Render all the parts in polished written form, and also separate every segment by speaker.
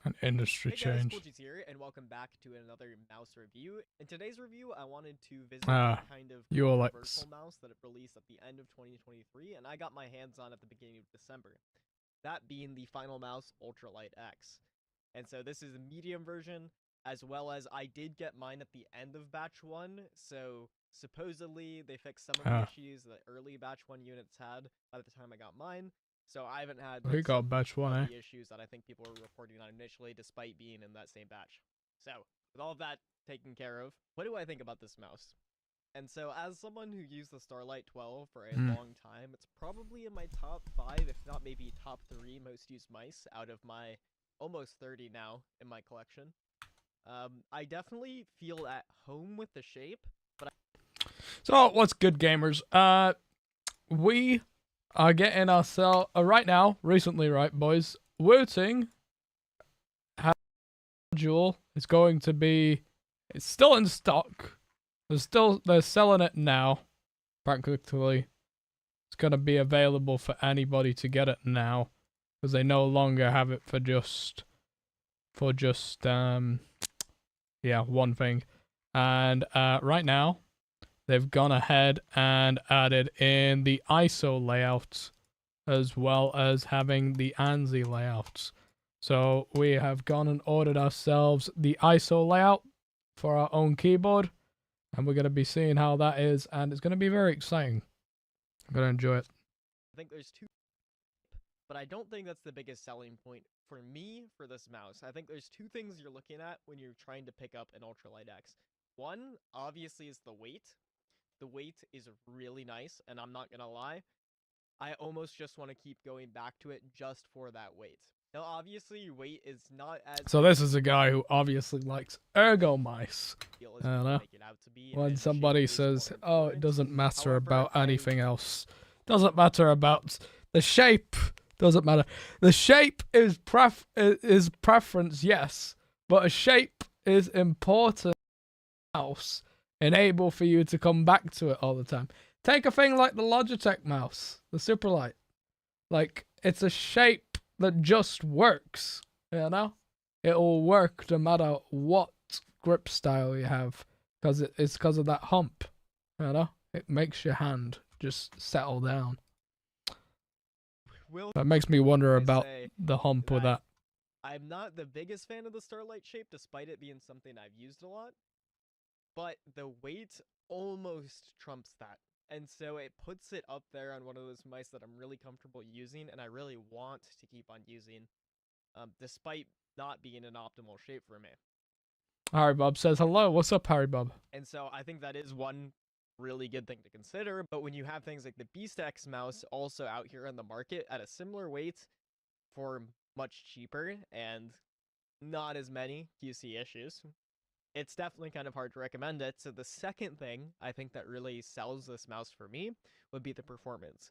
Speaker 1: An industry
Speaker 2: Hey guys,
Speaker 1: change.
Speaker 2: Coolg's here, and welcome back to another mouse review. In today's review, I wanted to visit
Speaker 1: Ah,
Speaker 2: a kind of
Speaker 1: you
Speaker 2: controversial
Speaker 1: Alex.
Speaker 2: mouse that it released at the end of 2023, and I got my hands on at the beginning of December. That being the Final Mouse Ultralight X. And so this is a medium version, as well as I did get mine at the end of batch 1, so supposedly they fixed some of the
Speaker 1: Ah,
Speaker 2: issues that early batch 1 units had by the time I got mine. So I haven't had
Speaker 1: we
Speaker 2: like
Speaker 1: got
Speaker 2: some
Speaker 1: batch one,
Speaker 2: of
Speaker 1: eh?
Speaker 2: the issues that I think people were reporting on initially, despite being in that same batch. So with all of that taken care of, what do I think about this mouse? And so as someone who used the Starlight 12 for a
Speaker 1: Hmm.
Speaker 2: long time, it's probably in my top 5, if not maybe top 3 most used mice out of my almost 30 now in my collection. I definitely feel at home with the shape, but
Speaker 1: So what's good, gamers? We are getting ourselves right now. Recently, right, boys? Wooting module is going to be. It's still in stock. They're selling it now. Practically, it's gonna be available for anybody to get it now, because they no longer have it for just yeah, one thing. And right now, they've gone ahead and added in the ISO layouts as well as having the ANSI layouts. So we have gone and ordered ourselves the ISO layout for our own keyboard, and we're going to be seeing how that is, and it's going to be very exciting. I'm going to enjoy it.
Speaker 2: I think there's two, but I don't think that's the biggest selling point for me for this mouse. I think there's two things you're looking at when you're trying to pick up an Ultralight X. One, obviously, is the weight. The weight is really nice, and I'm not gonna lie, I almost just want to keep going back to it just for that weight. Now, obviously, weight is not as
Speaker 1: So this is a guy who obviously likes ergo mice.
Speaker 2: ideal as
Speaker 1: I don't
Speaker 2: people
Speaker 1: know.
Speaker 2: make it out to be,
Speaker 1: When
Speaker 2: and shape
Speaker 1: somebody
Speaker 2: is
Speaker 1: says,
Speaker 2: more
Speaker 1: "Oh, it
Speaker 2: important.
Speaker 1: doesn't matter
Speaker 2: However,
Speaker 1: about anything else," doesn't matter about the shape. Doesn't matter. The shape is preference, yes, but a shape is important. Mouse enable for you to come back to it all the time. Take a thing like the Logitech mouse, the Superlight. Like, it's a shape that just works. You know, it'll work no matter what grip style you have, because it's because of that hump. You know, it makes your hand just settle down.
Speaker 2: will
Speaker 1: That makes me wonder
Speaker 2: I
Speaker 1: about
Speaker 2: say
Speaker 1: the hump with that.
Speaker 2: I'm not the biggest fan of the Starlight shape, despite it being something I've used a lot, but the weight almost trumps that. And so it puts it up there on one of those mice that I'm really comfortable using and I really want to keep on using, despite not being an optimal shape for me.
Speaker 1: Harry Bob says hello. What's up, Harry Bob?
Speaker 2: And so I think that is one really good thing to consider. But when you have things like the Beast X mouse also out here on the market at a similar weight for much cheaper and not as many QC issues, it's definitely kind of hard to recommend it. So the second thing I think that really sells this mouse for me would be the performance.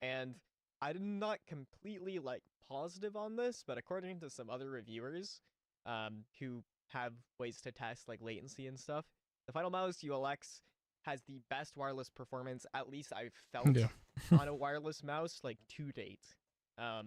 Speaker 2: And I'm not completely like positive on this, but according to some other reviewers who have ways to test like latency and stuff, the Final Mouse ULX has the best wireless performance, at least I've felt,
Speaker 1: Yeah.
Speaker 2: on a wireless mouse like to date. Um,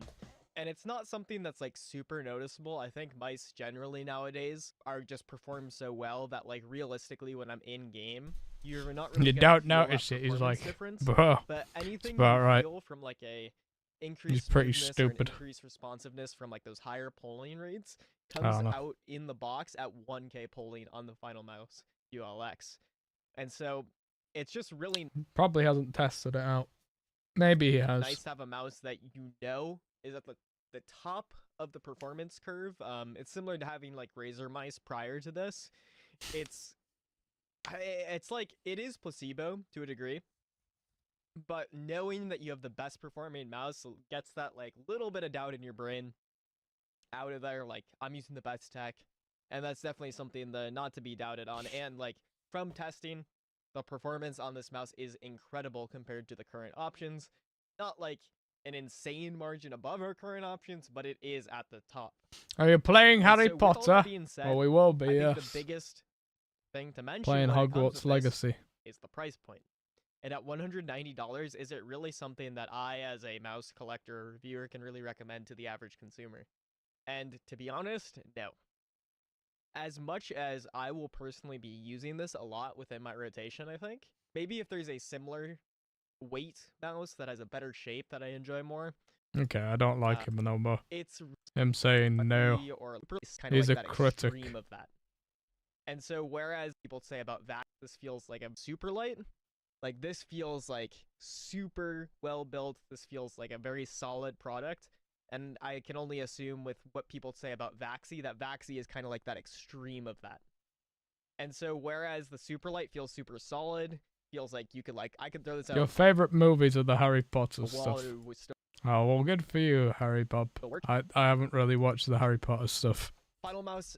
Speaker 2: and it's not something that's like super noticeable. I think mice generally nowadays are just perform so well that like realistically when I'm in game, you're not really
Speaker 1: You
Speaker 2: gonna
Speaker 1: don't
Speaker 2: feel that
Speaker 1: notice it. He's
Speaker 2: performance
Speaker 1: like,
Speaker 2: difference.
Speaker 1: bro,
Speaker 2: But
Speaker 1: it's
Speaker 2: anything
Speaker 1: about
Speaker 2: you
Speaker 1: right.
Speaker 2: feel from like a
Speaker 1: He's
Speaker 2: increased
Speaker 1: pretty
Speaker 2: smoothness or an
Speaker 1: stupid.
Speaker 2: increased responsiveness from like those higher polling rates
Speaker 1: I
Speaker 2: comes
Speaker 1: don't know.
Speaker 2: out in the box at 1K polling on the Final Mouse ULX. And so it's just really
Speaker 1: Probably hasn't tested it out. Maybe he has.
Speaker 2: nice to have a mouse that you know is at the top of the performance curve. It's similar to having like Razer mice prior to this. It's it's like it is placebo to a degree, but knowing that you have the best performing mouse gets that like little bit of doubt in your brain out of there. Like I'm using the best tech, and that's definitely something not to be doubted on. And like from testing, the performance on this mouse is incredible compared to the current options. Not like an insane margin above our current options, but it is at the top.
Speaker 1: Are you playing
Speaker 2: And
Speaker 1: Harry
Speaker 2: so with all
Speaker 1: Potter?
Speaker 2: that being said,
Speaker 1: Well, we will be,
Speaker 2: I think
Speaker 1: yes.
Speaker 2: the biggest thing to mention
Speaker 1: Playing
Speaker 2: when it comes
Speaker 1: Hogwarts
Speaker 2: with
Speaker 1: Legacy.
Speaker 2: this is the price point. And at $190, is it really something that I, as a mouse collector or reviewer, can really recommend to the average consumer? And to be honest, no. As much as I will personally be using this a lot within my rotation, I think, maybe if there's a similar weight mouse that has a better shape that I enjoy more,
Speaker 1: Okay, I don't like him no more.
Speaker 2: it's
Speaker 1: Him saying no.
Speaker 2: or kind of
Speaker 1: He's
Speaker 2: like
Speaker 1: a
Speaker 2: that
Speaker 1: critic.
Speaker 2: extreme of that. And so whereas people say about that, this feels like a super light, like this feels like super well built. This feels like a very solid product. And I can only assume with what people say about Vaxi, that Vaxi is kind of like that extreme of that. And so whereas the super light feels super solid, feels like you could like I could throw this out.
Speaker 1: Your favorite movies are the Harry Potter stuff.
Speaker 2: Still
Speaker 1: Oh, well, good for you, Harry Bob. I haven't really watched the Harry Potter stuff.
Speaker 2: Final Mouse,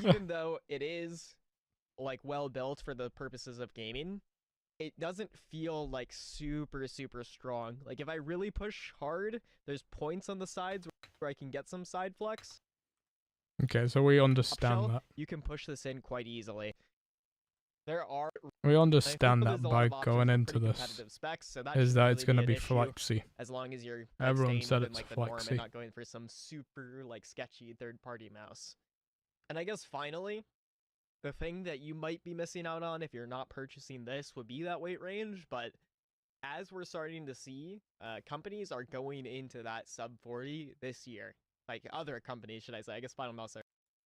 Speaker 2: even though it is like well built for the purposes of gaming, it doesn't feel like super strong. Like if I really push hard, there's points on the sides where I can get some side flex.
Speaker 1: Okay, so we understand that.
Speaker 2: You can push this in quite easily.
Speaker 1: We understand that by going into this
Speaker 2: specs, so that
Speaker 1: is that
Speaker 2: really
Speaker 1: it's going to be
Speaker 2: issue,
Speaker 1: flexy.
Speaker 2: as long as you're
Speaker 1: Everyone said
Speaker 2: within,
Speaker 1: it's
Speaker 2: like, the norm
Speaker 1: flexy.
Speaker 2: and not going for some super like sketchy third-party mouse. And I guess finally, the thing that you might be missing out on if you're not purchasing this would be that weight range, but as we're starting to see, companies are going into that sub 40 this year. Like other companies, should I say? I guess Final Mouse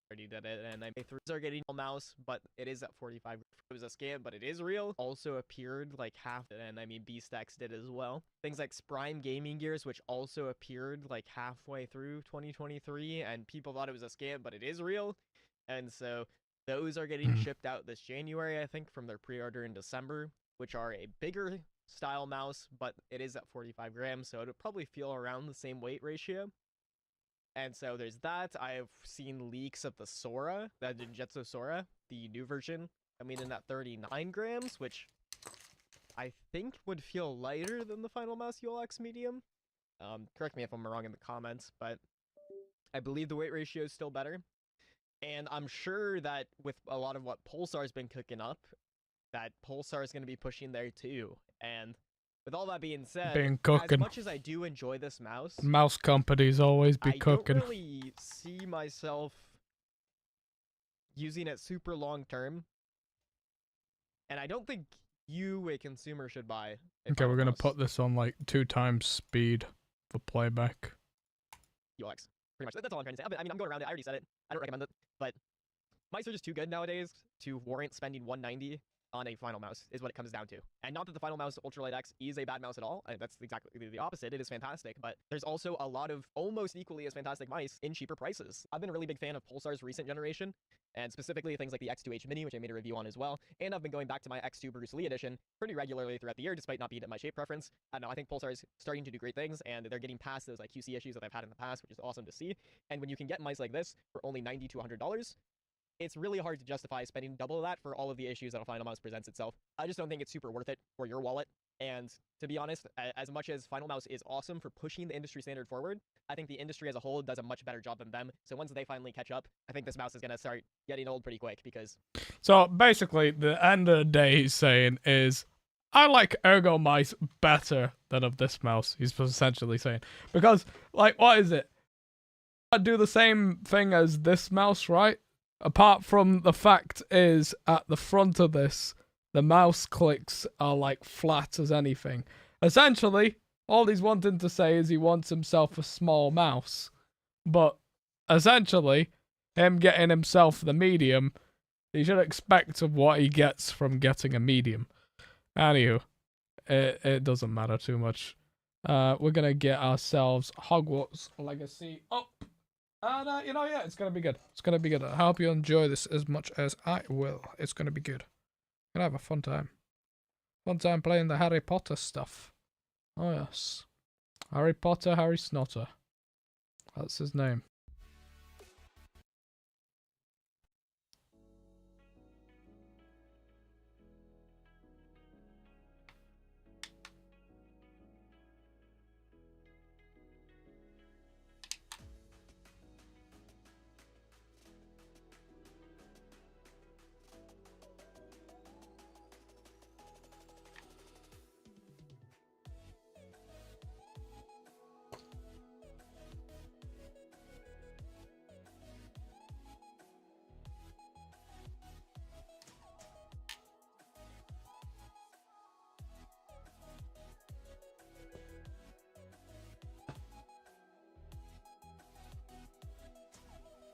Speaker 2: already did it, and are getting a mouse, but it is at 45. It was a scam, but it is real. Also appeared like half, and I mean BeastX did as well. Things like Prime Gaming Gears, which also appeared like halfway through 2023, and people thought it was a scam, but it is real. And so those are getting shipped out this January, I think, from their pre-order in December, which are a bigger style mouse, but it is at 45 grams, so it'll probably feel around the same weight ratio. And so there's that. I've seen leaks of the Sora, the Ninjutsu Sora, the new version, coming in at 39 grams, which I think would feel lighter than the Final Mouse ULX Medium. Correct me if I'm wrong in the comments, but I believe the weight ratio is still better. And I'm sure that with a lot of what Pulsar's been cooking up, that Pulsar is going to be pushing there too. And with all that being said, as much as I do enjoy this mouse
Speaker 1: companies always be cooking.
Speaker 2: I don't really see myself using it super long term. And I don't think you, a consumer, should buy.
Speaker 1: Okay, we're going to put this on like 2 times speed for playback.
Speaker 2: UX. Pretty much. That's all I'm trying to say. I mean, I'm going around it. I already said it. I don't recommend it. But mice are just too good nowadays to warrant spending $190 on a Final Mouse, is what it comes down to. And not that the Final Mouse Ultralight X is a bad mouse at all. That's exactly the opposite. It is fantastic, but there's also a lot of almost equally as fantastic mice in cheaper prices. I've been a really big fan of Pulsar's recent generation, and specifically things like the X2H Mini, which I made a review on as well. And I've been going back to my X2 Bruce Lee edition pretty regularly throughout the year, despite not being at my shape preference. I don't know, I think Pulsar is starting to do great things, and they're getting past those like QC issues that I've had in the past, which is awesome to see. And when you can get mice like this for only $90 to $100, it's really hard to justify spending double that for all of the issues that a Final Mouse presents itself. I just don't think it's super worth it for your wallet. And to be honest, as much as Final Mouse is awesome for pushing the industry standard forward, I think the industry as a whole does a much better job than them. So once they finally catch up, I think this mouse is going to start getting old pretty quick because...
Speaker 1: So basically, the end of the day he's saying is, I like Ergo mice better than of this mouse, he's essentially saying. Because, like, what is it? I do the same thing as this mouse, right? Apart from the fact is, at the front of this, the mouse clicks are like flat as anything. Essentially, all he's wanting to say is he wants himself a small mouse. But, essentially, him getting himself the medium, he should expect of what he gets from getting a medium. Anywho, it doesn't matter too much. We're gonna get ourselves Hogwarts Legacy up. And, yeah, it's going to be good. It's going to be good. I hope you enjoy this as much as I will. It's going to be good. Gonna have a fun time. Fun time playing the Harry Potter stuff. Oh, yes. Harry Potter, Harry Snotter. That's his name.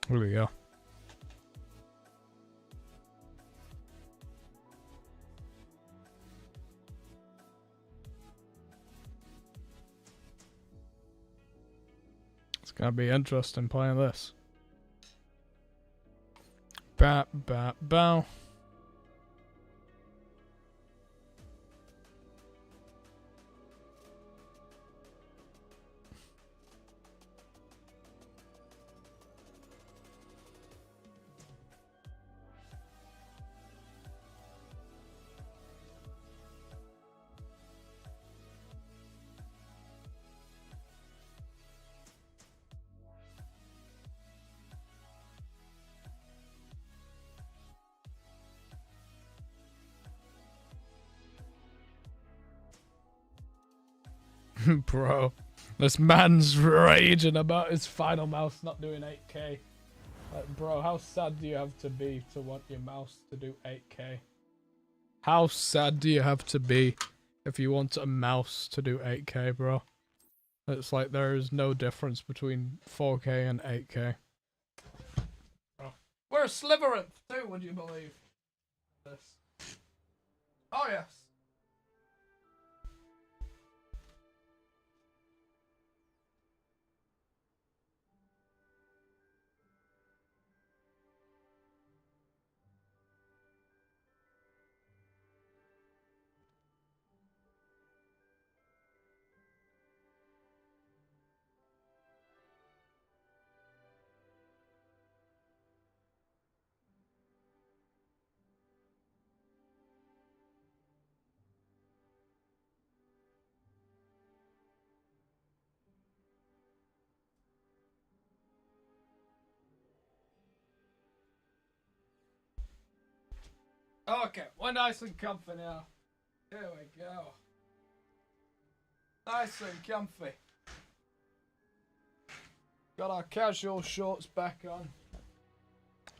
Speaker 1: Here we go. It's gonna be interesting playing this. Bow, bow, bow. Bro, this man's raging about his final mouse not doing 8K. Like, bro, how sad do you have to be to want your mouse to do 8K? How sad do you have to be if you want a mouse to do 8K, bro? It's like there is no difference between 4K and 8K. Bro. We're a Slytherin too, would you believe this? Oh yes. Okay, we're nice and comfy now. Here we go. Nice and comfy. Got our casual shorts back on.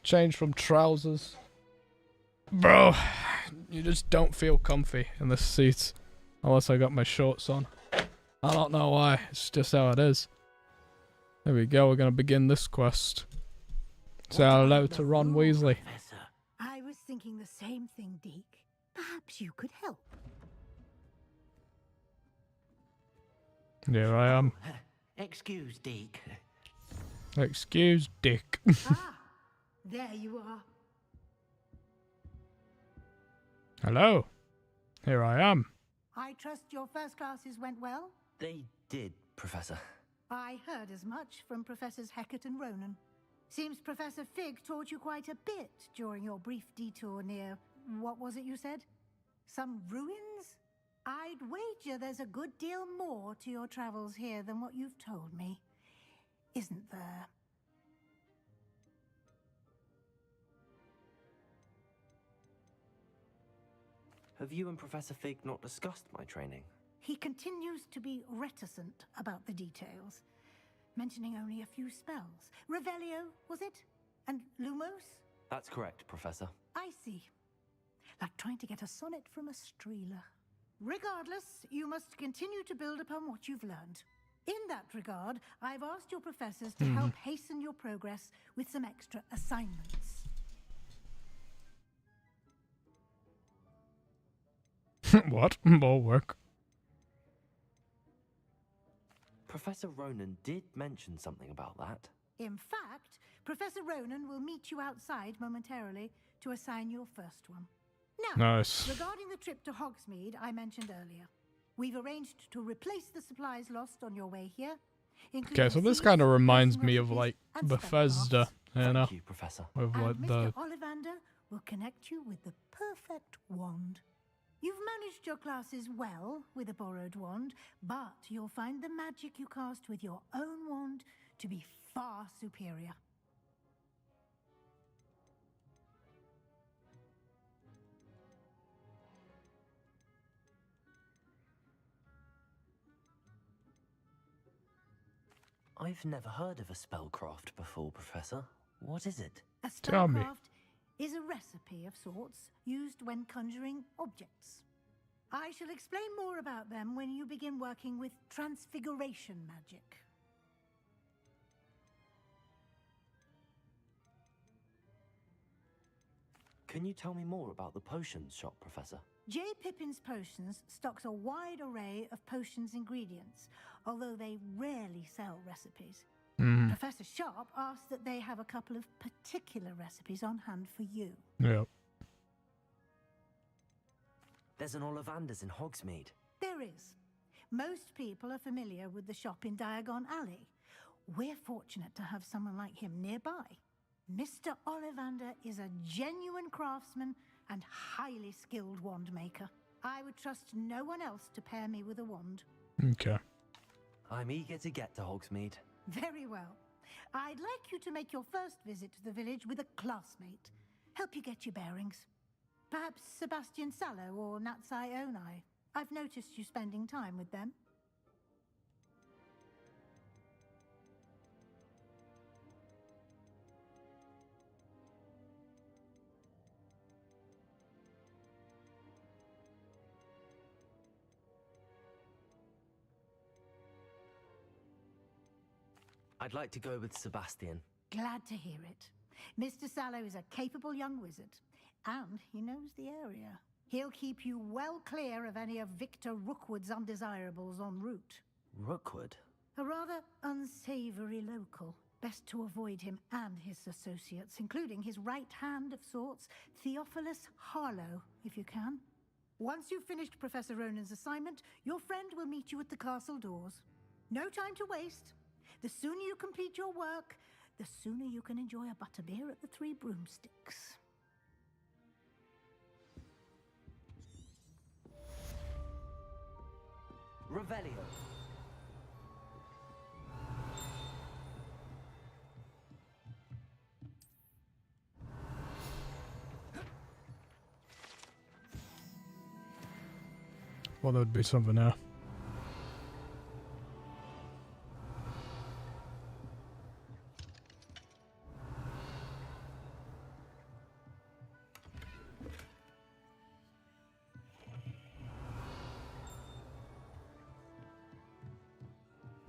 Speaker 1: Change from trousers. Bro, you just don't feel comfy in this seat unless I got my shorts on. I don't know why, it's just how it is. There we go, we're gonna begin this quest. Say hello to Ron Weasley.
Speaker 3: I was thinking the same thing, Deke. Perhaps you could help.
Speaker 1: Here I am.
Speaker 4: Excuse, Deke.
Speaker 1: Excuse Dick.
Speaker 3: Ah, there you are.
Speaker 1: Hello. Here I am.
Speaker 3: I trust your first classes went well?
Speaker 4: They did, Professor.
Speaker 3: I heard as much from Professors Hecat and Ronan. Seems Professor Fig taught you quite a bit during your brief detour near, what was it you said? Some ruins? I'd wager there's a good deal more to your travels here than what you've told me. Isn't there?
Speaker 4: Have you and Professor Fig not discussed my training?
Speaker 3: He continues to be reticent about the details, mentioning only a few spells. Revelio, was it? And Lumos?
Speaker 4: That's correct, Professor.
Speaker 3: I see. Like trying to get a sonnet from a streeler. Regardless, you must continue to build upon what you've learned. In that regard, I've asked your professors to help hasten your progress with some extra assignments.
Speaker 1: What? More work.
Speaker 4: Professor Ronan did mention something about that.
Speaker 3: In fact, Professor Ronan will meet you outside momentarily to assign your first one. Now,
Speaker 1: Nice.
Speaker 3: regarding the trip to Hogsmeade I mentioned earlier, we've arranged to replace the supplies lost on your way here.
Speaker 1: Okay, so this kind of reminds me of like Bethesda, you know,
Speaker 4: Thank you, Professor.
Speaker 1: with like
Speaker 3: And
Speaker 1: the
Speaker 3: Mr. Ollivander will connect you with the perfect wand. You've managed your classes well with a borrowed wand, but you'll find the magic you cast with your own wand to be far superior.
Speaker 4: I've never heard of a spellcraft before, Professor. What is it?
Speaker 3: A
Speaker 1: Tell me.
Speaker 3: spellcraft is a recipe of sorts used when conjuring objects. I shall explain more about them when you begin working with transfiguration magic.
Speaker 4: Can you tell me more about the potions shop, Professor?
Speaker 3: J. Pippin's Potions stocks a wide array of potions ingredients, although they rarely sell recipes. Professor Sharp asked that they have a couple of particular recipes on hand for you.
Speaker 1: Yeah.
Speaker 4: There's an Ollivander's in Hogsmeade.
Speaker 3: There is. Most people are familiar with the shop in Diagon Alley. We're fortunate to have someone like him nearby. Mr. Ollivander is a genuine craftsman and highly skilled wand maker. I would trust no one else to pair me with a wand.
Speaker 1: Okay.
Speaker 4: I'm eager to get to Hogsmeade.
Speaker 3: Very well. I'd like you to make your first visit to the village with a classmate. Help you get your bearings. Perhaps Sebastian Sallow or Natsai Onai. I've noticed you spending time with them.
Speaker 4: I'd like to go with Sebastian.
Speaker 3: Glad to hear it. Mr. Sallow is a capable young wizard, and he knows the area. He'll keep you well clear of any of Victor Rookwood's undesirables en route.
Speaker 4: Rookwood?
Speaker 3: A rather unsavory local. Best to avoid him and his associates, including his right hand of sorts, Theophilus Harlow, if you can. Once you've finished Professor Ronan's assignment, your friend will meet you at the castle doors. No time to waste. The sooner you complete your work, the sooner you can enjoy a butterbeer at the Three Broomsticks.
Speaker 4: Revelio.
Speaker 1: Well, there'd be something there.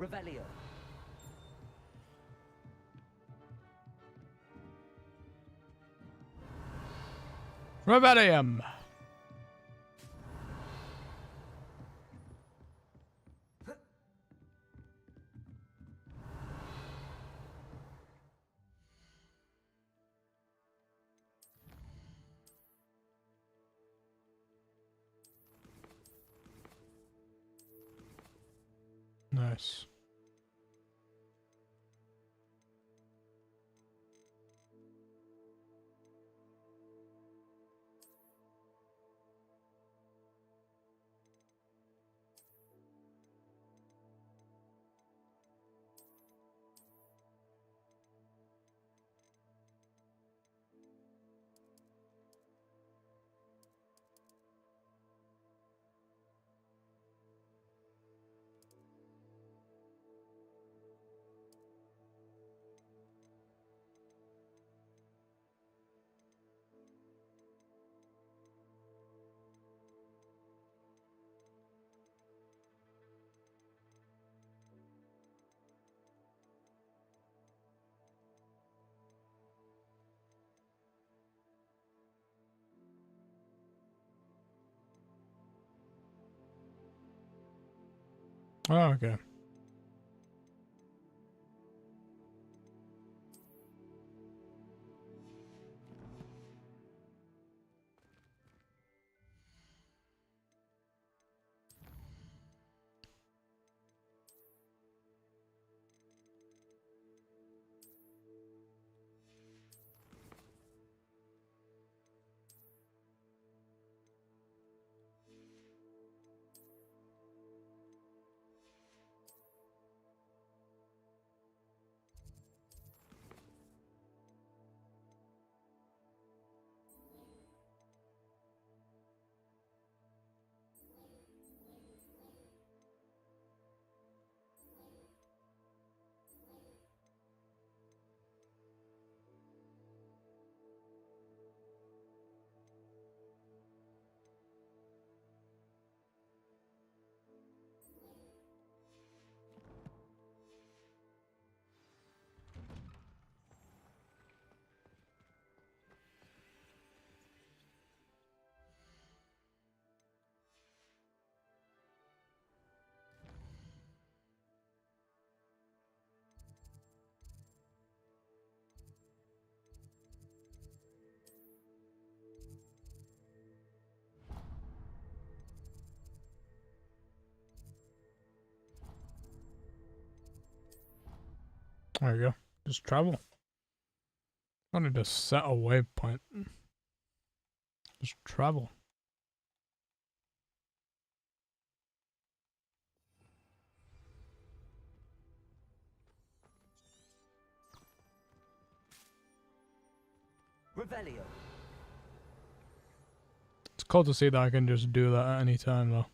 Speaker 4: Revelio.
Speaker 1: Rebellium. Nice. Oh, okay. There you go. Just travel. I need to set a waypoint. Just travel.
Speaker 4: Revelio.
Speaker 1: It's cool to see that I can just do that at any time, though.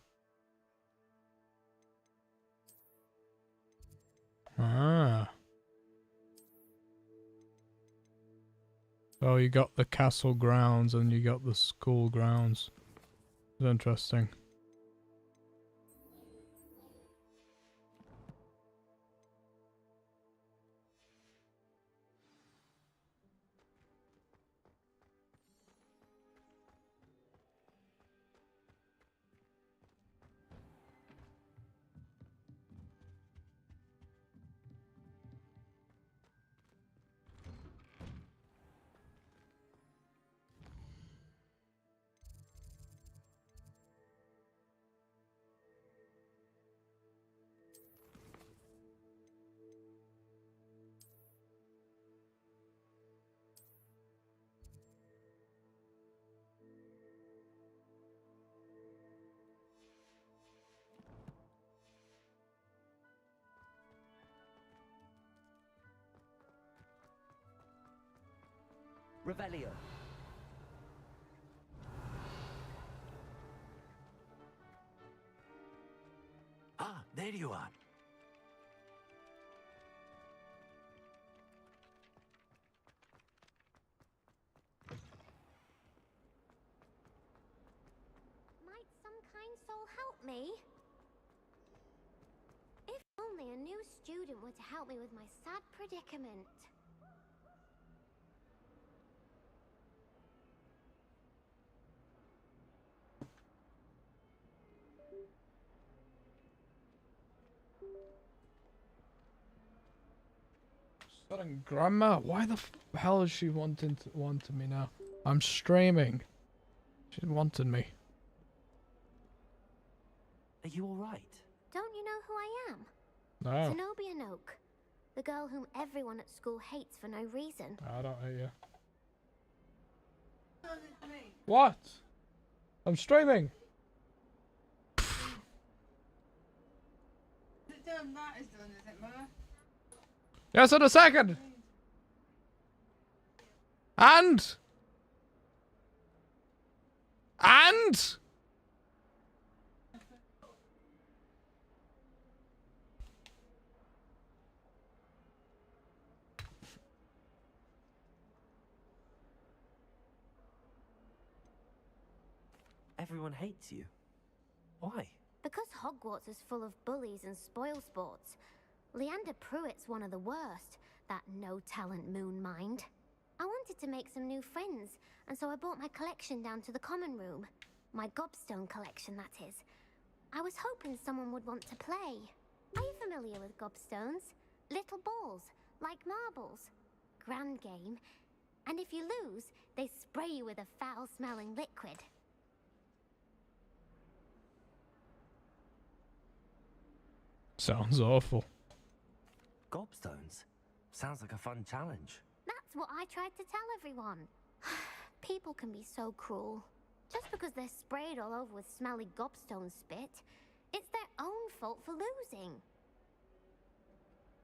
Speaker 1: Ah. So you got the castle grounds and you got the school grounds. It's interesting.
Speaker 4: Revelio. Ah, there you are.
Speaker 5: Might some kind soul help me? If only a new student were to help me with my sad predicament.
Speaker 1: Studying grammar? Why the hell is she wanting me now? I'm streaming. She wanted me.
Speaker 4: Are you all right?
Speaker 5: Don't you know who I am?
Speaker 1: No.
Speaker 5: Zenobia Noak, the girl whom everyone at school hates for no reason.
Speaker 1: I don't hate you. What? I'm streaming.
Speaker 6: That is done, is it, Mother?
Speaker 1: Yes, in a second. And
Speaker 4: Everyone hates you. Why?
Speaker 5: Because Hogwarts is full of bullies and spoil sports. Leander Pruitt's one of the worst, that no-talent moon mind. I wanted to make some new friends, and so I brought my collection down to the common room. My gobstone collection, that is. I was hoping someone would want to play. Are you familiar with gobstones? Little balls, like marbles. Grand game. And if you lose, they spray you with a foul-smelling liquid.
Speaker 1: sounds awful.
Speaker 4: Gobstones? Sounds like a fun challenge.
Speaker 5: That's what I tried to tell everyone. People can be so cruel. Just because they're sprayed all over with smelly gobstone spit, it's their own fault for losing.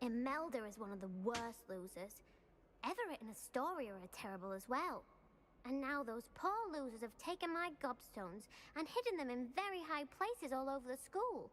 Speaker 5: Imelda is one of the worst losers. Everett and Astoria are terrible as well. And now those poor losers have taken my gobstones and hidden them in very high places all over the school.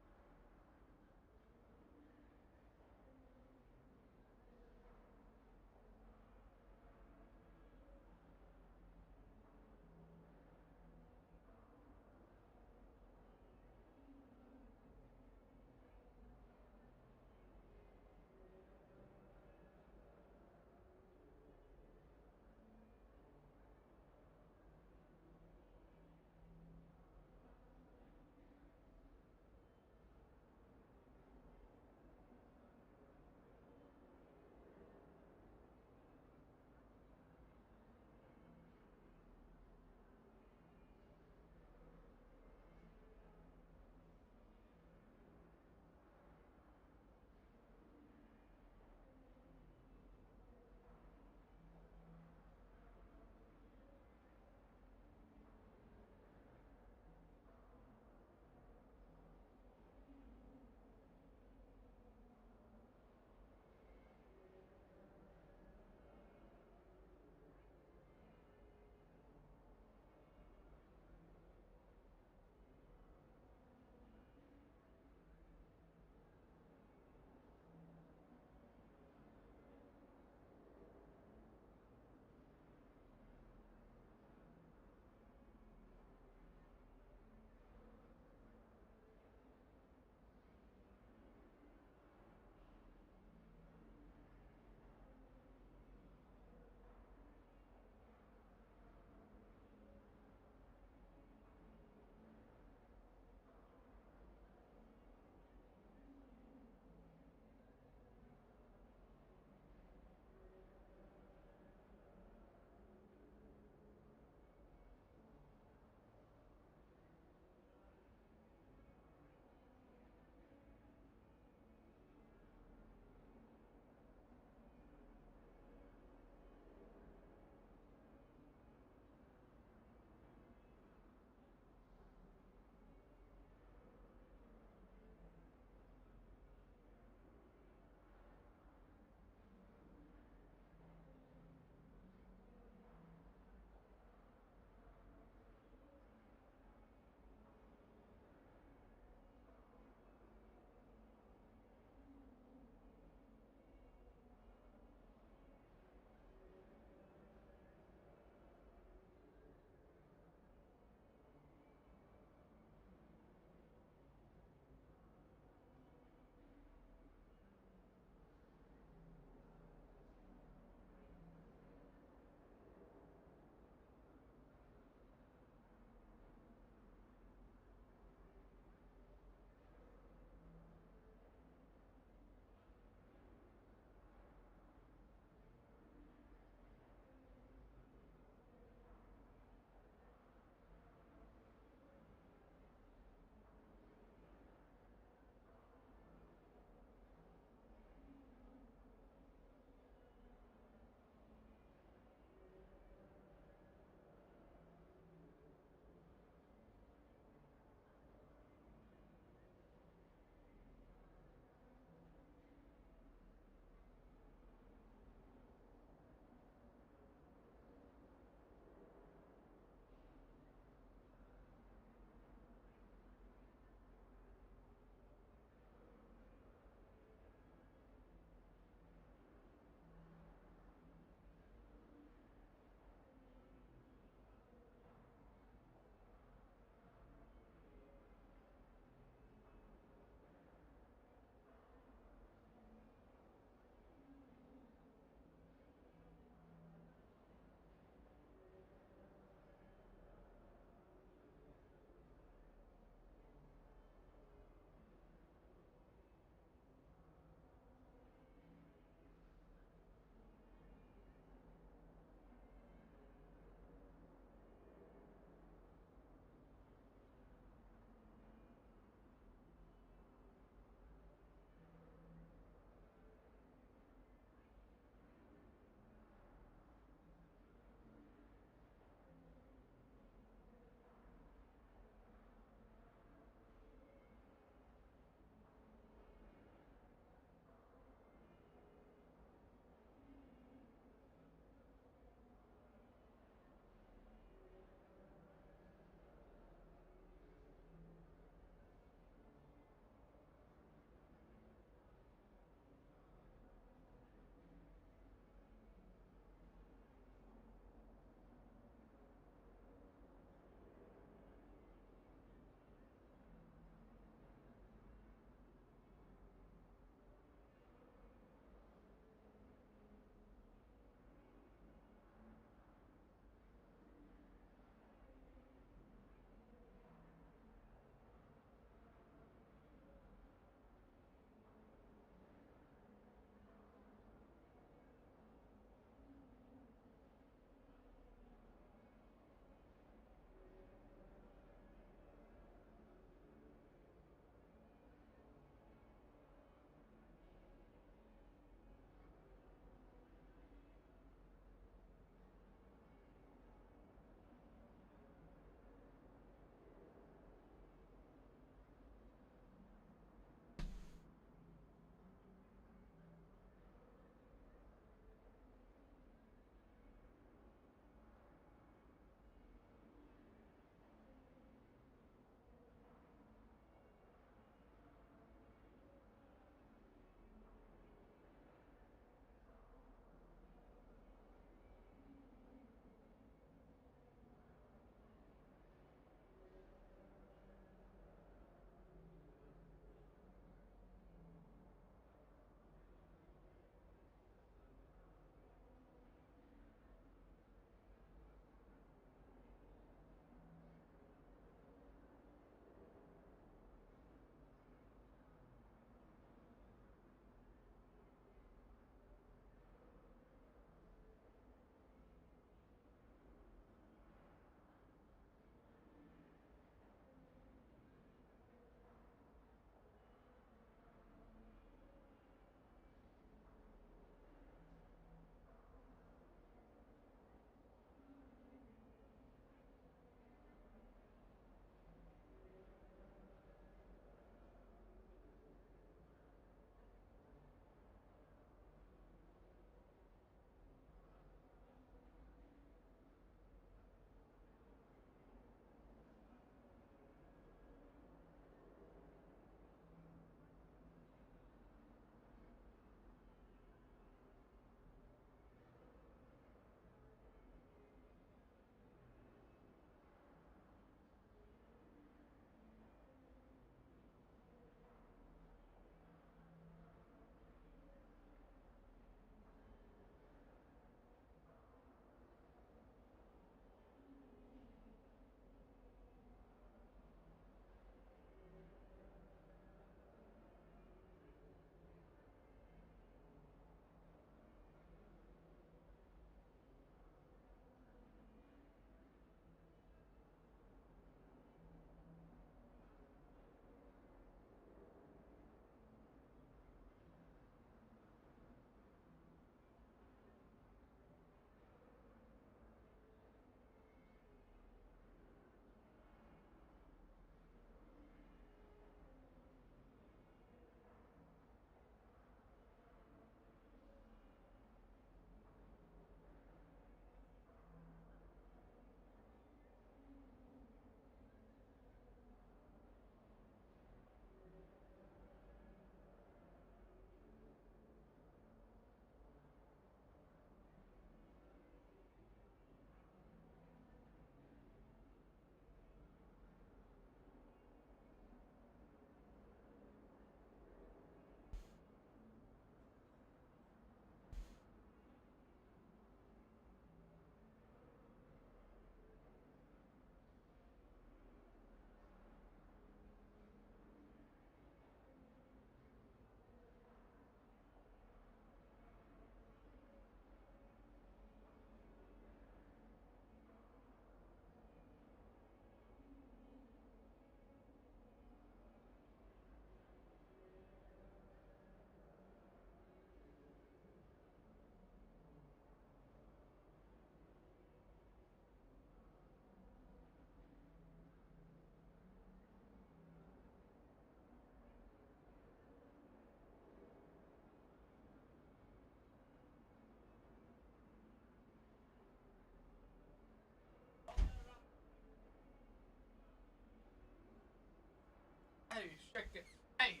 Speaker 1: shake it. Hey,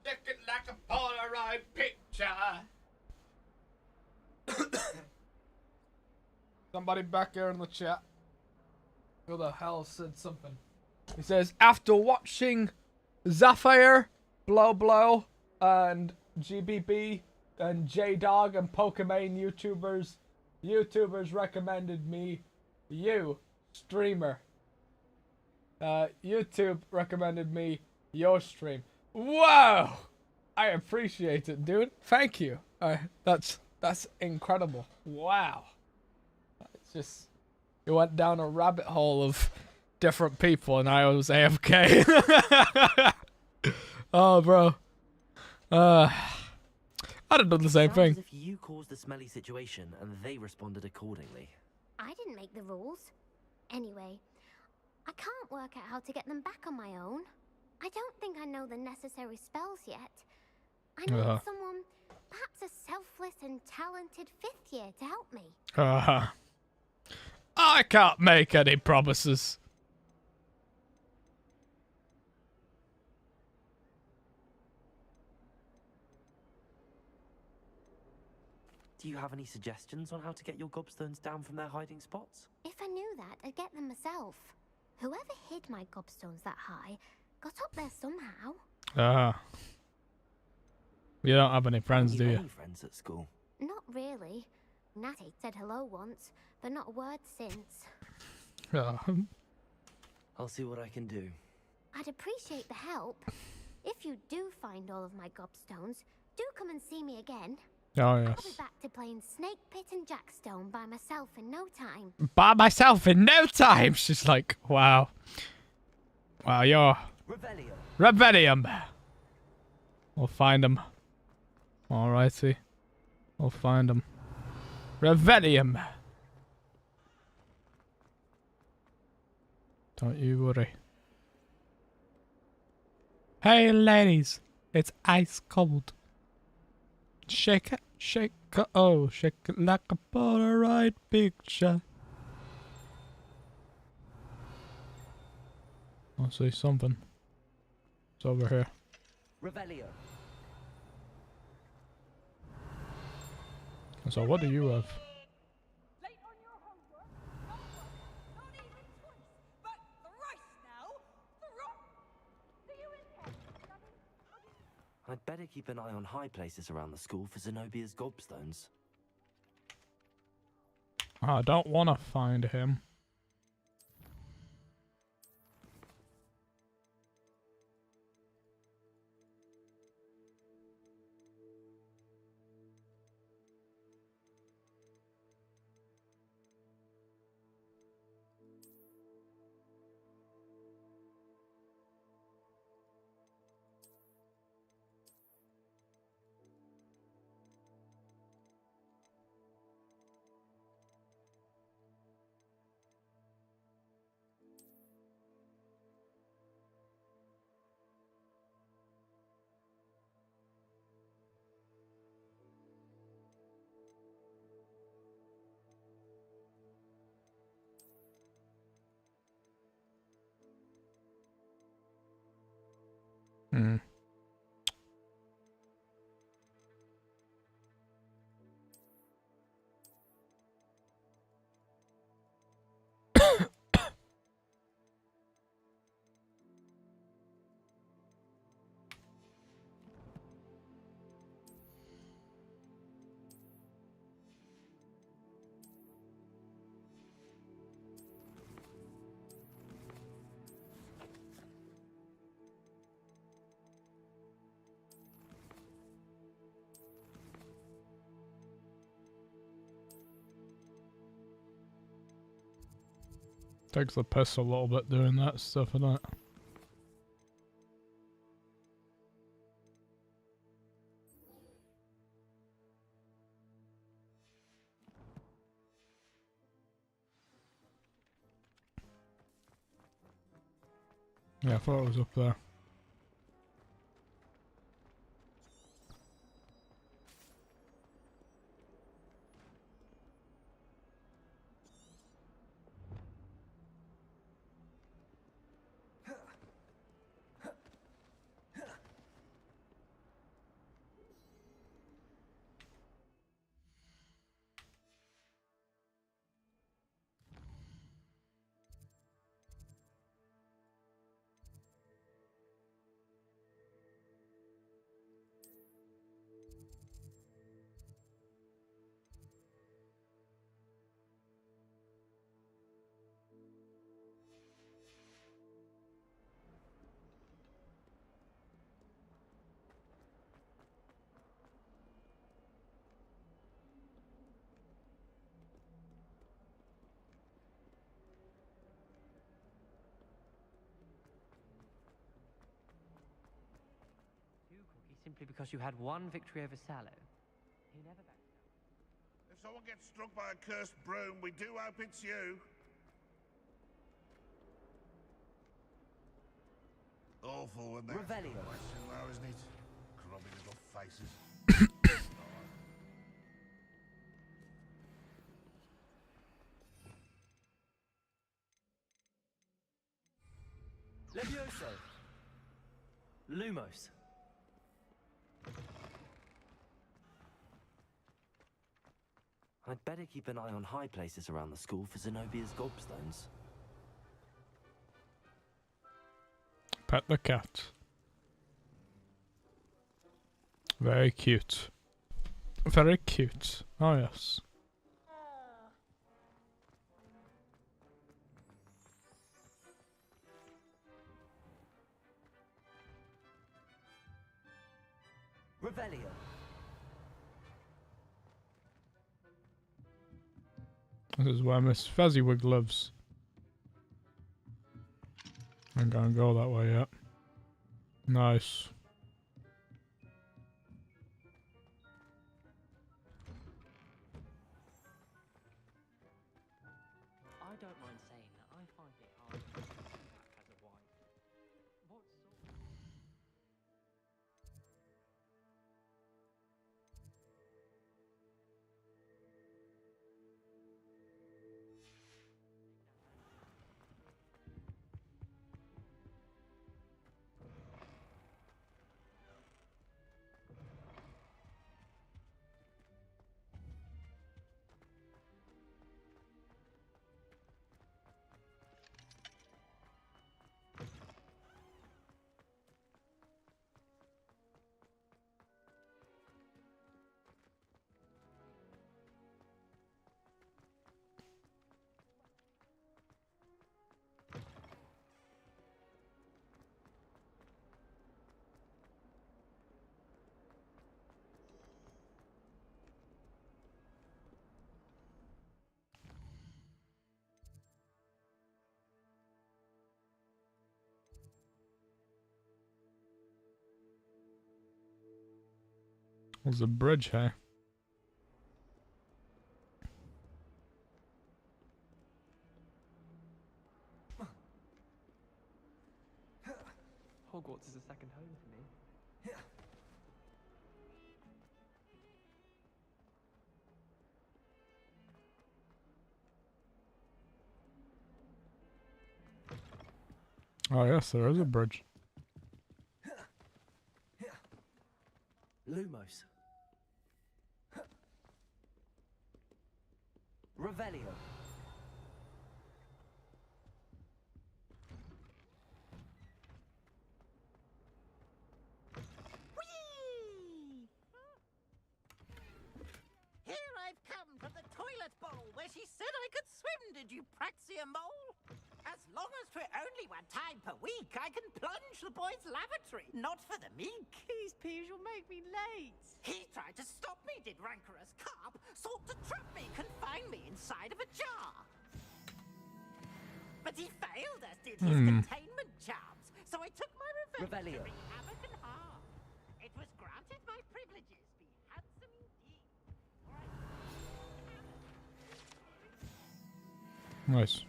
Speaker 1: shake it like a Polaroid picture. Somebody back here in the chat. Who the hell said something? He says, after watching Zafire, Blow Blow, and GBB, and J-Dog, and Pokemon YouTubers recommended me, you, streamer. YouTube recommended me your stream. Whoa! I appreciate it, dude. Thank you. That's incredible. Wow. It's just, it went down a rabbit hole of different people, and I was AFK. Oh, bro. I'd have done the same
Speaker 4: Sounds
Speaker 1: thing.
Speaker 4: as if you caused the smelly situation and they responded accordingly.
Speaker 5: I didn't make the rules. Anyway, I can't work out how to get them back on my own. I don't think I know the necessary spells yet. I need someone, perhaps a selfless and talented 5th year to help me.
Speaker 1: I can't make any promises.
Speaker 4: Do you have any suggestions on how to get your gobstones down from their hiding spots?
Speaker 5: If I knew that, I'd get them myself. Whoever hid my gobstones that high got up there somehow.
Speaker 1: You don't have any friends, do you?
Speaker 4: Any friends at school?
Speaker 5: Not really. Natty said hello once, but not a word since.
Speaker 4: I'll see what I can do.
Speaker 5: I'd appreciate the help. If you do find all of my gobstones, do come and see me again.
Speaker 1: Oh,
Speaker 5: I'll be
Speaker 1: yes.
Speaker 5: back to playing Snake Pit and Jackstone by myself in no time.
Speaker 1: By myself in no time. She's like, wow. Wow, you're... Rebellion. We'll find him. Alrighty. We'll find him. Revellium. Don't you worry. Hey ladies, it's ice cold. Shake it, oh, shake it like a Polaroid picture. I see something. It's over here.
Speaker 4: Revelio.
Speaker 1: So what do you have?
Speaker 6: Late on your homework? Not even twice, but thrice now. Do you intend studying?
Speaker 4: I'd better keep an eye on high places around the school for Zenobia's gobstones.
Speaker 1: I don't want to find him. Hmm. Takes the piss a little bit doing that stuff, isn't it? Yeah, I thought it was up there.
Speaker 7: simply because you had one victory over Sallow. He never backs down.
Speaker 8: If someone gets struck by a cursed broom, we do hope it's you. Awful when they
Speaker 4: Revelio.
Speaker 8: question now, isn't it? Grubby little faces.
Speaker 4: Levioso. Lumos. I'd better keep an eye on high places around the school for Zenobia's gobstones.
Speaker 1: Pet the cat. Very cute. Very cute. Oh yes.
Speaker 4: Revelio.
Speaker 1: This is where Miss Fezziwig lives. I'm gonna go that way yet. Nice.
Speaker 7: I don't mind saying that I find it hard to come back as a wife. What sort?
Speaker 1: There's a bridge here.
Speaker 7: Hogwarts is a second home for me.
Speaker 1: Oh yes, there is a bridge.
Speaker 4: Lumos. Revelio.
Speaker 9: Whee! Here I've come from the toilet bowl where she said I could swim, did you praxia mole? As long as for only one time per week, I can plunge the boy's lavatory, not for the meek.
Speaker 6: These peas will make me late.
Speaker 9: He tried to stop me, did rancorous carp, sought to trap me, confine me inside of a jar. But he failed, as did his containment charms, so I took my revenge
Speaker 4: Revelio.
Speaker 9: to wreak havoc and harm. It was granted my privileges, be handsome indeed. Or I
Speaker 1: Nice.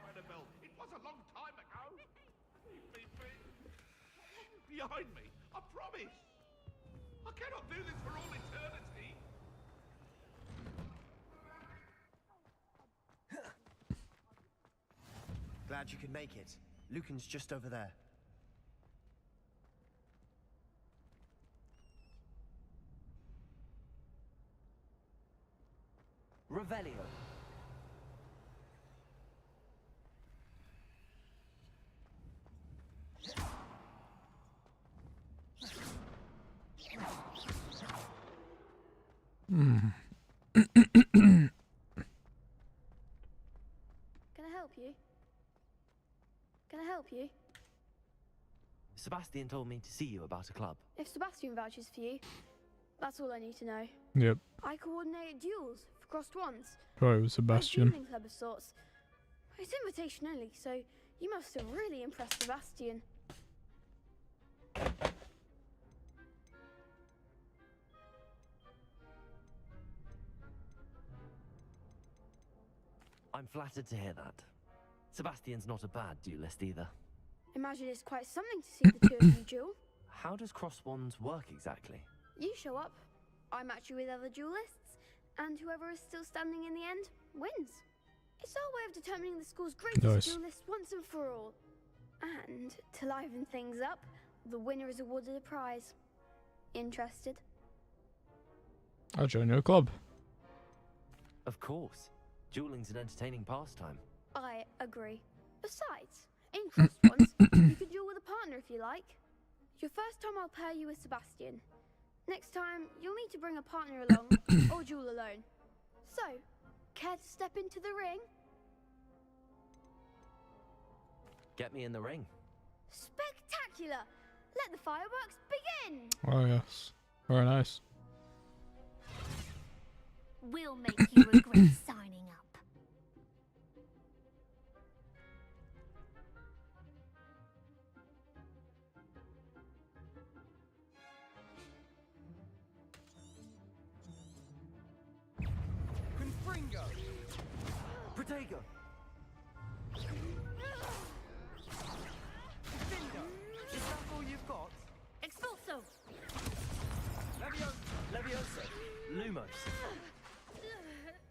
Speaker 8: Annabelle, it was a long time ago. Leave me be. Behind me, I promise. I cannot do this for all eternity.
Speaker 10: Glad you could make it. Lucan's just over there.
Speaker 4: Revelio.
Speaker 11: Can I help you? Can I help you?
Speaker 4: Sebastian told me to see you about a club.
Speaker 11: If Sebastian vouches for you, that's all I need to know.
Speaker 1: Yep.
Speaker 11: I coordinate duels for crossed ones.
Speaker 1: Oh, it was
Speaker 11: A
Speaker 1: Sebastian.
Speaker 11: dueling club of sorts. It's invitation only, so you must have really impressed Sebastian.
Speaker 4: I'm flattered to hear that. Sebastian's not a bad duelist either.
Speaker 11: Imagine it's quite something to see the two of you duel.
Speaker 4: How does cross wands work exactly?
Speaker 11: You show up, I match you with other duelists, and whoever is still standing in the end wins. It's our way of determining the school's greatest
Speaker 1: Nice.
Speaker 11: duelist once and for all. And to liven things up, the winner is awarded a prize. Interested?
Speaker 1: I'll join your club.
Speaker 4: Of course. Dueling's an entertaining pastime.
Speaker 11: I agree. Besides, in cross ones, you can duel with a partner if you like. Your first time I'll pair you with Sebastian. Next time, you'll need to bring a partner along, or duel alone. So, care to step into the ring?
Speaker 4: Get me in the ring.
Speaker 11: Spectacular! Let the fireworks begin!
Speaker 1: Oh yes, very nice.
Speaker 5: We'll make you regret signing up.
Speaker 10: Confringo!
Speaker 4: Protego!
Speaker 10: Defendo! Is that all you've got?
Speaker 5: Expulso!
Speaker 4: Levioso! Lumos!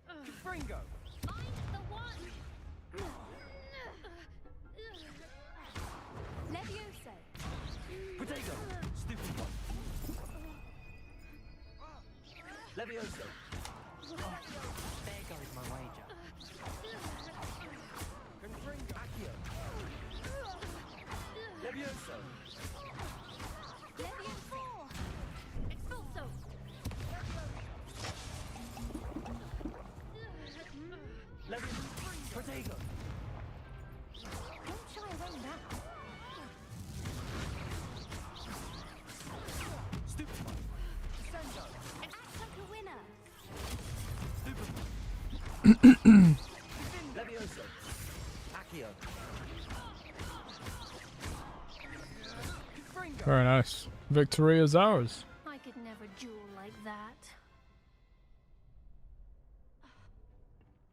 Speaker 10: Confringo!
Speaker 5: Find the one! Levioso!
Speaker 4: Protego! Stupid one! Levioso!
Speaker 7: There goes my wager.
Speaker 10: Confringo!
Speaker 4: Accio! Levioso!
Speaker 5: Levioso! Expulso!
Speaker 4: Protego!
Speaker 5: Don't shy away now.
Speaker 4: Stupid one!
Speaker 10: Descendo!
Speaker 5: Act like a winner.
Speaker 4: Stupid one! Levioso! Accio!
Speaker 10: Confringo!
Speaker 1: Very nice. Victory is ours.
Speaker 5: I could never duel like that.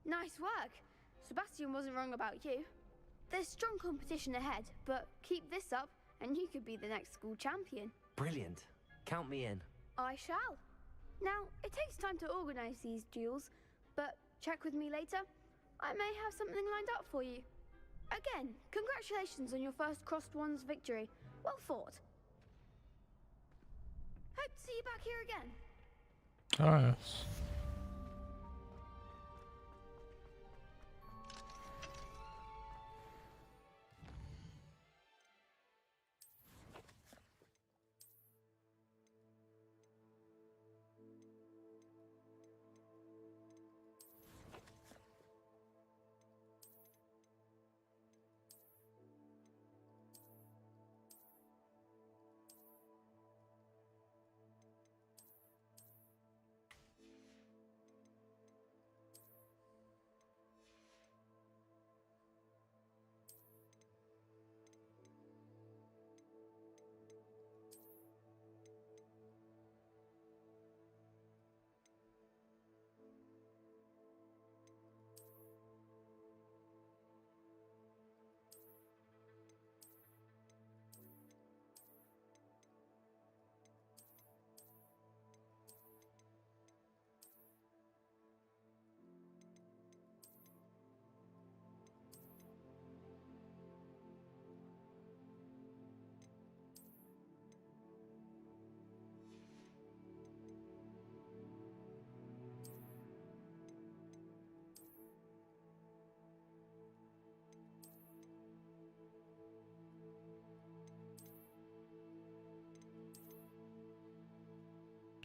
Speaker 11: Nice work! Sebastian wasn't wrong about you. There's strong competition ahead, but keep this up and you could be the next school champion.
Speaker 4: Brilliant. Count me in.
Speaker 11: I shall. Now, it takes time to organise these duels, but check with me later. I may have something lined up for you. Again, congratulations on your first Crossed Wands victory. Well fought. Hope to see you back here again.
Speaker 1: Oh yes.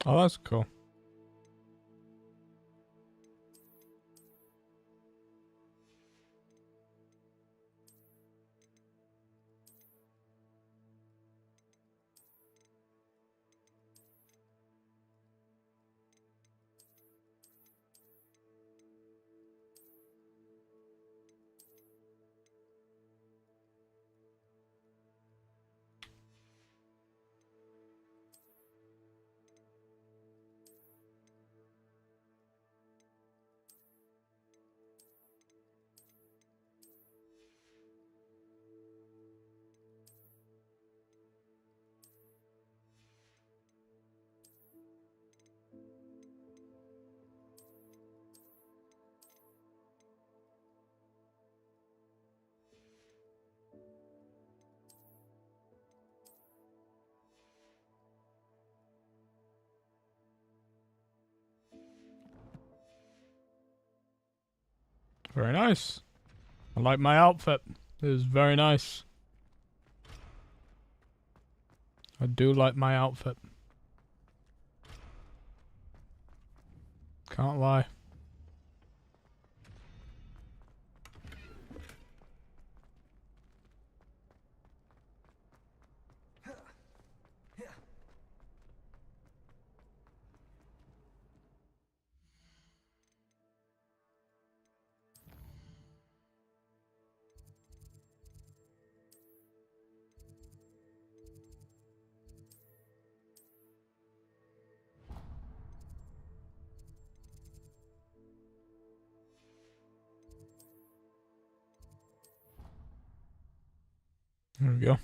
Speaker 1: Oh, that's cool. Very nice. I like my outfit. It is very nice. I do like my outfit. Can't lie. There we go.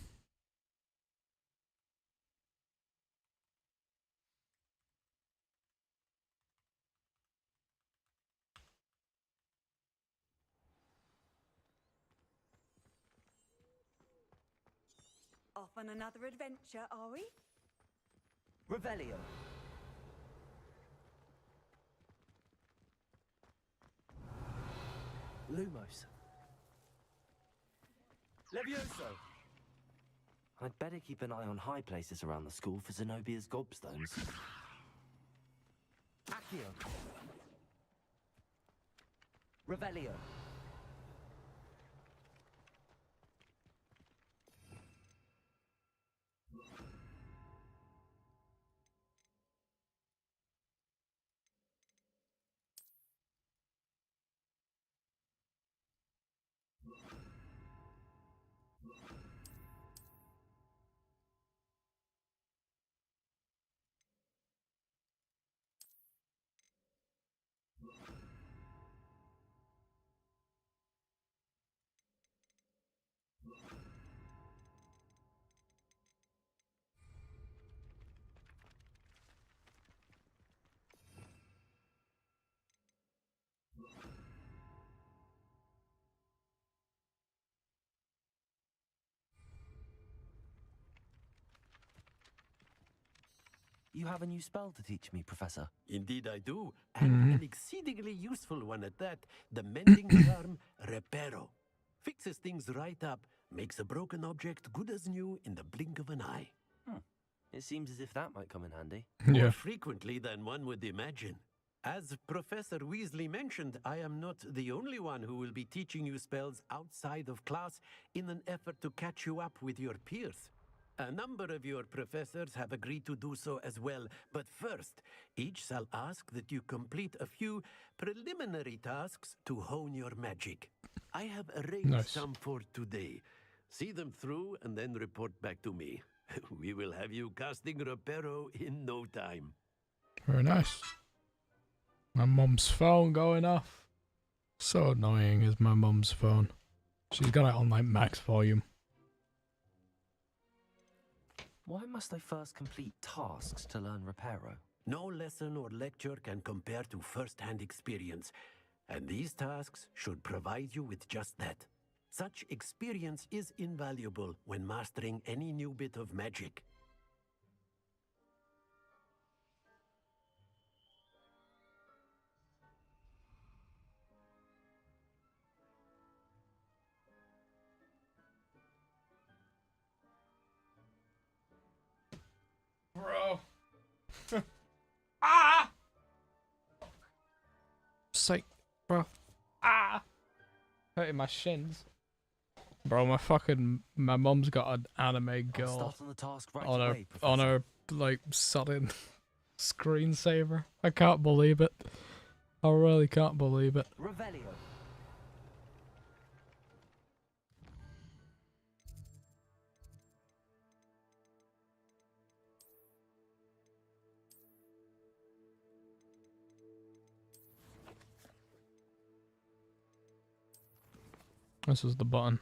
Speaker 6: Off on another adventure, are we?
Speaker 4: Revelio. Lumos. Levioso. I'd better keep an eye on high places around the school for Zenobia's gobstones. Accio. Revelio. You have a new spell to teach me, Professor.
Speaker 12: Indeed I do, and an exceedingly useful one at that. The mending charm Reparo. Fixes things right up, makes a broken object good as new in the blink of an eye.
Speaker 4: It seems as if that might come in handy.
Speaker 12: More frequently than one would imagine. As Professor Weasley mentioned, I am not the only one who will be teaching you spells outside of class in an effort to catch you up with your peers. A number of your professors have agreed to do so as well, but first, each shall ask that you complete a few preliminary tasks to hone your magic. I have arranged some for today. See them through and then report back to me. We will have you casting Reparo in no time.
Speaker 1: Very nice. My mum's phone going off. So annoying is my mum's phone. She's got it on like max volume.
Speaker 4: Why must I first complete tasks to learn Reparo?
Speaker 12: No lesson or lecture can compare to first-hand experience, and these tasks should provide you with just that. Such experience is invaluable when mastering any new bit of magic.
Speaker 1: Bro. Ah! Sake, bro. Ah! Hurting my shins. Bro, my mum's got an anime girl
Speaker 4: Start on the task right
Speaker 1: on
Speaker 4: away,
Speaker 1: on her like sudden screensaver. I can't believe it. I really can't believe it.
Speaker 4: Revelio.
Speaker 1: This is the button.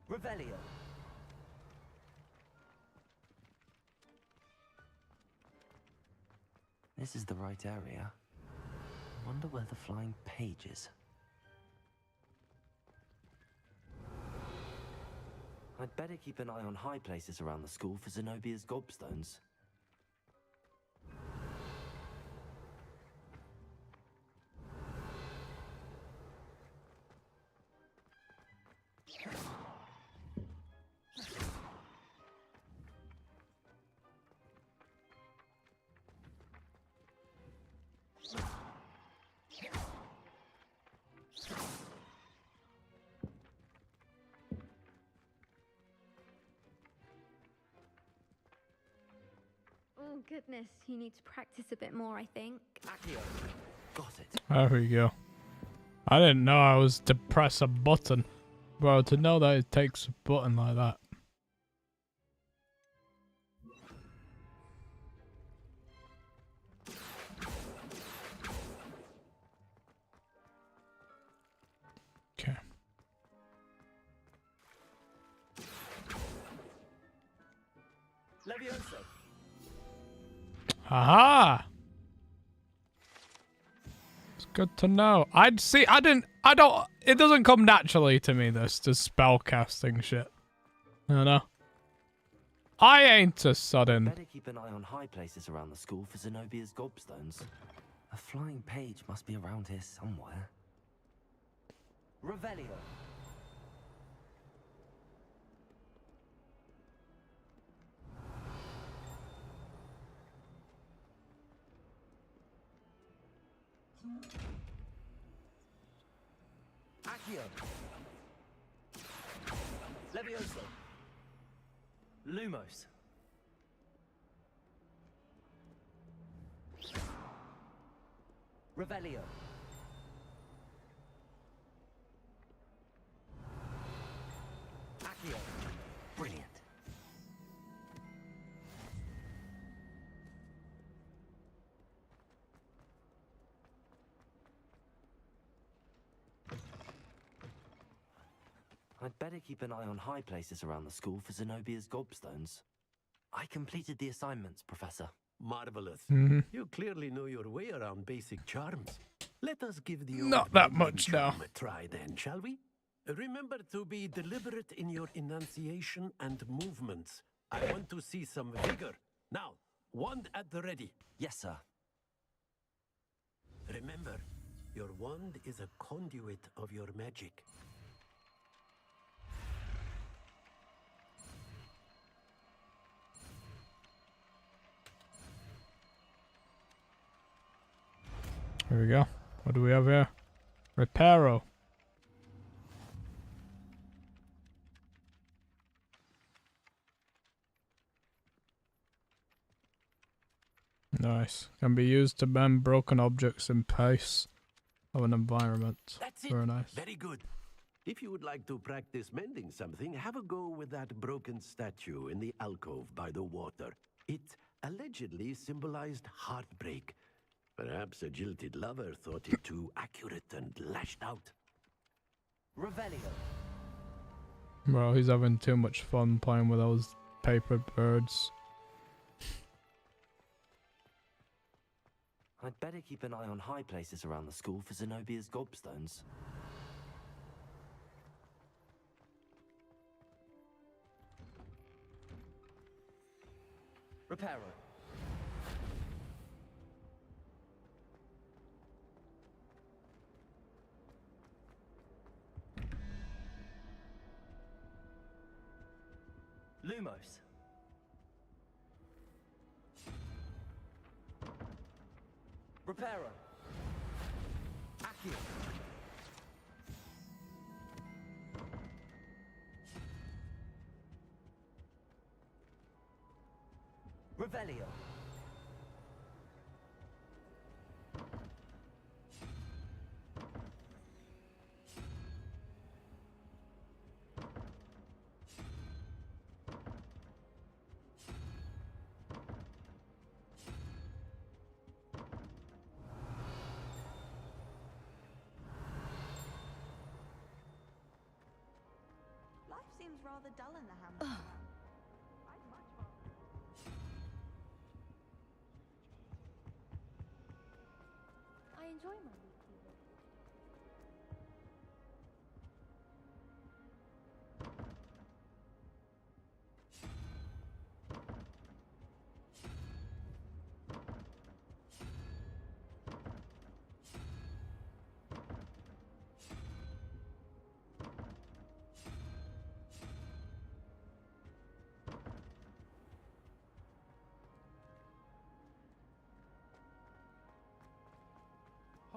Speaker 4: Revelio. This is the right area. I wonder where the flying page is. I'd better keep an eye on high places around the school for Zenobia's gobstones.
Speaker 13: Oh goodness, you need to practice a bit more, I think.
Speaker 4: Accio. Got it.
Speaker 1: There we go. I didn't know I was to press a button. Bro, to know that it takes a button like that. Okay.
Speaker 4: Levioso.
Speaker 1: Aha! It's good to know. I don't, it doesn't come naturally to me, this spell casting shit. You know? I ain't a sudden.
Speaker 4: Better keep an eye on high places around the school for Zenobia's gobstones. A flying page must be around here somewhere. Revelio. Accio. Levioso. Lumos. Revelio. Accio. Brilliant. I'd better keep an eye on high places around the school for Zenobia's gobstones. I completed the assignments, Professor.
Speaker 12: Marvelous.
Speaker 1: Mhm.
Speaker 12: You clearly know your way around basic charms. Let us give the
Speaker 1: Not
Speaker 12: old
Speaker 1: that
Speaker 12: meddling
Speaker 1: much now.
Speaker 12: charm a try then, shall we? Remember to be deliberate in your enunciation and movements. I want to see some vigor. Now, wand at the ready.
Speaker 4: Yes, sir.
Speaker 12: Remember, your wand is a conduit of your magic.
Speaker 1: Here we go. What do we have here? Reparo. Nice. Can be used to bend broken objects in place of an environment.
Speaker 12: That's it.
Speaker 1: Very nice.
Speaker 12: Very good. If you would like to practice mending something, have a go with that broken statue in the alcove by the water. It allegedly symbolized heartbreak. Perhaps a jilted lover thought it too accurate and lashed out.
Speaker 4: Revelio.
Speaker 1: Bro, he's having too much fun playing with those paper birds.
Speaker 4: I'd better keep an eye on high places around the school for Zenobia's gobstones. Reparo. Lumos. Reparo. Accio. Revelio.
Speaker 6: Life seems rather dull in the hamlet.
Speaker 13: I enjoy my weekly walk.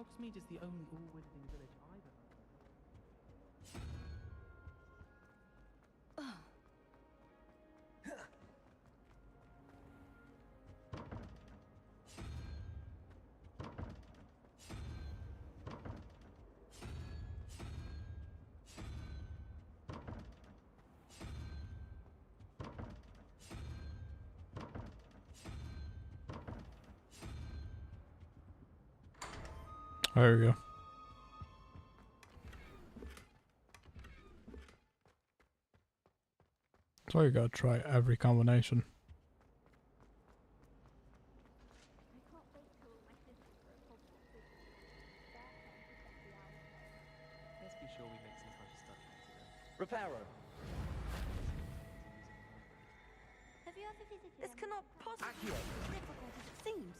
Speaker 10: Hogsmeade is the only all-wizarding village I've ever heard of.
Speaker 1: There we go. So you gotta try every combination.
Speaker 10: Let's be sure we make some time to study later.
Speaker 4: Reparo.
Speaker 5: Have you ever visited
Speaker 6: This cannot possibly be as difficult as it seems.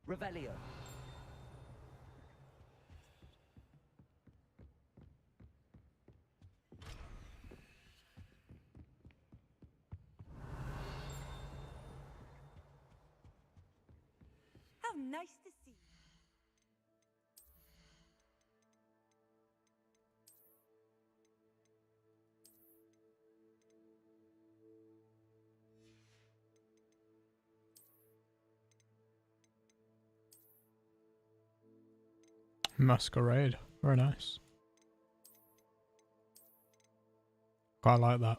Speaker 4: Revelio.
Speaker 6: How nice to see you.
Speaker 1: Masquerade. Very nice. Quite like that.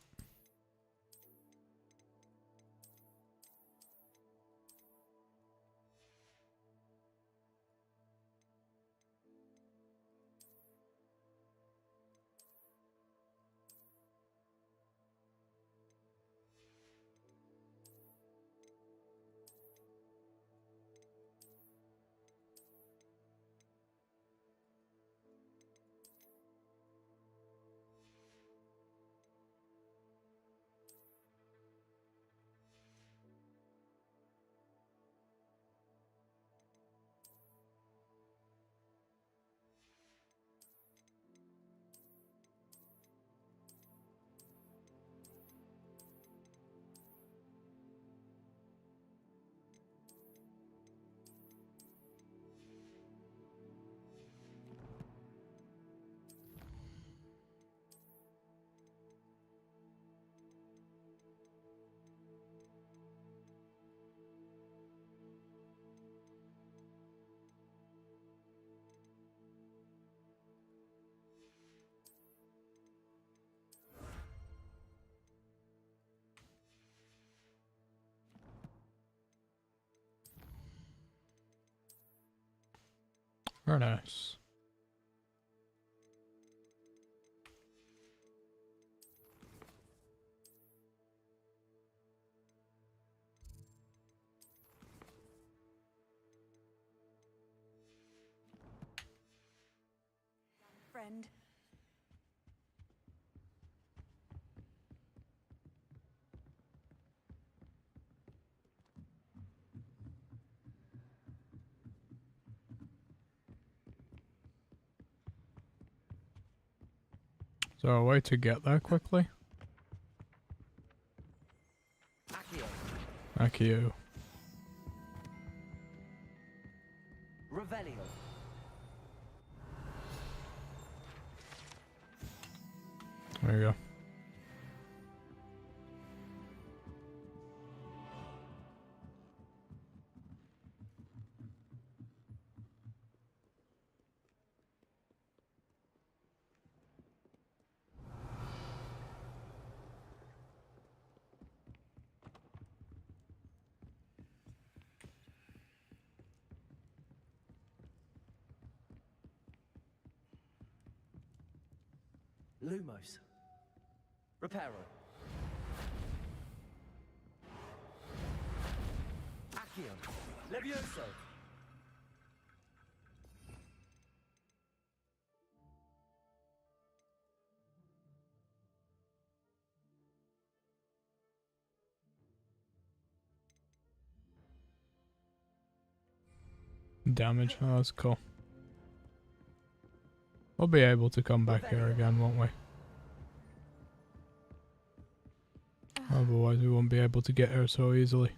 Speaker 1: Very nice.
Speaker 6: Friend.
Speaker 1: So a way to get there quickly?
Speaker 4: Accio.
Speaker 1: Accio.
Speaker 4: Revelio.
Speaker 1: There you go.
Speaker 4: Lumos. Reparo. Accio. Levioso.
Speaker 1: damage. Oh, that's cool. We'll be able to come back here again, won't we? Otherwise, we won't be able to get here so easily.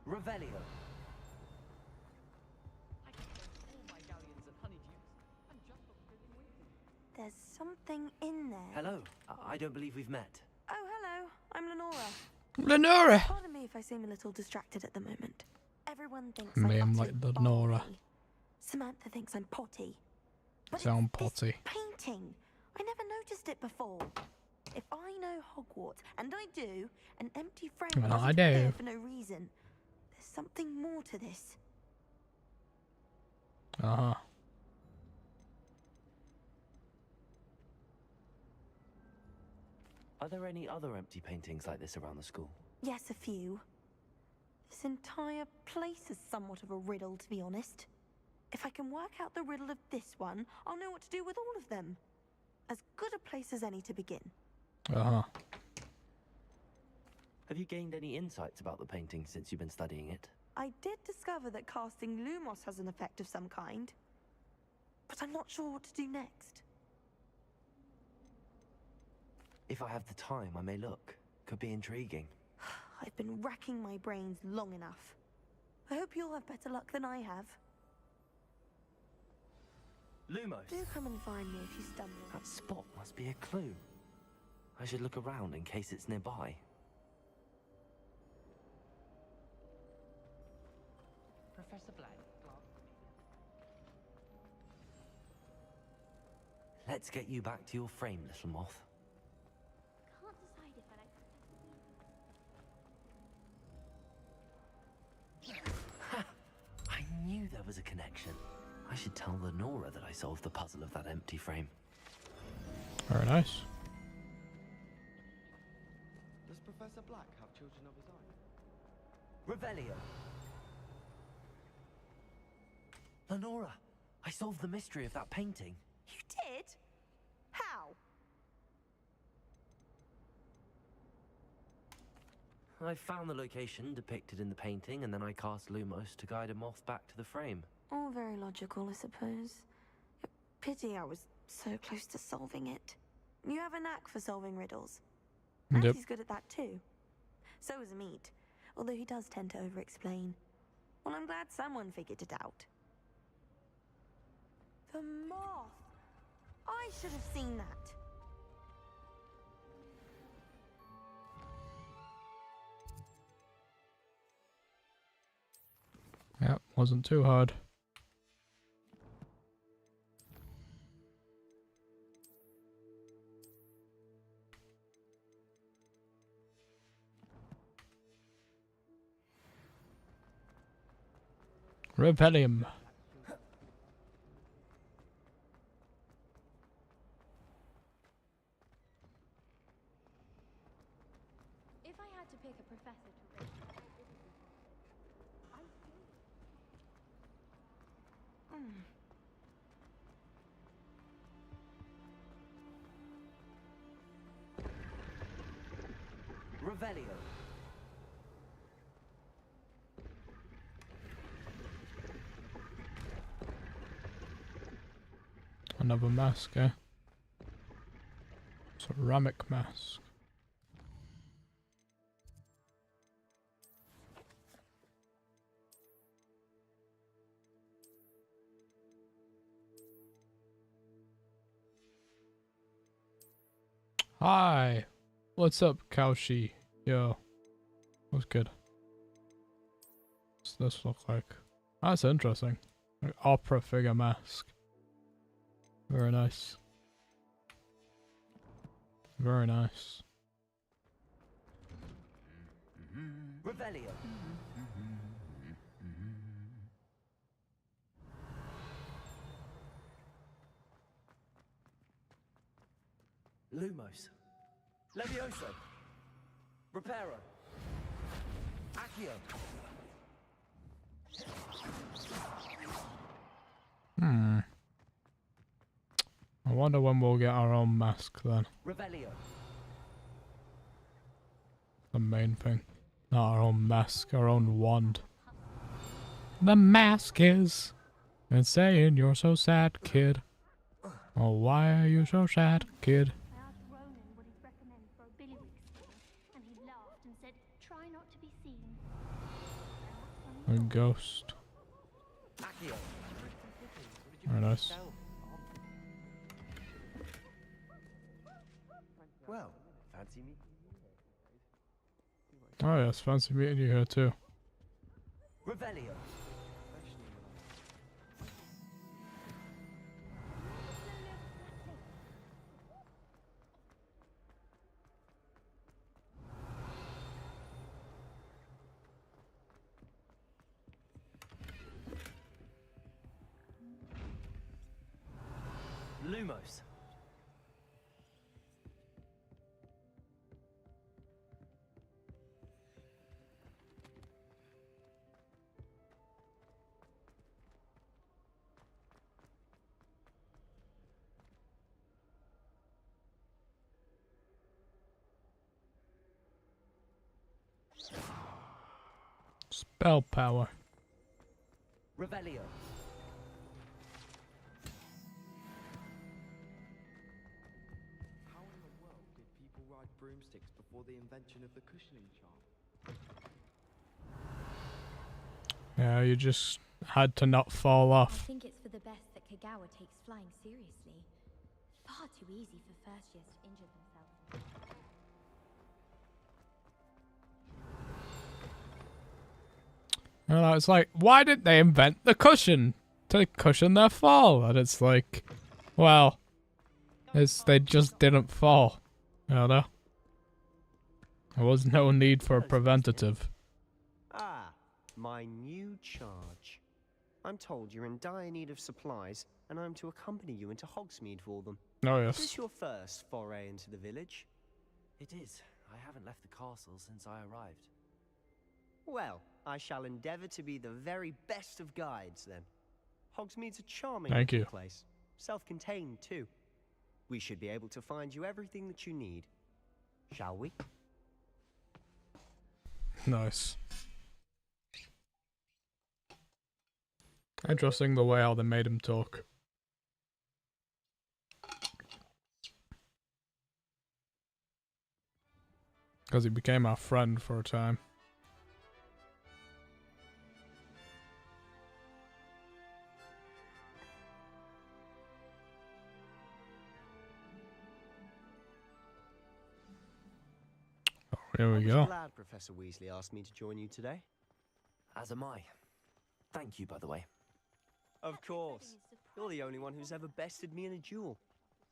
Speaker 4: Revelio.
Speaker 14: There's something in there.
Speaker 4: Hello. I don't believe we've met.
Speaker 14: Oh, hello. I'm Lenora.
Speaker 1: Lenora!
Speaker 14: Pardon me if I seem a little distracted at the moment. Everyone thinks
Speaker 1: Me,
Speaker 14: I'm
Speaker 1: I'm like Lenora.
Speaker 14: Samantha thinks I'm potty. But
Speaker 1: Sound
Speaker 14: it's this
Speaker 1: potty.
Speaker 14: painting. I never noticed it before. If I know Hogwarts, and I do, an empty frame
Speaker 1: Well, I
Speaker 14: isn't there
Speaker 1: do.
Speaker 14: for no reason. There's something more to this.
Speaker 1: Uh-huh.
Speaker 4: Are there any other empty paintings like this around the school?
Speaker 14: Yes, a few. This entire place is somewhat of a riddle, to be honest. If I can work out the riddle of this one, I'll know what to do with all of them. As good a place as any to begin.
Speaker 1: Uh-huh.
Speaker 4: Have you gained any insights about the painting since you've been studying it?
Speaker 14: I did discover that casting Lumos has an effect of some kind. But I'm not sure what to do next.
Speaker 4: If I have the time, I may look. Could be intriguing.
Speaker 14: I've been racking my brains long enough. I hope you'll have better luck than I have.
Speaker 4: Lumos.
Speaker 14: Do come and find me if you stumble.
Speaker 4: That spot must be a clue. I should look around in case it's nearby.
Speaker 7: Professor Black.
Speaker 4: Let's get you back to your frame, little moth.
Speaker 5: Can't decide if I like.
Speaker 4: I knew there was a connection. I should tell Lenora that I solved the puzzle of that empty frame.
Speaker 1: Very nice.
Speaker 10: Does Professor Black have children of his own?
Speaker 4: Revelio. Lenora, I solved the mystery of that painting.
Speaker 14: You did? How?
Speaker 4: I found the location depicted in the painting, and then I cast Lumos to guide a moth back to the frame.
Speaker 14: All very logical, I suppose. Pity I was so close to solving it. You have a knack for solving riddles. And
Speaker 1: Yep.
Speaker 14: he's good at that too. So is Meat, although he does tend to over-explain. Well, I'm glad someone figured it out. The moth! I should have seen that.
Speaker 1: Yep, wasn't too hard. Rebellium.
Speaker 13: If I had to pick a professor to race,
Speaker 4: Revelio.
Speaker 1: Another mask, eh? Ceramic mask. Hi. What's up, Kaushi? Yo. What's good? What's this look like? That's interesting. Like opera figure mask. Very nice. Very nice.
Speaker 4: Revelio. Lumos. Levioso. Reparo. Accio.
Speaker 1: I wonder when we'll get our own mask then.
Speaker 4: Revelio.
Speaker 1: The main thing. Not our own mask, our own wand. The mask is saying you're so sad, kid. Oh, why are you so sad, kid?
Speaker 5: I asked Ronan what he'd recommend for a billywig scheme, and he laughed and said, try not to be seen.
Speaker 1: A ghost.
Speaker 4: Accio.
Speaker 1: Very nice.
Speaker 10: Well, fancy meeting you.
Speaker 1: Oh yes, fancy meeting you here too.
Speaker 4: Revelio. Lumos.
Speaker 1: Spell power.
Speaker 4: Revelio.
Speaker 10: How in the world did people ride broomsticks before the invention of the cushioning charm?
Speaker 1: Yeah, you just had to not fall
Speaker 13: I
Speaker 1: off.
Speaker 13: think it's for the best that Kagawa takes flying seriously. Far too easy for first years to injure themselves.
Speaker 1: And it's like, why didn't they invent the cushion to cushion their fall? And it's like, well, they just didn't fall. You know? There was no need for a preventative.
Speaker 15: Ah, my new charge. I'm told you're in dire need of supplies, and I'm to accompany you into Hogsmeade for them.
Speaker 1: Oh,
Speaker 15: Is
Speaker 1: yes.
Speaker 15: this your first foray into the village?
Speaker 4: It is. I haven't left the castle since I arrived.
Speaker 15: Well, I shall endeavour to be the very best of guides, then. Hogsmeade's a charming
Speaker 1: Thank
Speaker 15: little
Speaker 1: you.
Speaker 15: place. Self-contained, too. We should be able to find you everything that you need. Shall we?
Speaker 1: Nice. Interesting the way how they made him talk. Because he became our friend for a time. Oh, here we go.
Speaker 15: I'm glad Professor Weasley asked me to join you today.
Speaker 4: As am I. Thank you, by the way.
Speaker 15: Of course. You're the only one who's ever bested me in a duel.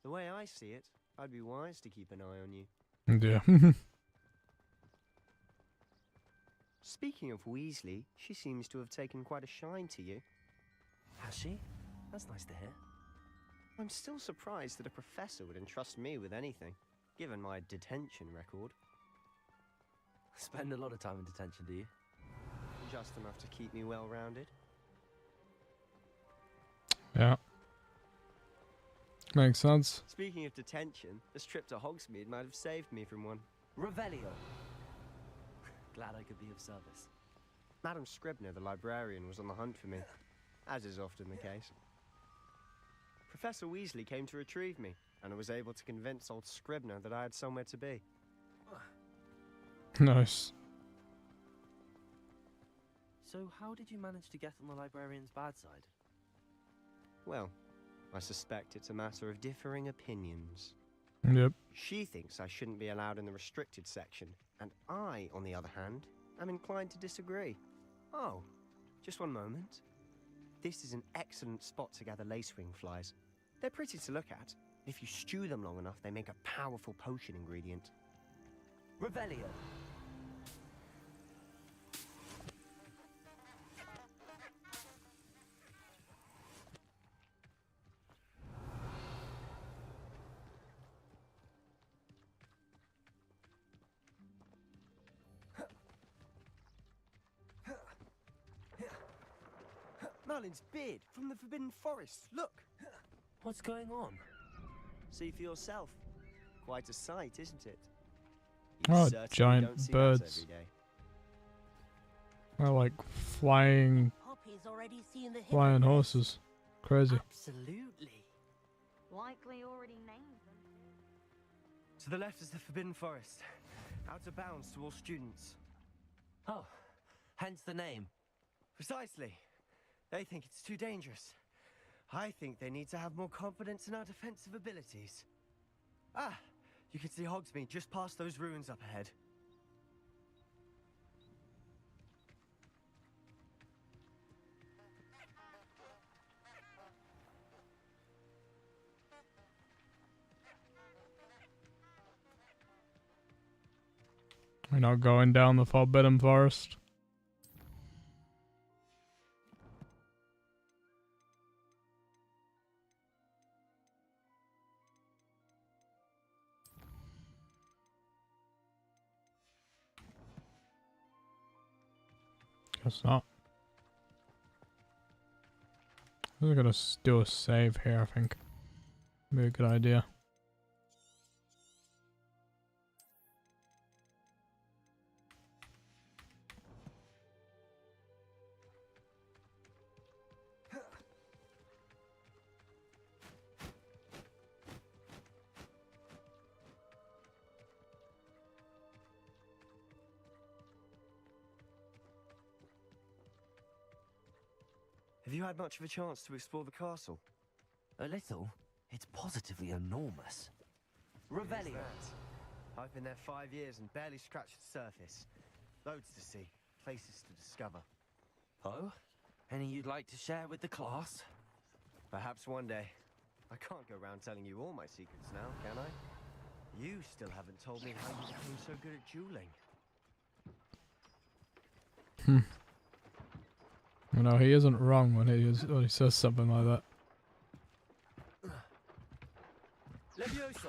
Speaker 15: The way I see it, I'd be wise to keep an eye on you.
Speaker 1: Yeah.
Speaker 15: Speaking of Weasley, she seems to have taken quite a shine to you.
Speaker 4: Has she? That's nice to hear.
Speaker 15: I'm still surprised that a professor would entrust me with anything, given my detention record.
Speaker 4: Spend a lot of time in detention, do you?
Speaker 15: Just enough to keep me well-rounded.
Speaker 1: Yeah. Makes sense.
Speaker 15: Speaking of detention, this trip to Hogsmeade might have saved me from one.
Speaker 4: Revelio. Glad I could be of service.
Speaker 15: Madam Scribner, the librarian, was on the hunt for me, as is often the case. Professor Weasley came to retrieve me, and I was able to convince old Scribner that I had somewhere to be.
Speaker 1: Nice.
Speaker 4: So how did you manage to get on the librarian's bad side?
Speaker 15: Well, I suspect it's a matter of differing opinions.
Speaker 1: Yep.
Speaker 15: She thinks I shouldn't be allowed in the restricted section, and I, on the other hand, am inclined to disagree. Oh, just one moment. This is an excellent spot to gather lacewing flies. They're pretty to look at. If you stew them long enough, they make a powerful potion ingredient.
Speaker 4: Revelio.
Speaker 15: Merlin's beard from the Forbidden Forest. Look.
Speaker 4: What's going on?
Speaker 15: See for yourself. Quite a sight, isn't it?
Speaker 1: Oh,
Speaker 15: certainly
Speaker 1: giant
Speaker 15: don't see that
Speaker 1: birds.
Speaker 15: every day.
Speaker 1: They're like flying
Speaker 9: Poppy's already seen the
Speaker 1: flying
Speaker 9: hippogriff.
Speaker 1: horses. Crazy.
Speaker 4: Absolutely.
Speaker 14: Likely already named them.
Speaker 15: To the left is the Forbidden Forest. Out of bounds to all students.
Speaker 4: Oh, hence the name.
Speaker 15: Precisely. They think it's too dangerous. I think they need to have more confidence in our defensive abilities. Ah, you can see Hogsmeade just past those ruins up ahead.
Speaker 1: We're not going down the Forbidden Forest. Guess not. We're gonna do a save here, I think. Be a good idea.
Speaker 15: Have you had much of a chance to explore the castle?
Speaker 4: A little. It's positively enormous. Revelio.
Speaker 15: I've been there 5 years and barely scratched the surface. Loads to see, places to discover.
Speaker 4: Oh? Any you'd like to share with the class?
Speaker 15: Perhaps one day. I can't go around telling you all my secrets now, can I? You still haven't told me how you became so good at dueling.
Speaker 1: You know, he isn't wrong when he says something like that.
Speaker 4: Levioso.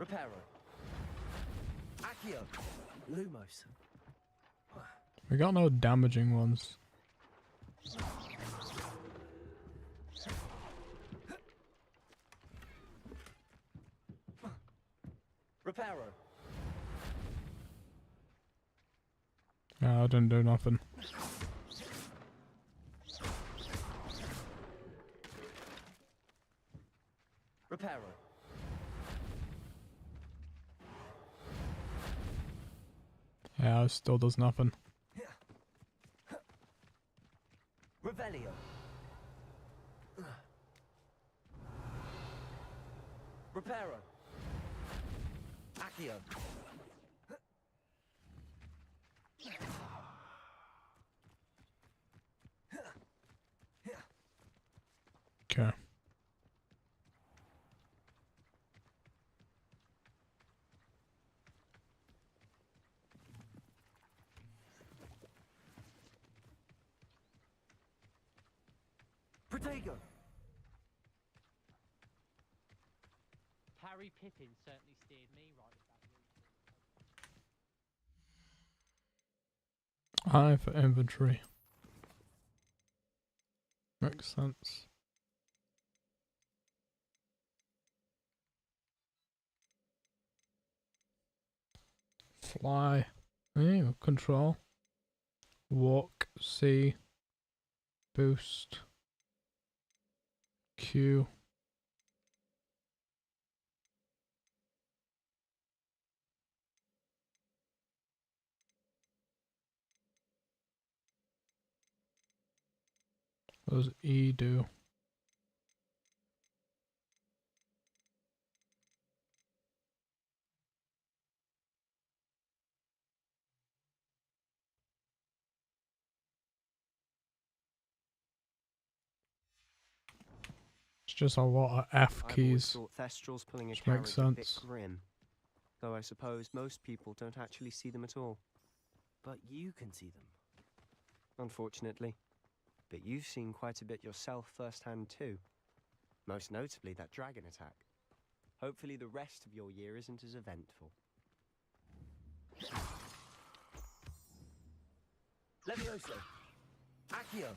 Speaker 4: Reparo. Accio. Lumos.
Speaker 1: We got no damaging ones.
Speaker 4: Reparo.
Speaker 1: Yeah, I didn't do nothing.
Speaker 4: Reparo.
Speaker 1: Yeah, it still does nothing.
Speaker 4: Revelio. Reparo. Accio.
Speaker 1: Okay.
Speaker 4: Protego.
Speaker 7: Harry Pippin certainly steered me right with that.
Speaker 1: I for inventory. Makes sense. Fly. Yeah, control. Walk. C. Boost. Q. What does E do? It's just a lot of F
Speaker 15: I've always
Speaker 1: keys.
Speaker 15: thought Thestrals pulling a
Speaker 1: Which
Speaker 15: carriage
Speaker 1: makes
Speaker 15: a bit
Speaker 1: sense.
Speaker 15: grim. Though I suppose most people don't actually see them at all.
Speaker 4: But you can see them.
Speaker 15: Unfortunately. But you've seen quite a bit yourself firsthand too. Most notably that dragon attack. Hopefully the rest of your year isn't as eventful.
Speaker 4: Levioso. Accio.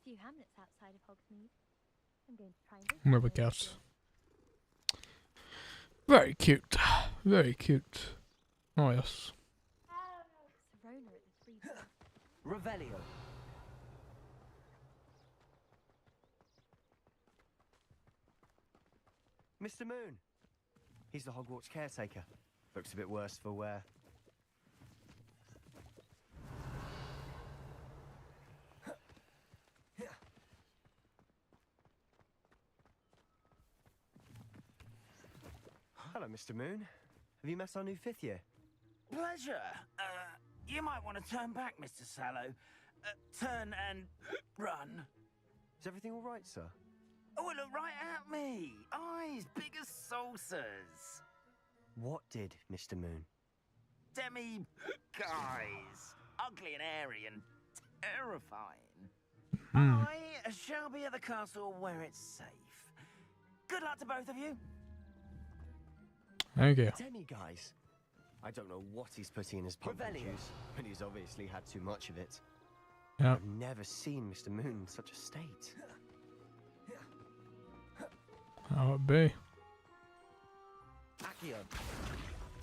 Speaker 13: few hamlets outside of Hogsmeade. I'm going to try and visit
Speaker 1: Where we
Speaker 13: them
Speaker 1: go.
Speaker 13: this year.
Speaker 1: Very cute. Very cute. Oh, yes.
Speaker 13: Serona at the Three Bridges.
Speaker 4: Revelio.
Speaker 15: Mr. Moon. He's the Hogwarts caretaker. Looks a bit worse for wear. Hello, Mr. Moon. Have you met our new fifth year?
Speaker 16: Pleasure. You might want to turn back, Mr. Sallow. Turn and run.
Speaker 15: Is everything all right, sir?
Speaker 16: Oh, look right at me. Eyes big as saucers.
Speaker 15: What did, Mr. Moon?
Speaker 16: Demi guys. Ugly and airy and terrifying. I shall be at the castle where it's safe. Good luck to both of you.
Speaker 1: Thank you.
Speaker 15: Demi guys. I don't know what he's putting in his pumpkin juice, but he's obviously had too much of it.
Speaker 1: Yeah.
Speaker 15: I've never seen Mr. Moon in such a state.
Speaker 1: How it be?
Speaker 15: Accio.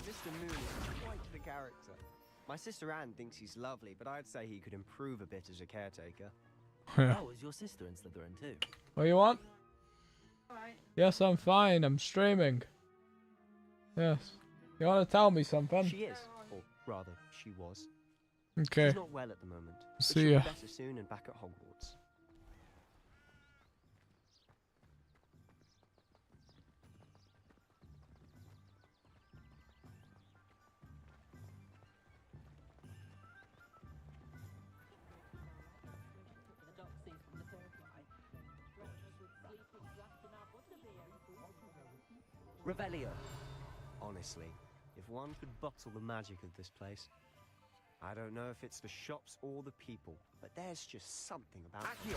Speaker 15: Mr. Moon is quite the character. My sister Anne thinks he's lovely, but I'd say he could improve a bit as a caretaker.
Speaker 1: Yeah.
Speaker 4: Oh, is your sister in Slytherin too?
Speaker 1: What you want?
Speaker 16: Alright.
Speaker 1: Yes, I'm fine. I'm streaming. Yes. You want to tell me something?
Speaker 15: She is, or rather, she was.
Speaker 1: Okay.
Speaker 15: She's not well at the moment. But
Speaker 1: See
Speaker 15: she'll
Speaker 1: ya.
Speaker 15: be better soon and back at Hogwarts.
Speaker 4: Revelio.
Speaker 15: Honestly, if one could bottle the magic of this place. I don't know if it's the shops or the people, but there's just something about it.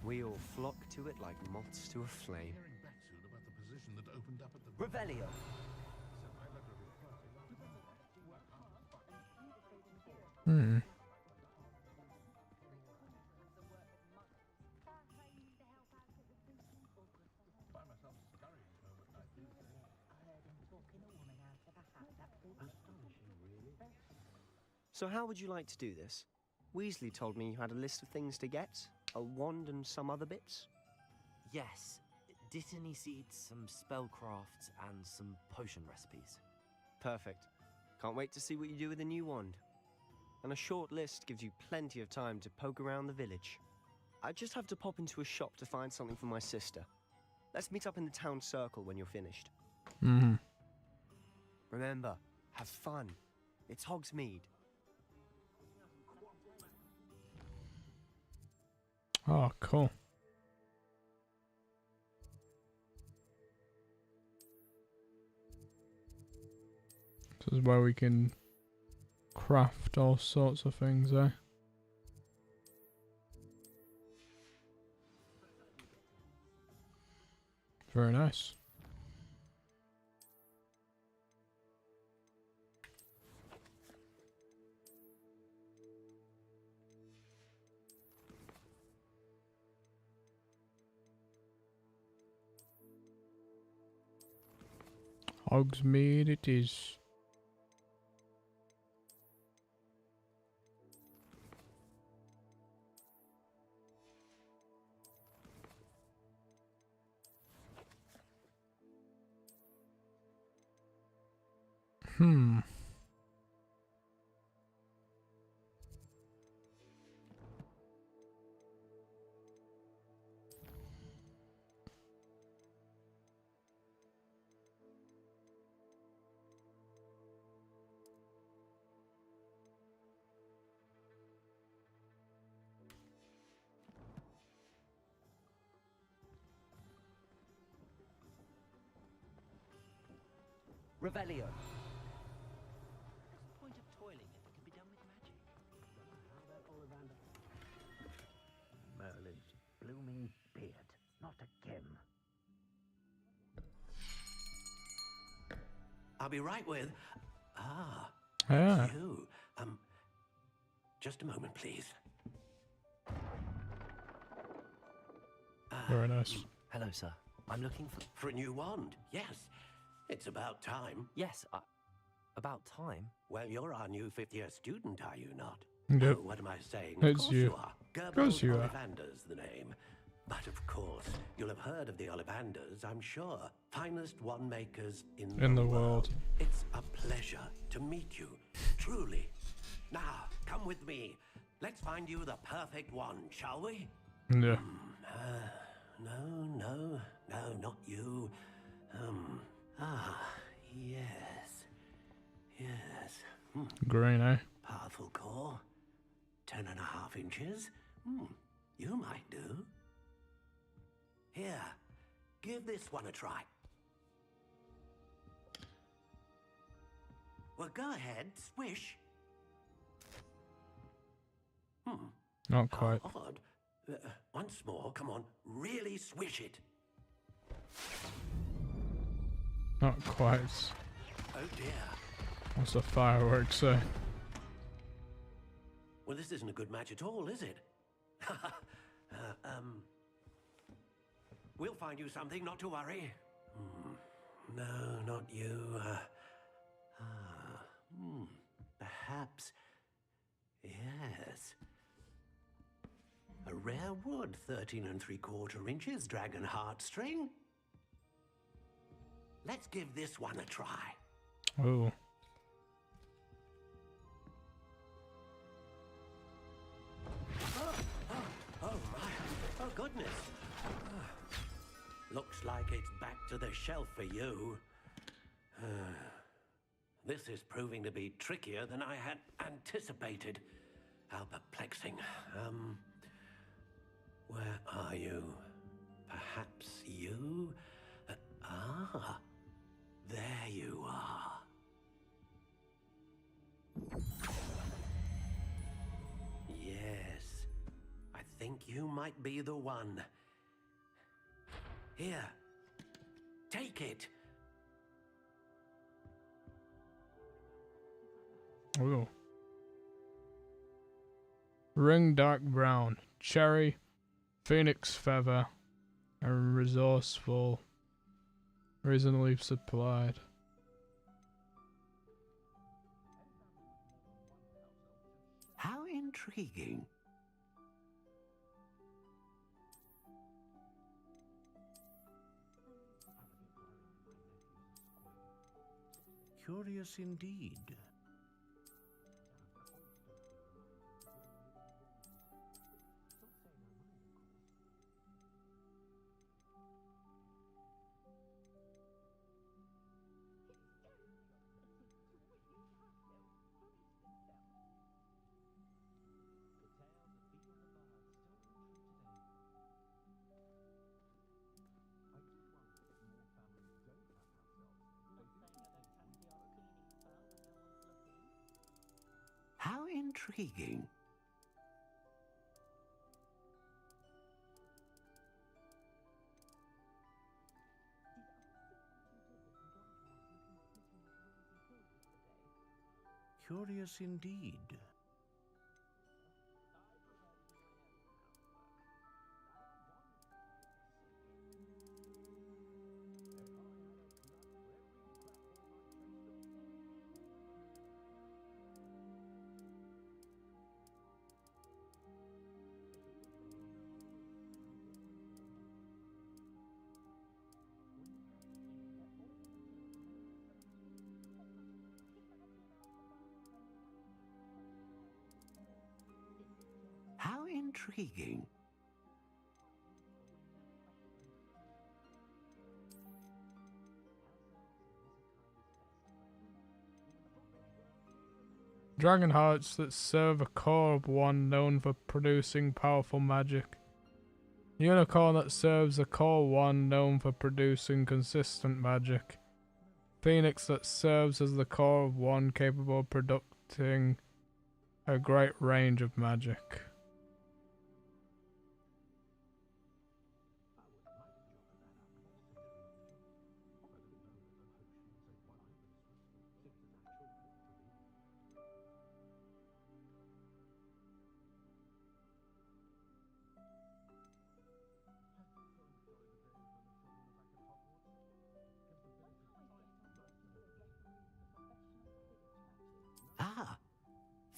Speaker 15: We all flock to it like moths to a flame.
Speaker 4: Revelio.
Speaker 1: Hmm.
Speaker 15: So how would you like to do this? Weasley told me you had a list of things to get, a wand and some other bits.
Speaker 4: Yes. Dittany seeds, some spellcrafts, and some potion recipes.
Speaker 15: Perfect. Can't wait to see what you do with the new wand. And a short list gives you plenty of time to poke around the village. I just have to pop into a shop to find something for my sister. Let's meet up in the town circle when you're finished.
Speaker 1: Mm-hmm.
Speaker 15: Remember, have fun. It's Hogsmeade.
Speaker 1: Oh, cool. This is where we can craft all sorts of things, eh? Very nice. Hogsmeade it is. Hmm.
Speaker 4: Revelio.
Speaker 7: What's the point of toiling if it can be done with magic?
Speaker 16: Merlin's blooming beard. Not again.
Speaker 12: I'll be right with. Ah.
Speaker 1: Yeah.
Speaker 12: You. Just a moment, please.
Speaker 1: Very nice.
Speaker 4: Hello, sir. I'm looking
Speaker 12: For a new wand, yes. It's about time.
Speaker 4: Yes, about time.
Speaker 12: Well, you're our new fifth-year student, are you not?
Speaker 1: Yep.
Speaker 12: Oh, what am I saying?
Speaker 1: It's
Speaker 12: Of course
Speaker 1: you.
Speaker 12: you are.
Speaker 1: Of course you are.
Speaker 12: Ollivander's the name. But of course, you'll have heard of the Ollivanders, I'm sure. Finest wand makers in the world. It's a pleasure to meet you, truly. Now, come with me. Let's find you the perfect wand, shall we?
Speaker 1: Yeah.
Speaker 12: No, not you. Yes.
Speaker 1: Green, eh?
Speaker 12: Powerful core. 10.5 inches. You might do. Here, give this one a try. Well, go ahead, swish.
Speaker 1: Not quite.
Speaker 12: How odd. Once more, come on, really swish it.
Speaker 1: Not quite.
Speaker 12: Oh dear.
Speaker 1: What's the fireworks say?
Speaker 12: Well, this isn't a good match at all, is it? We'll find you something, not to worry. No, not you. Perhaps. Yes. A rare wood, 13 3/4 inches, dragon heartstring. Let's give this one a try.
Speaker 1: Oh.
Speaker 12: Oh my. Oh goodness. Looks like it's back to the shelf for you. This is proving to be trickier than I had anticipated. How perplexing. Where are you? Perhaps you? There you are. Yes, I think you might be the one. Here, take it.
Speaker 1: Oh. Ring dark brown, cherry, phoenix feather, and resourceful, reasonably supplied.
Speaker 12: How intriguing. Curious indeed. How intriguing. Curious indeed. How intriguing.
Speaker 1: Dragon hearts that serve a core of one known for producing powerful magic. Unicorn that serves a core one known for producing consistent magic. Phoenix that serves as the core of one capable of producing a great range of magic.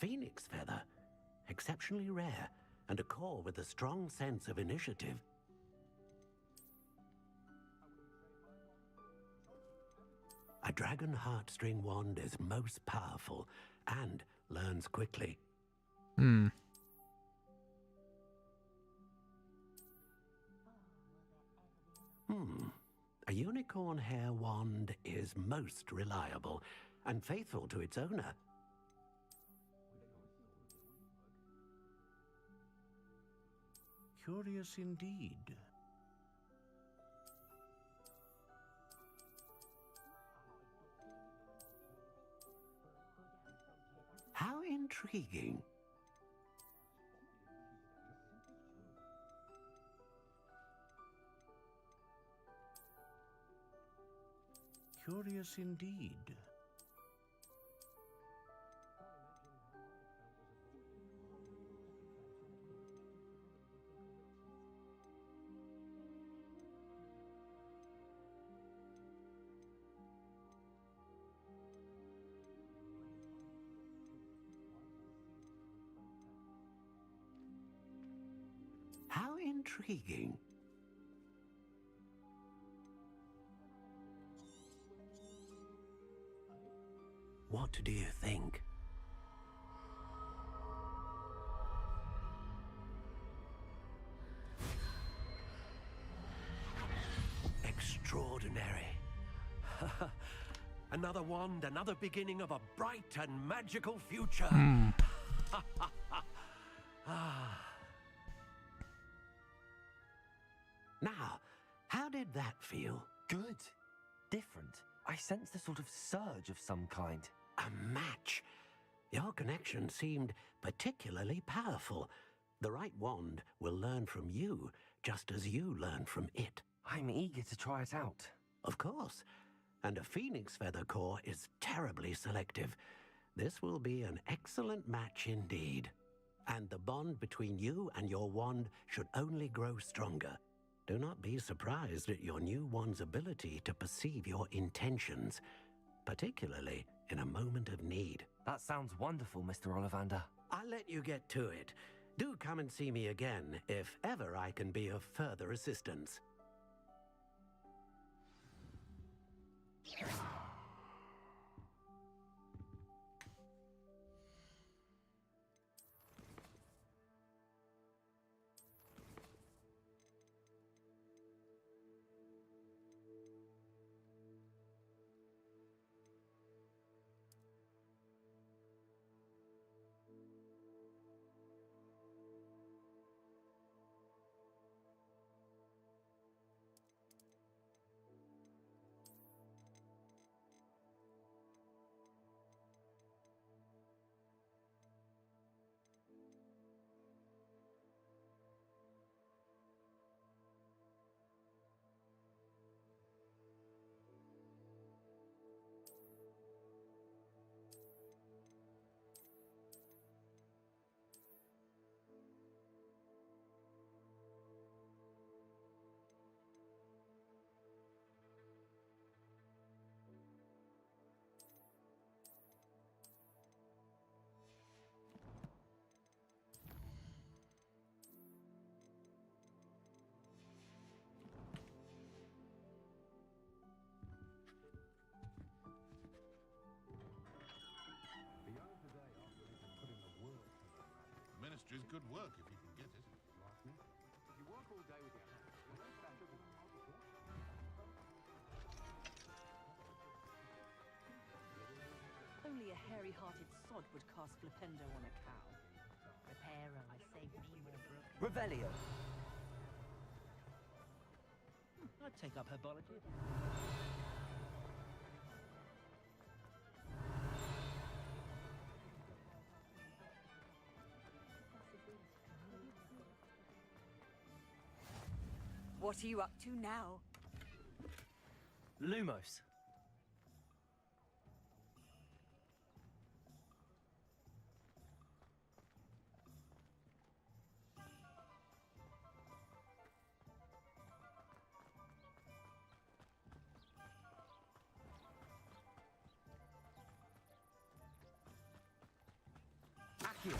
Speaker 12: Phoenix feather. Exceptionally rare, and a core with a strong sense of initiative. A dragon heartstring wand is most powerful and learns quickly.
Speaker 1: Hmm.
Speaker 12: A unicorn hair wand is most reliable and faithful to its owner.
Speaker 8: Curious indeed.
Speaker 12: How intriguing.
Speaker 8: Curious indeed.
Speaker 12: How intriguing. What do you think? Extraordinary. Another wand, another beginning of a bright and magical future. Now, how did that feel?
Speaker 4: Good. Different. I sensed a sort of surge of some kind.
Speaker 12: A match. Your connection seemed particularly powerful. The right wand will learn from you, just as you learn from it.
Speaker 4: I'm eager to try it out.
Speaker 12: Of course. And a phoenix feather core is terribly selective. This will be an excellent match indeed. And the bond between you and your wand should only grow stronger. Do not be surprised at your new wand's ability to perceive your intentions, particularly in a moment of need.
Speaker 4: That sounds wonderful, Mr. Ollivander.
Speaker 12: I'll let you get to it. Do come and see me again if ever I can be of further assistance.
Speaker 8: Ministry's good work if you can get it.
Speaker 10: If you work all day with your hands, you're no better than
Speaker 17: Only a hairy-hearted sod would cast Flipendo on a cow.
Speaker 7: Reparo, save me more broken.
Speaker 4: Revelio.
Speaker 7: I'd take up herbology.
Speaker 6: What are you up to now?
Speaker 4: Lumos.
Speaker 15: Accio.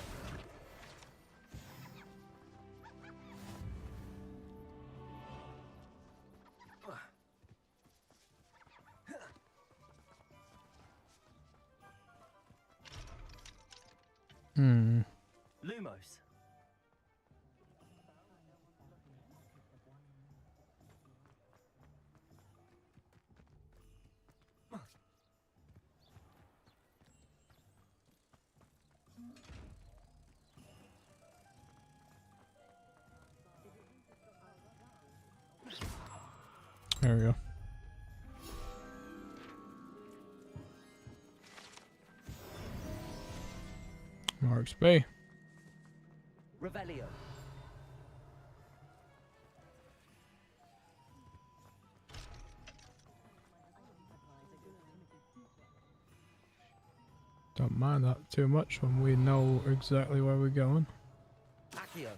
Speaker 15: Lumos.
Speaker 1: There we go. More XP.
Speaker 15: Revelio.
Speaker 1: Don't mind that too much when we know exactly where we're going.
Speaker 15: Accio.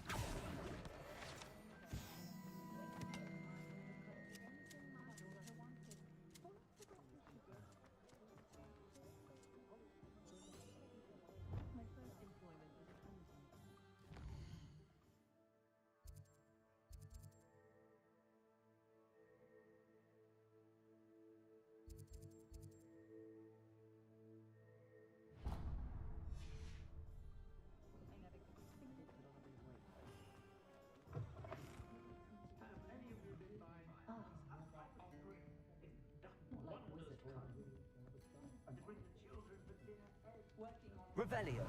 Speaker 15: Revelio.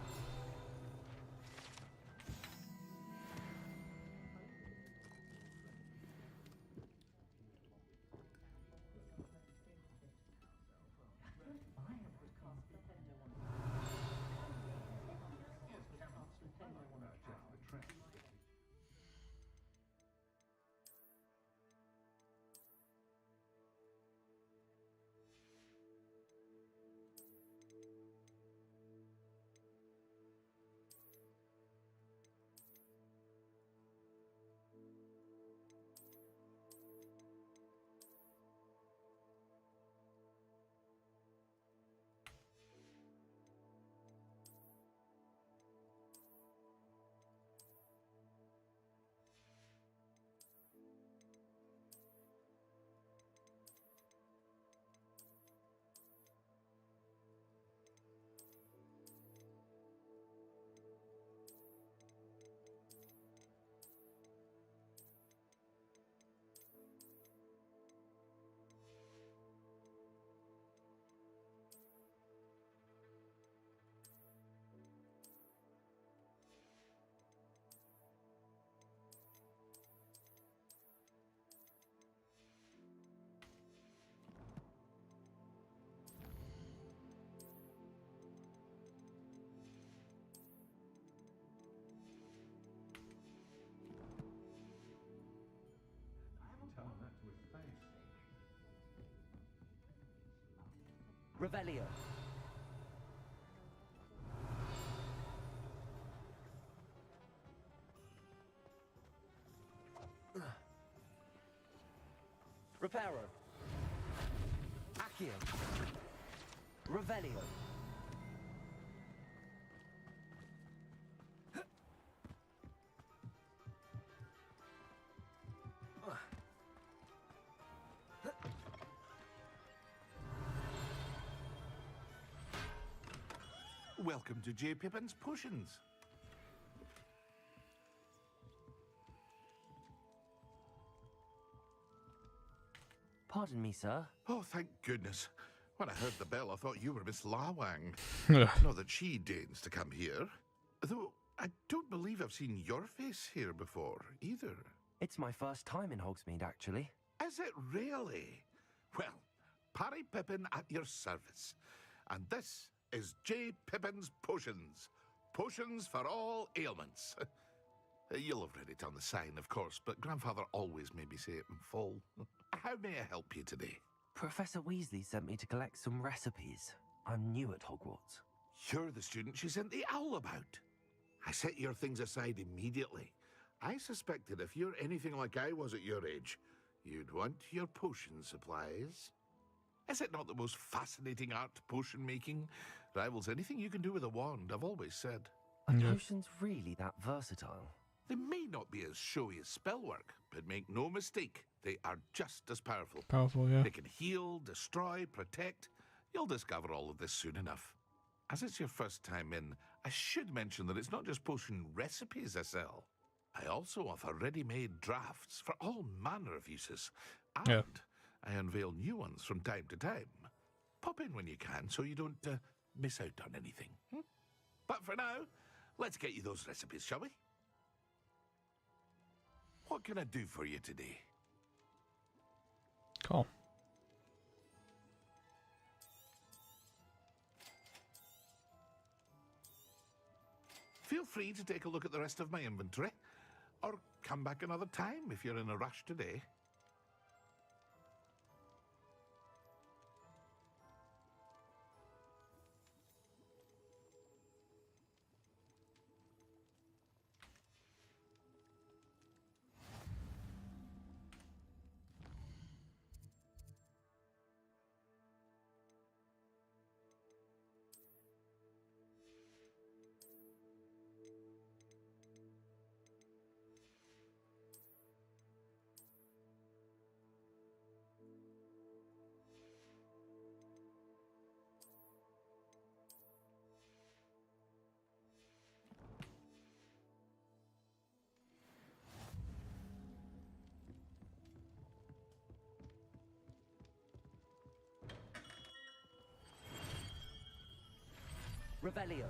Speaker 15: Revelio. Reparo. Accio. Revelio.
Speaker 8: Welcome to J. Pippin's Potions.
Speaker 4: Pardon me, sir.
Speaker 8: Oh, thank goodness. When I heard the bell, I thought you were Miss Lawang.
Speaker 1: Ugh.
Speaker 8: Not that she deigns to come here. Though, I don't believe I've seen your face here before, either.
Speaker 4: It's my first time in Hogsmeade, actually.
Speaker 8: Is it really? Well, Parry Pippin at your service. And this is J. Pippin's Potions. Potions for all ailments. You'll have read it on the sign, of course, but Grandfather always made me say it in full. How may I help you today?
Speaker 4: Professor Weasley sent me to collect some recipes. I'm new at Hogwarts.
Speaker 8: You're the student she sent the owl about. I set your things aside immediately. I suspected if you're anything like I was at your age, you'd want your potion supplies. Is it not the most fascinating art, potion making? Rivals anything you can do with a wand, I've always said.
Speaker 4: Are
Speaker 1: Yeah.
Speaker 4: potions really that versatile?
Speaker 8: They may not be as showy as spellwork, but make no mistake, they are just as powerful.
Speaker 1: Powerful, yeah.
Speaker 8: They can heal, destroy, protect. You'll discover all of this soon enough. As it's your first time in, I should mention that it's not just potion recipes I sell. I also offer ready-made drafts for all manner of uses, and
Speaker 1: Yeah.
Speaker 8: I unveil new ones from time to time. Pop in when you can so you don't miss out on anything. But for now, let's get you those recipes, shall we? What can I do for you today?
Speaker 1: Cool.
Speaker 8: Feel free to take a look at the rest of my inventory, or come back another time if you're in a rush today.
Speaker 4: Revelio.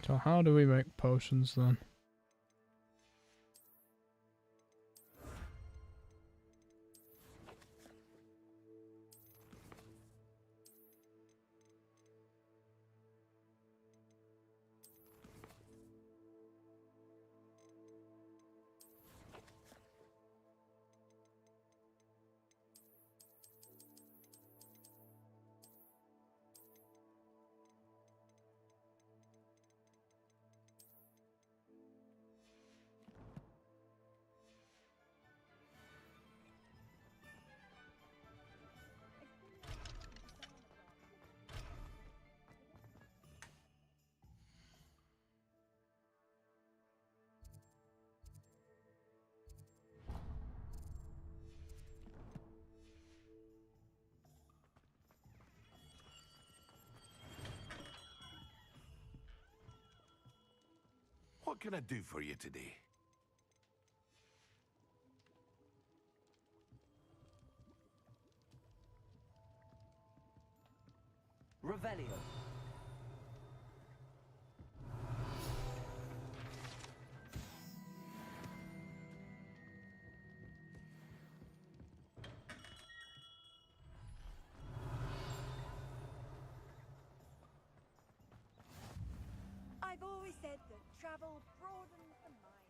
Speaker 1: So how do we make potions then?
Speaker 8: What can I do for you today?
Speaker 4: Revelio.
Speaker 6: I've always said that travel broadens the mind.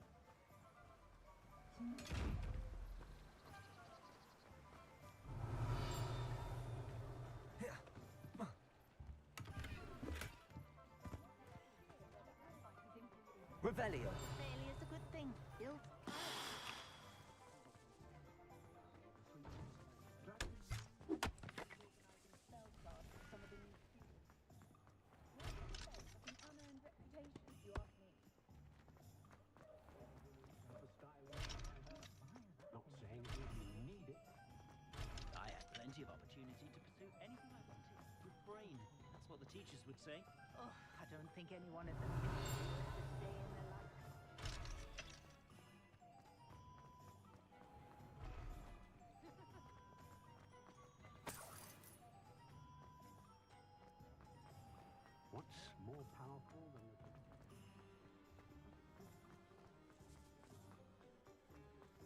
Speaker 4: Revelio.
Speaker 3: Failure's a good thing. Build.
Speaker 12: Not saying you need it.
Speaker 18: I had plenty of opportunity to pursue anything I wanted. With brain. That's what the teachers would say.
Speaker 9: Oh, I don't think anyone at the ministry wants to stay in their life.
Speaker 12: What's more powerful than the...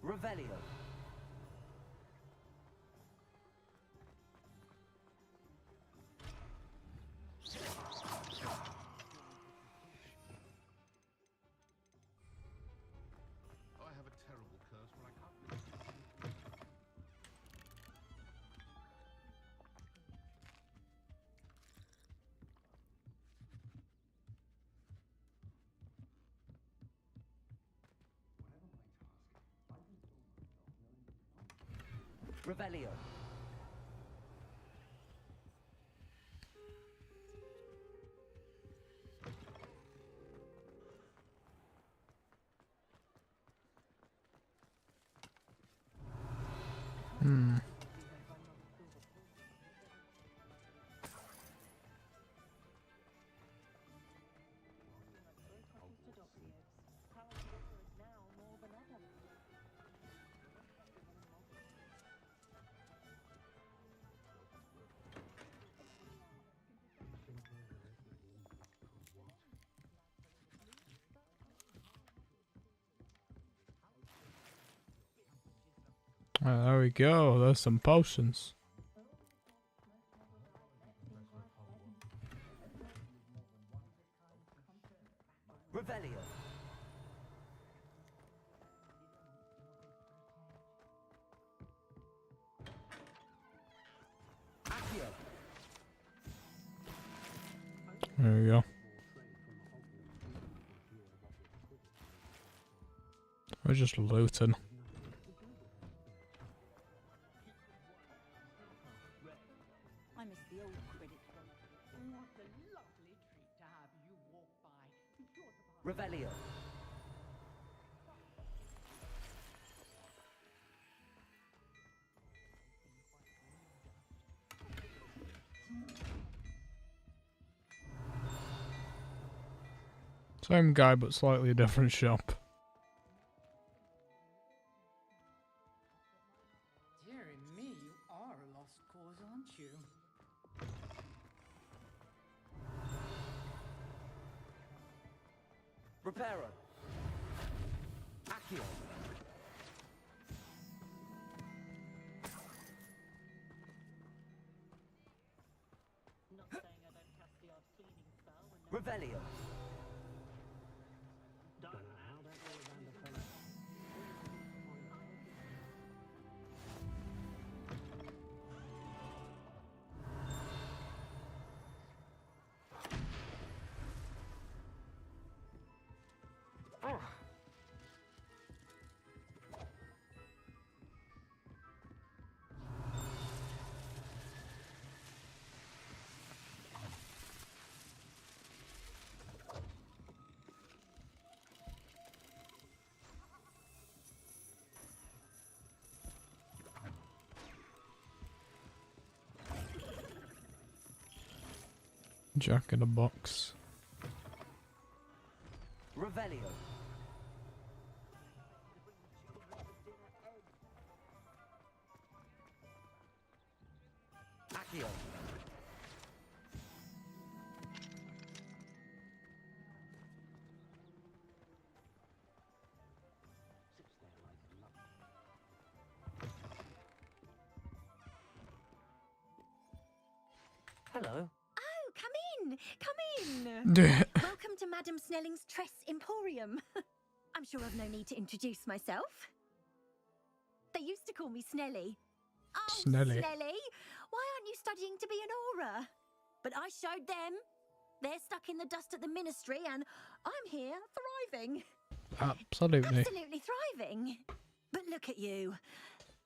Speaker 4: Revelio.
Speaker 8: Oh, I have a terrible curse where I can't... Whatever my task, I can fill myself
Speaker 4: Revelio.
Speaker 1: There we go. There's some potions.
Speaker 4: Revelio. Accio.
Speaker 1: There we go. We're just looting.
Speaker 17: I miss the old credit from. What a lovely treat to have you walk by.
Speaker 4: Revelio.
Speaker 1: Same guy, but slightly different shop.
Speaker 19: Dearie me, you are a lost cause, aren't you?
Speaker 4: Reparo. Accio.
Speaker 17: Not saying I don't cast the odd cleaning spell when
Speaker 4: Revelio.
Speaker 1: Jack in a box.
Speaker 4: Revelio. Accio. Hello.
Speaker 20: Oh, come in! Come in! Welcome to Madame Snelling's Tress Emporium. I'm sure I've no need to introduce myself. They used to call me Snelly. Oh,
Speaker 1: Snelly.
Speaker 20: Snelly! Why aren't you studying to be an aura? But I showed them. They're stuck in the dust at the ministry, and I'm here thriving.
Speaker 1: Absolutely.
Speaker 20: Absolutely thriving. But look at you.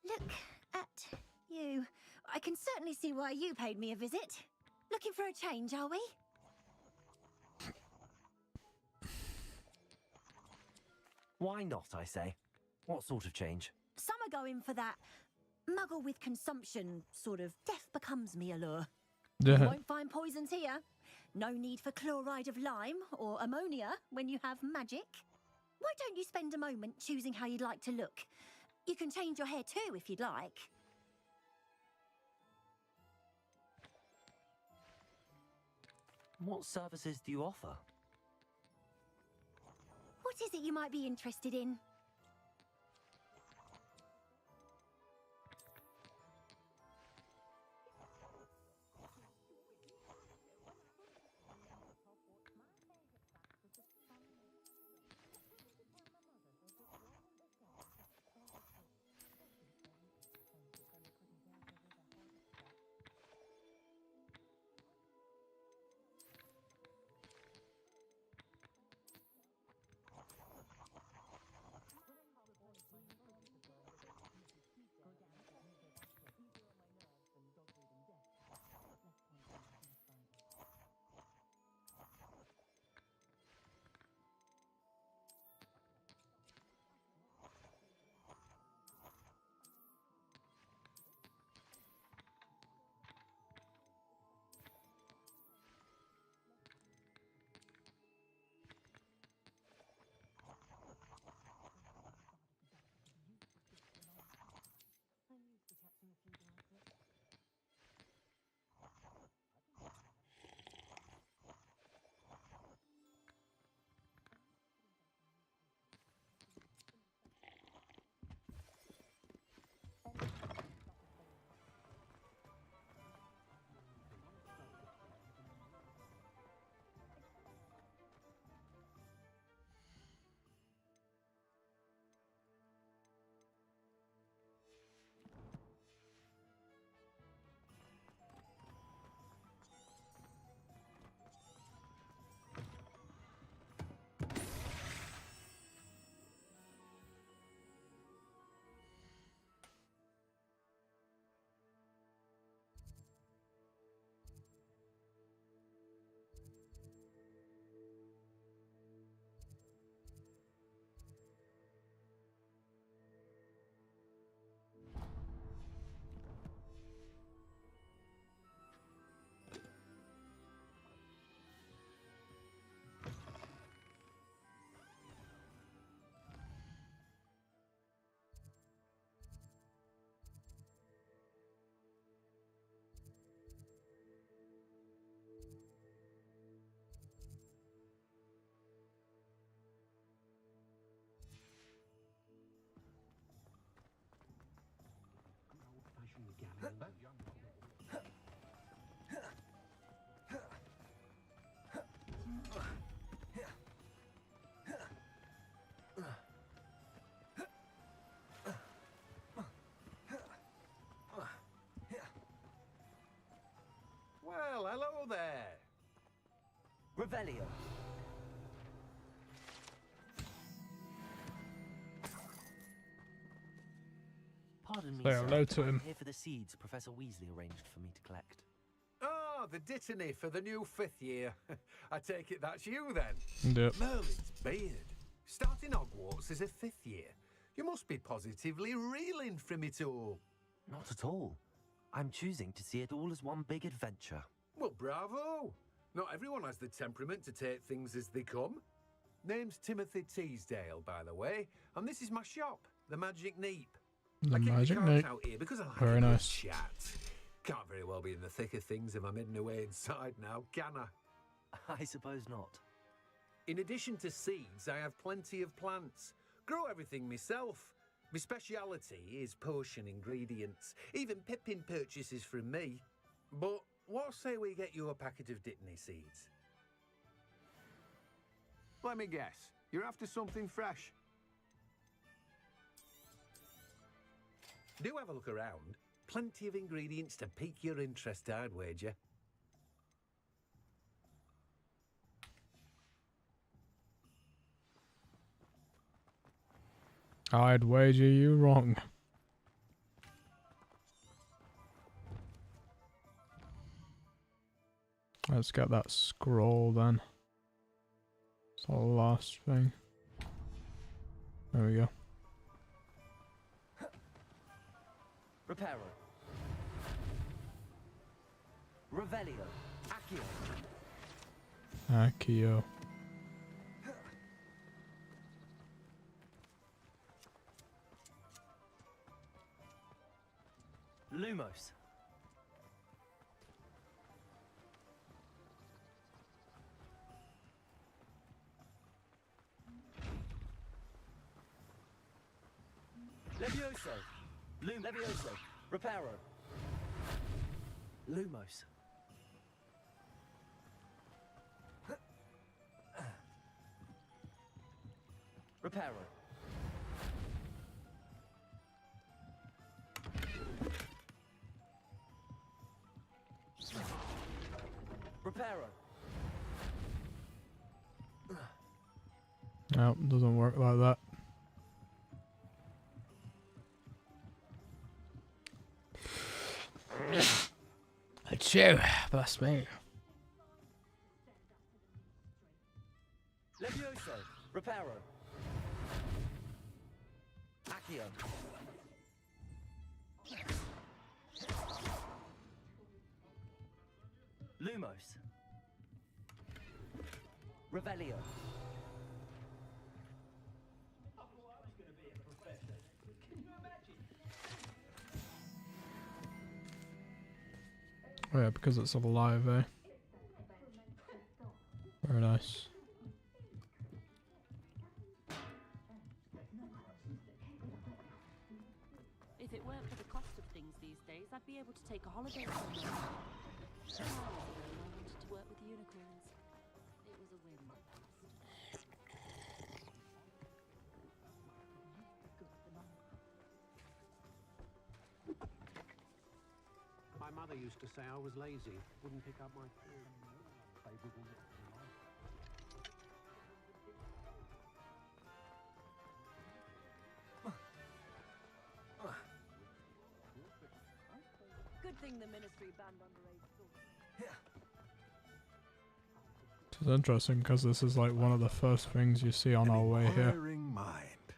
Speaker 20: Look at you. I can certainly see why you paid me a visit. Looking for a change, are we?
Speaker 4: Why not, I say? What sort of change?
Speaker 20: Some are going for that muggle with consumption, sort of death becomes me allure. You won't find poisons here. No need for chloride of lime or ammonia when you have magic. Why don't you spend a moment choosing how you'd like to look? You can change your hair too if you'd like.
Speaker 4: What services do you offer?
Speaker 20: What is it you might be interested in?
Speaker 4: Revelio. Pardon me,
Speaker 1: Say
Speaker 4: sir.
Speaker 1: hello to him.
Speaker 4: I'm here for the seeds Professor Weasley arranged for me to collect.
Speaker 21: Oh, the dittany for the new 5th year. I take it that's you then.
Speaker 1: Yep.
Speaker 21: Merlin's beard. Starting Hogwarts as a 5th year. You must be positively reeling from it all.
Speaker 4: Not at all. I'm choosing to see it all as one big adventure.
Speaker 21: Well, bravo. Not everyone has the temperament to take things as they come. Name's Timothy Teasdale, by the way, and this is my shop, the Magic Neep.
Speaker 1: The
Speaker 21: I keep
Speaker 1: Magic
Speaker 21: my cards
Speaker 1: Neep.
Speaker 21: out here because I like
Speaker 1: Very
Speaker 21: a good
Speaker 1: nice.
Speaker 21: chat. Can't very well be in the thick of things if I'm hidden away inside now, can I?
Speaker 4: I suppose not.
Speaker 21: In addition to seeds, I have plenty of plants. Grow everything myself. My speciality is potion ingredients. Even Pippin purchases from me. But what say we get you a packet of Dittany seeds? Let me guess. You're after something fresh. Do have a look around. Plenty of ingredients to pique your interest, I'd wager.
Speaker 1: I'd wager you wrong. Let's get that scroll then. It's the last thing. There we go.
Speaker 4: Reparo. Revelio. Accio.
Speaker 1: Accio.
Speaker 4: Lumos. Levioso. Levioso. Reparo. Lumos. Reparo. Reparo.
Speaker 1: No, doesn't work like that. Achoo, bless me.
Speaker 4: Levioso. Reparo. Accio. Lumos. Revelio.
Speaker 1: Oh yeah, because it's alive, eh? Very nice.
Speaker 22: If it weren't for the cost of things these days, I'd be able to take a holiday somewhere. Years ago, I wanted to work with unicorns. It was a whim that passed.
Speaker 23: My mother used to say I was lazy, wouldn't pick up my phone. Favourable look in life.
Speaker 22: Good thing the ministry banned underage thoughts.
Speaker 1: It's interesting because this is like one of the first things you see on our way here.
Speaker 8: Inquiring mind.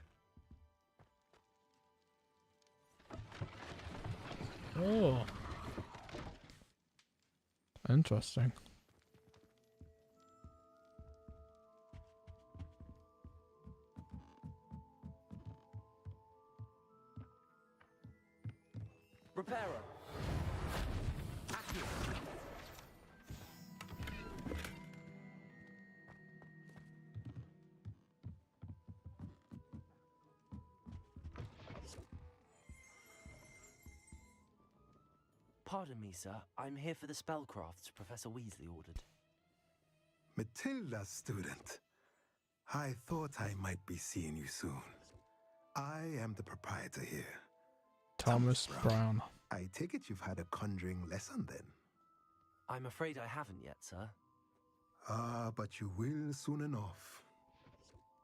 Speaker 1: Oh. Interesting.
Speaker 4: Reparo. Accio. Pardon me, sir. I'm here for the spellcrafts Professor Weasley ordered.
Speaker 8: Matilda, student. I thought I might be seeing you soon. I am the proprietor here.
Speaker 1: Thomas Brown.
Speaker 8: I take it you've had a conjuring lesson then?
Speaker 4: I'm afraid I haven't yet, sir.
Speaker 2: Ah, but you will soon enough.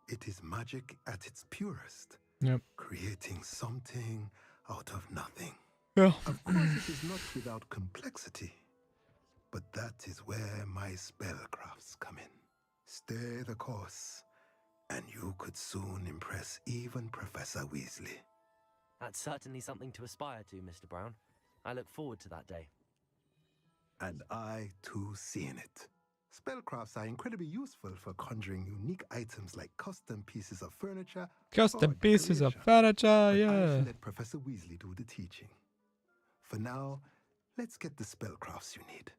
Speaker 2: It is magic at its purest.
Speaker 1: Yep.
Speaker 2: Creating something out of nothing.
Speaker 1: Yeah.
Speaker 2: Of course, it is not without complexity. But that is where my spellcrafts come in. Stay the course, and you could soon impress even Professor Weasley.
Speaker 4: That's certainly something to aspire to, Mr. Brown. I look forward to that day.
Speaker 2: And I, too, see in it. Spellcrafts are incredibly useful for conjuring unique items like custom pieces of furniture.
Speaker 1: Custom
Speaker 2: or
Speaker 1: pieces of
Speaker 2: decoration.
Speaker 1: furniture,
Speaker 2: But I
Speaker 1: yeah.
Speaker 2: shall let Professor Weasley do the teaching. For now, let's get the spellcrafts you need.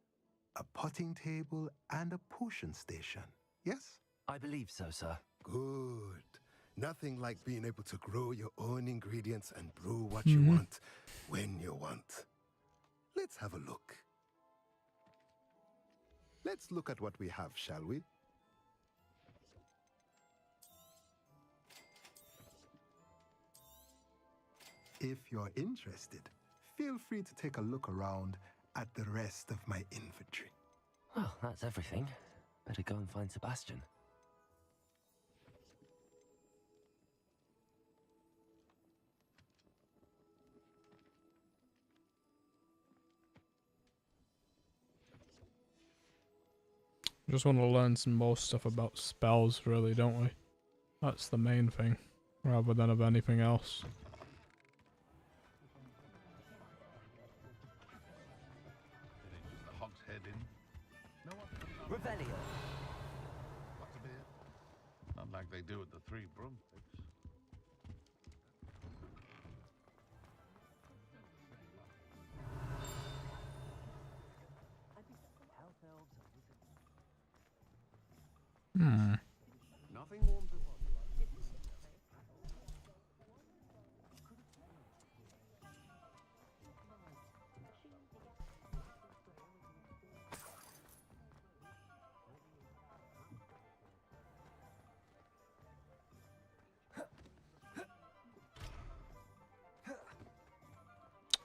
Speaker 2: A potting table and a potion station, yes?
Speaker 4: I believe so, sir.
Speaker 2: Good. Nothing like being able to grow your own ingredients and brew what you want when you want. Let's have a look. Let's look at what we have, shall we? If you're interested, feel free to take a look around at the rest of my inventory.
Speaker 4: Well, that's everything. Better go and find Sebastian.
Speaker 1: Just want to learn some more stuff about spells, really, don't we? That's the main thing, rather than of anything else.
Speaker 8: The Hog's Head Inn. No one.
Speaker 4: Revelio.
Speaker 8: What's a beer? Not like they do at the Three Broomsticks.
Speaker 23: Nothing warms the body like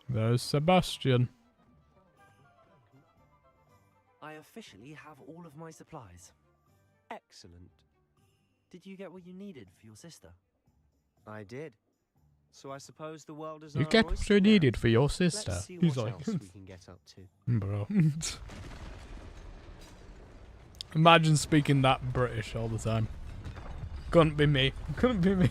Speaker 1: There's Sebastian.
Speaker 4: I officially have all of my supplies.
Speaker 15: Excellent.
Speaker 4: Did you get what you needed for your sister?
Speaker 15: I did. So I suppose the world is
Speaker 1: You
Speaker 15: our
Speaker 1: get what
Speaker 15: oyster
Speaker 1: you
Speaker 15: now.
Speaker 1: needed for your sister.
Speaker 15: Let's see
Speaker 1: He's
Speaker 15: what
Speaker 1: like,
Speaker 15: else we can get up to.
Speaker 1: bro. Imagine speaking that British all the time. Couldn't be me. Couldn't be me.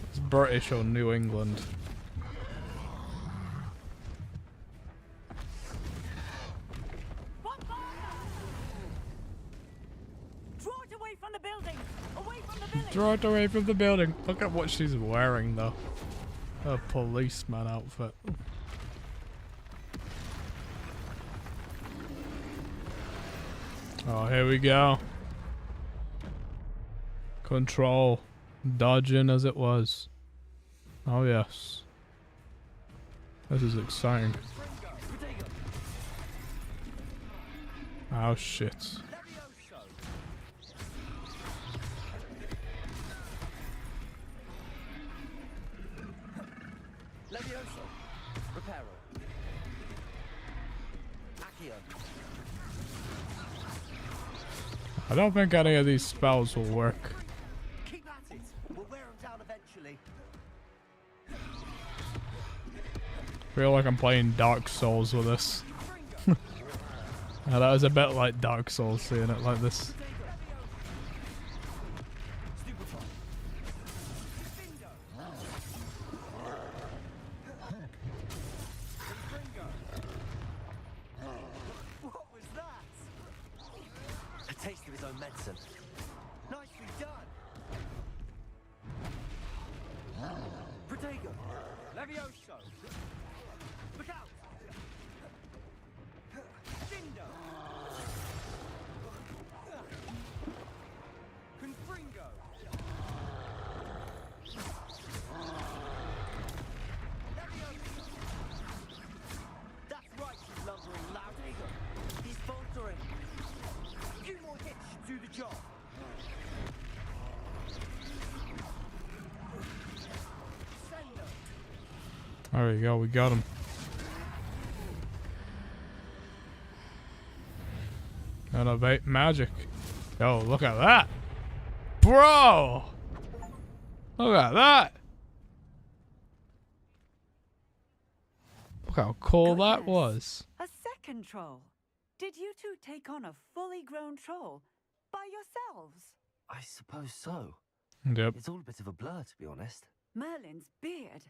Speaker 1: It's British or New England.
Speaker 9: Draw it away from the building! Away from the village!
Speaker 1: Draw it away from the building. Look at what she's wearing, though. Her policeman outfit. Oh, here we go. Control. Dodging as it was. Oh, yes. This is exciting. Oh, shit.
Speaker 4: Levioso. Reparo. Accio.
Speaker 1: I don't think any of these spells will work.
Speaker 16: Keep at it. We'll wear them down eventually.
Speaker 1: I feel like I'm playing Dark Souls with this. Yeah, that was a bit like Dark Souls, seeing it like this.
Speaker 16: What was that?
Speaker 4: A taste of his own medicine.
Speaker 16: Nicely done.
Speaker 4: Protego.
Speaker 16: Levioso. Look out. Dindo. Confringo. That's right, you lumbering lout.
Speaker 4: He's faltering.
Speaker 16: Few more hits should do the job. Sendo.
Speaker 1: There we go, we got him. Elevate magic. Yo, look at that. Bro! Look at that. Look how cool that was.
Speaker 17: A second troll. Did you two take on a fully grown troll by yourselves?
Speaker 4: I suppose so.
Speaker 1: Yep.
Speaker 4: It's all a bit of a blur, to be honest.
Speaker 17: Merlin's beard.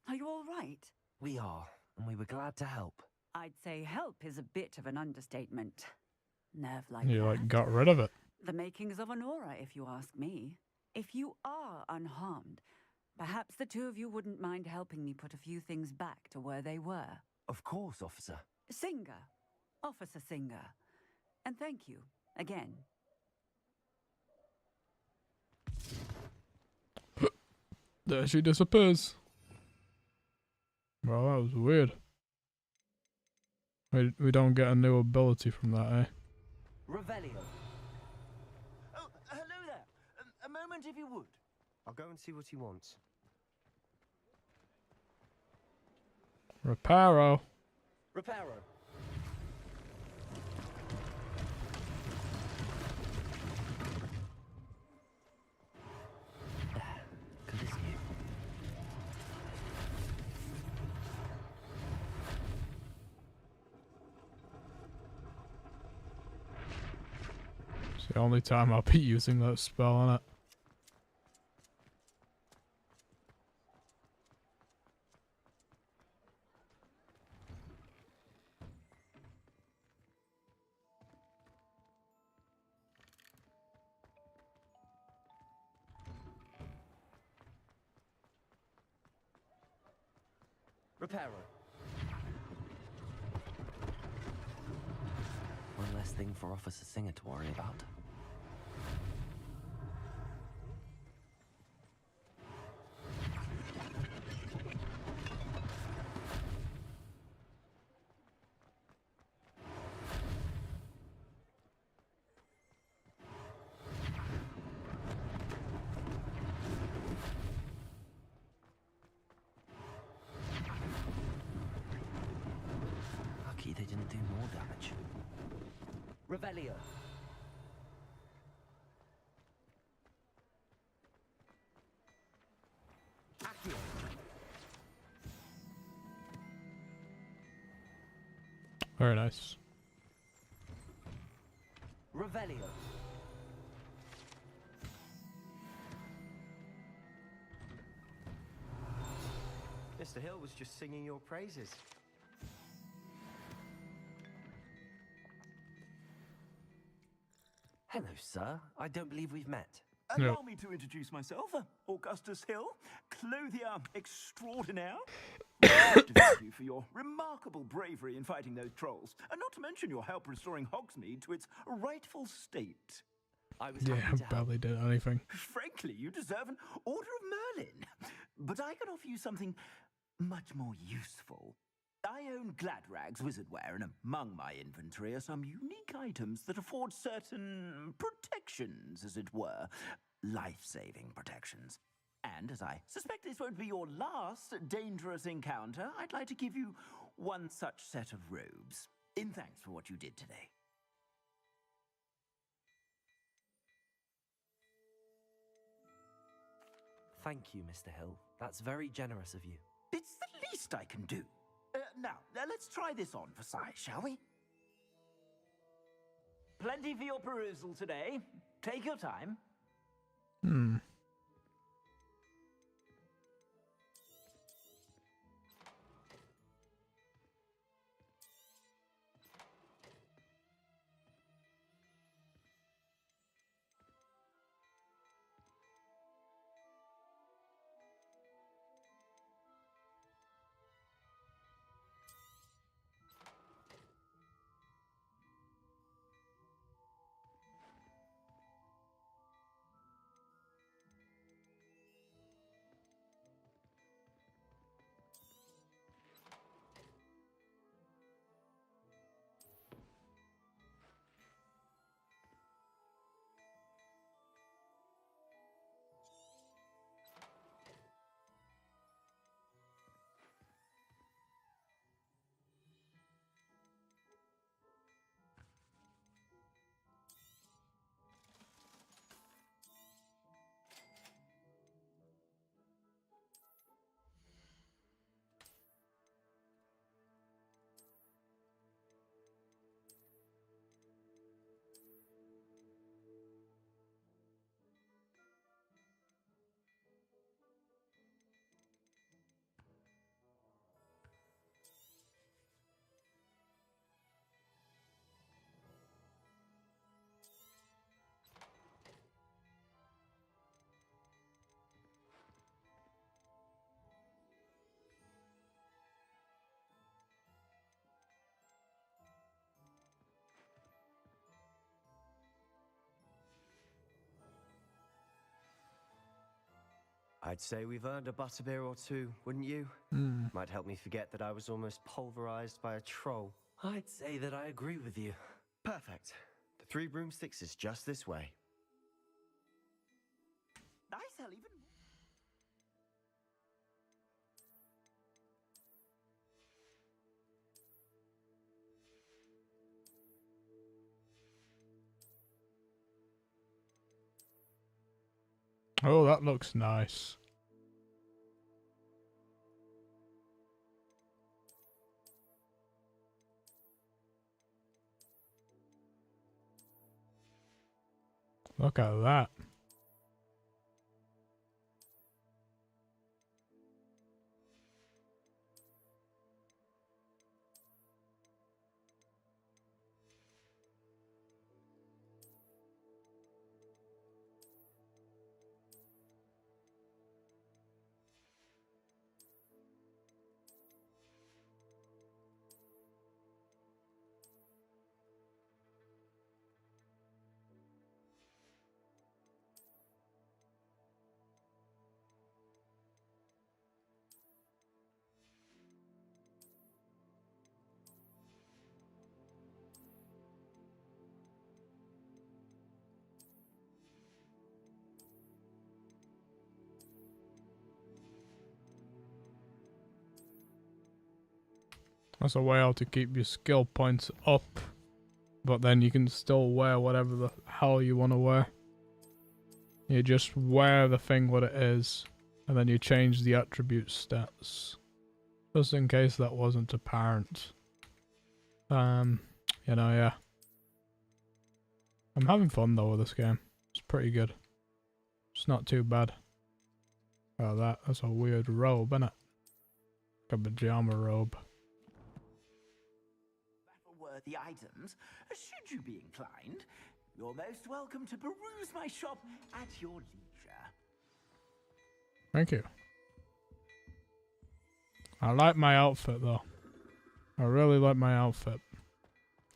Speaker 17: Are you all right?
Speaker 4: We are, and we were glad to help.
Speaker 17: I'd say help is a bit of an understatement. Nerve like
Speaker 1: You
Speaker 17: that.
Speaker 1: like got rid of it.
Speaker 17: The makings of an aura, if you ask me. If you are unharmed, perhaps the two of you wouldn't mind helping me put a few things back to where they were.
Speaker 4: Of course, officer.
Speaker 17: Singer. Officer Singer. And thank you, again.
Speaker 1: There she disappears. Well, that was weird. We don't get a new ability from that, eh?
Speaker 16: Revelio. Oh, hello there. A moment if you would.
Speaker 15: I'll go and see what he wants.
Speaker 1: Reparo.
Speaker 16: Reparo.
Speaker 1: It's the only time I'll be using that spell on it.
Speaker 16: Reparo.
Speaker 4: One less thing for Officer Singer to worry about. Lucky they didn't do more damage.
Speaker 16: Revelio. Accio.
Speaker 1: Very nice.
Speaker 16: Revelio.
Speaker 15: Mr. Hill was just singing your praises.
Speaker 4: Hello, sir. I don't believe we've met.
Speaker 18: Allow me to introduce myself, Augustus Hill, clothier extraordinaire. To thank you for your remarkable bravery in fighting those trolls, and not to mention your help restoring Hogsmeade to its rightful state.
Speaker 4: I was
Speaker 1: Yeah, I barely did anything.
Speaker 18: Frankly, you deserve an Order of Merlin. But I can offer you something much more useful. I own Gladrag's wizardware, and among my inventory are some unique items that afford certain protections, as it were. Life-saving protections. And as I suspect this won't be your last dangerous encounter, I'd like to give you one such set of robes, in thanks for what you did today.
Speaker 4: Thank you, Mr. Hill. That's very generous of you.
Speaker 18: It's the least I can do. Now, let's try this on for size, shall we? Plenty for your perusal today. Take your time.
Speaker 1: Hmm.
Speaker 15: I'd say we've earned a butterbeer or two, wouldn't you? Might help me forget that I was almost pulverized by a troll.
Speaker 4: I'd say that I agree with you.
Speaker 15: Perfect. The 3 broomsticks is just this way.
Speaker 18: I sell even
Speaker 1: Oh, that looks nice. Look at that. That's a way how to keep your skill points up, but then you can still wear whatever the hell you want to wear. You just wear the thing what it is, and then you change the attribute stats. Just in case that wasn't apparent. You know, yeah. I'm having fun though with this game. It's pretty good. It's not too bad. Oh, that's a weird robe, isn't it? Like a pajama robe.
Speaker 18: battle-worthy items, should you be inclined. You're most welcome to peruse my shop at your leisure.
Speaker 1: Thank you. I like my outfit though. I really like my outfit.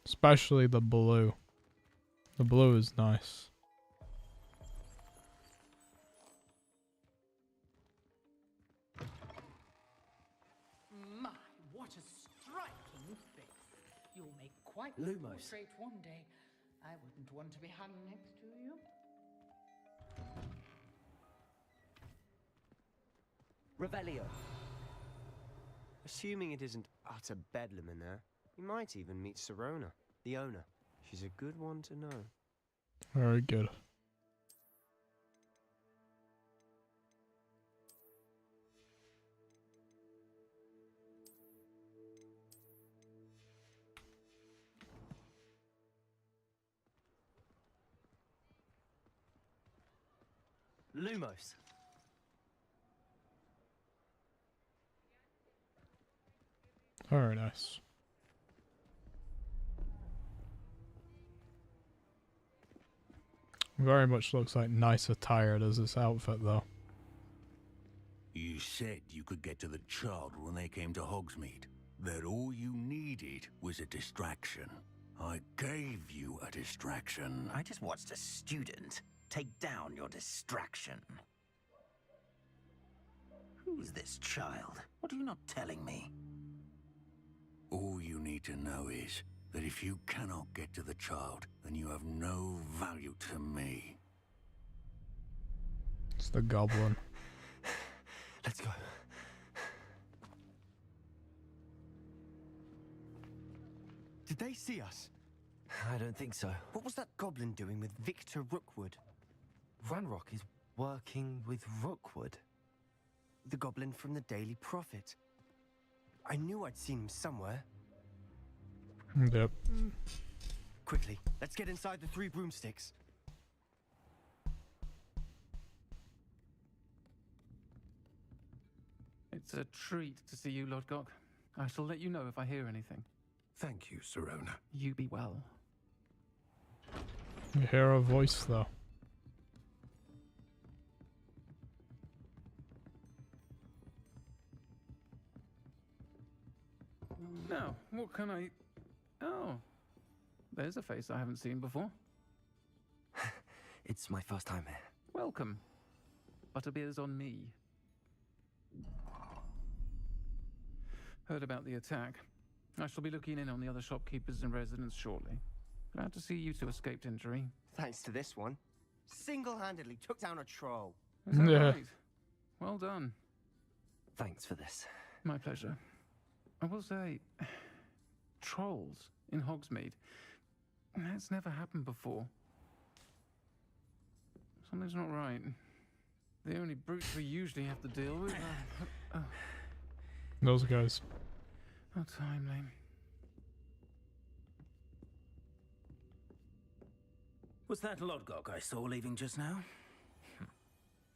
Speaker 1: Especially the blue. The blue is nice.
Speaker 19: My, what a striking face. You'll make quite a
Speaker 15: Lumos.
Speaker 19: portrait one day. I wouldn't want to be hung next to you.
Speaker 15: Revelio. Assuming it isn't utter bedlam in there, you might even meet Sirona, the owner. She's a good one to know.
Speaker 1: Very good.
Speaker 15: Lumos.
Speaker 1: Very nice. Very much looks like nice attire does this outfit though.
Speaker 5: You said you could get to the child when they came to Hogsmeade. That all you needed was a distraction. I gave you a distraction.
Speaker 16: I just watched a student take down your distraction. Who's this child? What are you not telling me?
Speaker 5: All you need to know is that if you cannot get to the child, then you have no value to me.
Speaker 1: It's the goblin.
Speaker 15: Let's go. Did they see us?
Speaker 4: I don't think so.
Speaker 15: What was that goblin doing with Victor Rookwood?
Speaker 4: Ranrock is working with Rookwood.
Speaker 15: The goblin from the Daily Prophet. I knew I'd seen him somewhere.
Speaker 1: Yep.
Speaker 15: Quickly, let's get inside the 3 broomsticks.
Speaker 11: It's a treat to see you, Lodgok. I shall let you know if I hear anything.
Speaker 8: Thank you, Sirona.
Speaker 11: You be well.
Speaker 1: You hear a voice though.
Speaker 11: Now, what can I... Oh, there's a face I haven't seen before.
Speaker 4: It's my first time here.
Speaker 11: Welcome. Butterbeer's on me. Heard about the attack. I shall be looking in on the other shopkeepers and residents shortly. Glad to see you two escaped injury.
Speaker 15: Thanks to this one. Single-handedly took down a troll.
Speaker 11: Is that right? Well done.
Speaker 15: Thanks for this.
Speaker 11: My pleasure. I will say, trolls in Hogsmeade. That's never happened before. Something's not right. The only brutes we usually have to deal with are...
Speaker 1: Those guys.
Speaker 11: How timely.
Speaker 18: Was that Lodgok I saw leaving just now?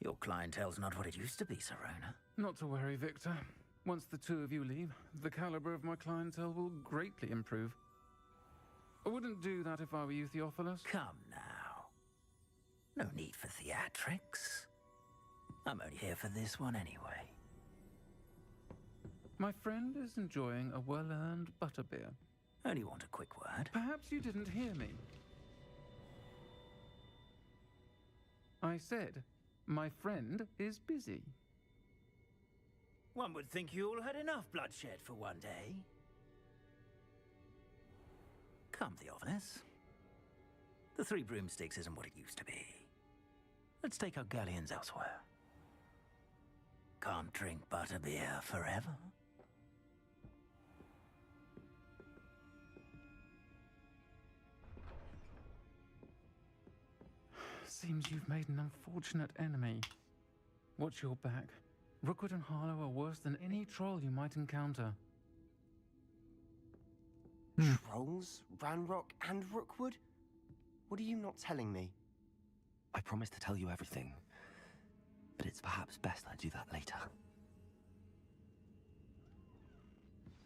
Speaker 18: Your clientele's not what it used to be, Serona.
Speaker 11: Not to worry, Victor. Once the two of you leave, the caliber of my clientele will greatly improve. I wouldn't do that if I were you, Theophilus.
Speaker 18: Come now. No need for theatrics. I'm only here for this one anyway.
Speaker 11: My friend is enjoying a well-earned butterbeer.
Speaker 18: Only want a quick word.
Speaker 11: Perhaps you didn't hear me. I said, my friend is busy.
Speaker 18: One would think you all had enough bloodshed for one day. Come, Theophilus. The Three Broomsticks isn't what it used to be. Let's take our galleons elsewhere. Can't drink butterbeer forever.
Speaker 11: Seems you've made an unfortunate enemy. Watch your back. Rookwood and Harlow are worse than any troll you might encounter.
Speaker 15: Trolls? Ranrock and Rookwood? What are you not telling me?
Speaker 4: I promise to tell you everything, but it's perhaps best I do that later.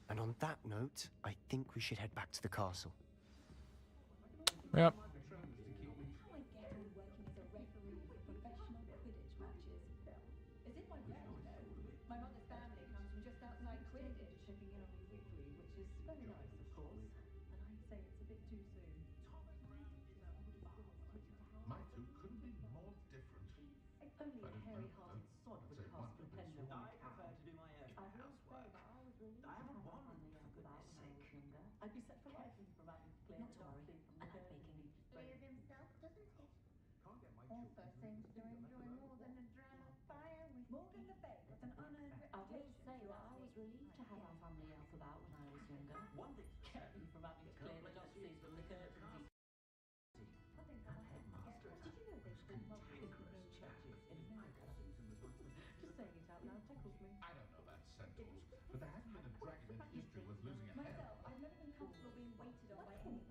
Speaker 15: And on that note, I think we should head back to the castle.
Speaker 1: Yep.
Speaker 6: I'd be set for life from having cleared not to worry. I like baking. Clear of himself, doesn't it? Also seems to enjoy more than a dram of fire with Morgan le Fay got an unearned reputation.
Speaker 22: I will say that I was relieved to have our family help about when I was younger.
Speaker 7: One thing kept me from having to clear the doxies from the curtains.
Speaker 6: I think I might have to get. Did you know they still love visiting in churches in America? Just saying it out loud tickles me.
Speaker 8: I don't know about centaurs, but there hasn't been a dragon in history worth losing a head.
Speaker 6: Myself, I've never been comfortable being waited on by any,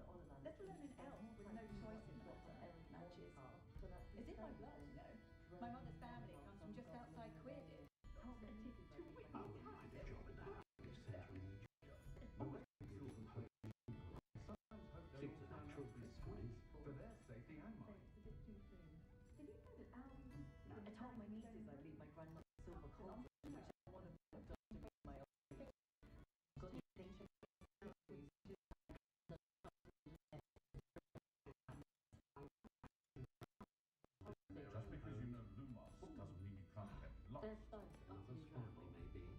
Speaker 6: let alone an elf with no choice in the matter. Matches. Is it my blood, you know? My mother's family comes from just outside Quidditch.
Speaker 8: For their safety and mine.
Speaker 6: Did you know that I told my nieces I'd leave my grandmother's silver cauldron, which I want to put to be my own. Got anything to
Speaker 8: Just because you know Lumos doesn't mean you can't have lots.
Speaker 7: There's both Others family, maybe.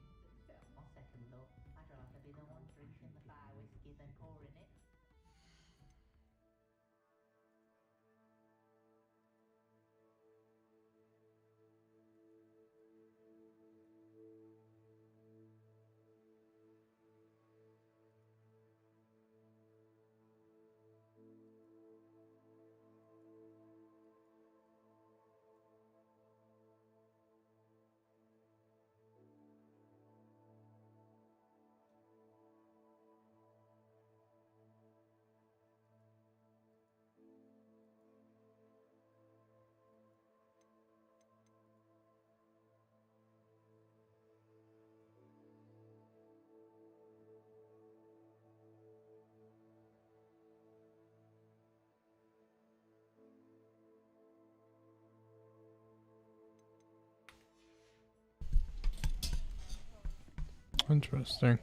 Speaker 6: On second thought, I'd rather be the one drinking the fire whiskey than pouring it.
Speaker 1: Interesting.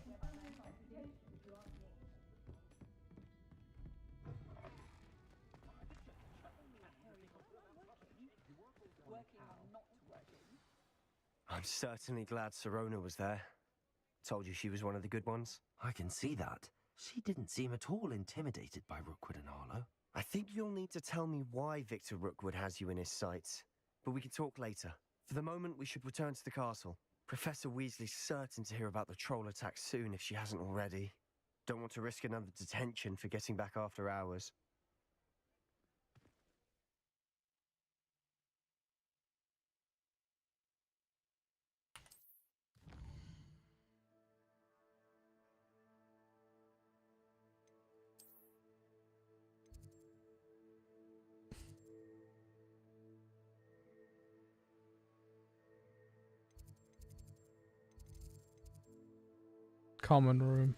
Speaker 15: I'm certainly glad Serona was there. Told you she was one of the good ones.
Speaker 4: I can see that. She didn't seem at all intimidated by Rookwood and Harlow.
Speaker 15: I think you'll need to tell me why Victor Rookwood has you in his sights. But we can talk later. For the moment, we should return to the castle. Professor Weasley's certain to hear about the troll attack soon if she hasn't already. Don't want to risk another detention for getting back after hours.
Speaker 1: Common room.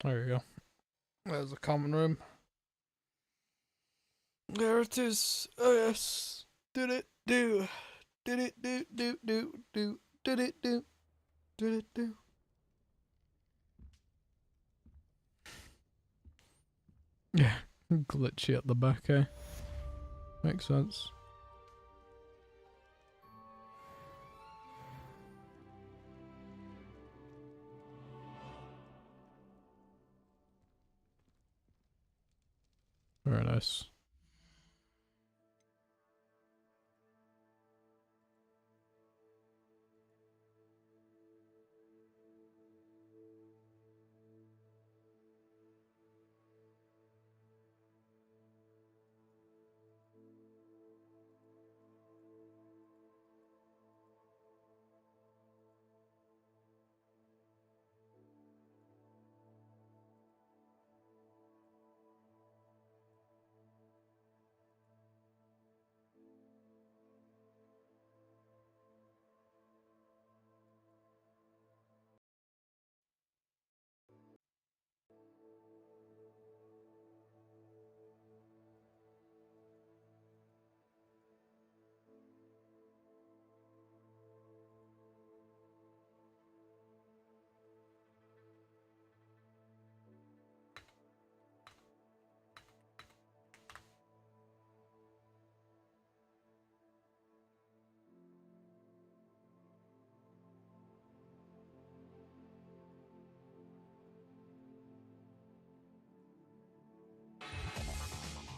Speaker 1: There you go. There's a common room. There it is. Oh yes. Did it do? Did it do? Did it do? Did it do? Yeah, glitchy at the back, eh? Makes sense. Very nice.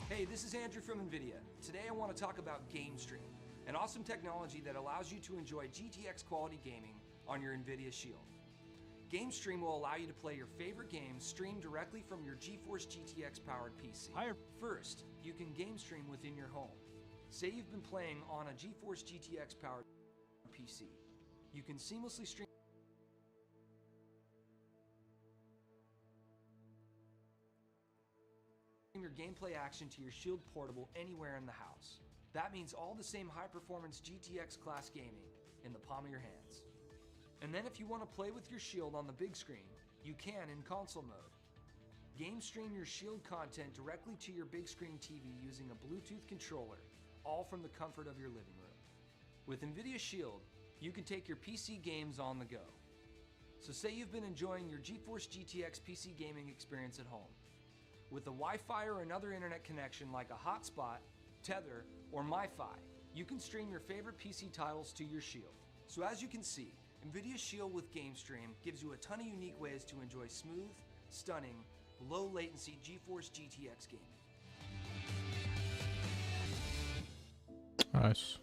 Speaker 10: Hey, this is Andrew from NVIDIA. Today I want to talk about GameStream, an awesome technology that allows you to enjoy GTX quality gaming on your NVIDIA Shield. GameStream will allow you to play your favorite games streamed directly from your GeForce GTX powered PC. First, you can GameStream within your home. Say you've been playing on a GeForce GTX powered PC. You can seamlessly stream your gameplay action to your Shield portable anywhere in the house. That means all the same high-performance GTX class gaming in the palm of your hands. And then if you want to play with your Shield on the big screen, you can in console mode. Game stream your Shield content directly to your big screen TV using a Bluetooth controller, all from the comfort of your living room. With NVIDIA Shield, you can take your PC games on the go. So say you've been enjoying your GeForce GTX PC gaming experience at home. With a Wi-Fi or another internet connection like a hotspot, Tether, or MiFi, you can stream your favorite PC titles to your Shield. So as you can see, NVIDIA Shield with GameStream gives you a ton of unique ways to enjoy smooth, stunning, low latency GeForce GTX gaming.
Speaker 1: Nice.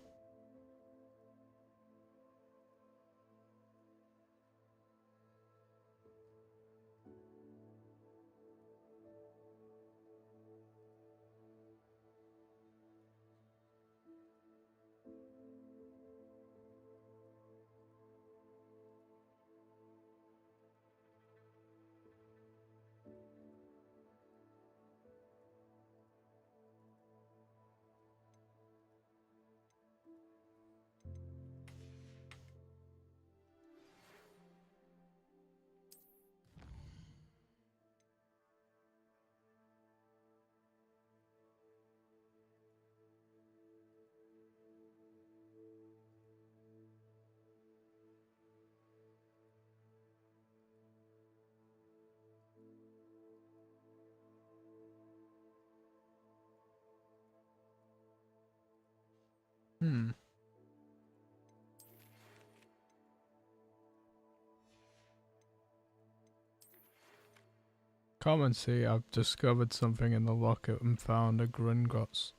Speaker 1: Come and see, I've discovered something in the locket and found a Gringotts.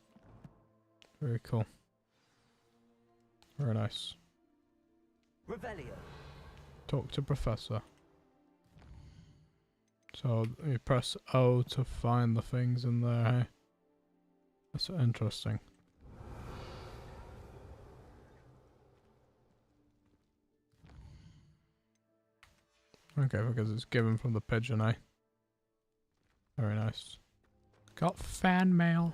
Speaker 1: Very cool. Very nice.
Speaker 4: Revelio.
Speaker 1: Talk to Professor. So you press O to find the things in there, hey? That's interesting. Okay, because it's given from the pigeon, eh? Very nice. Got fan mail.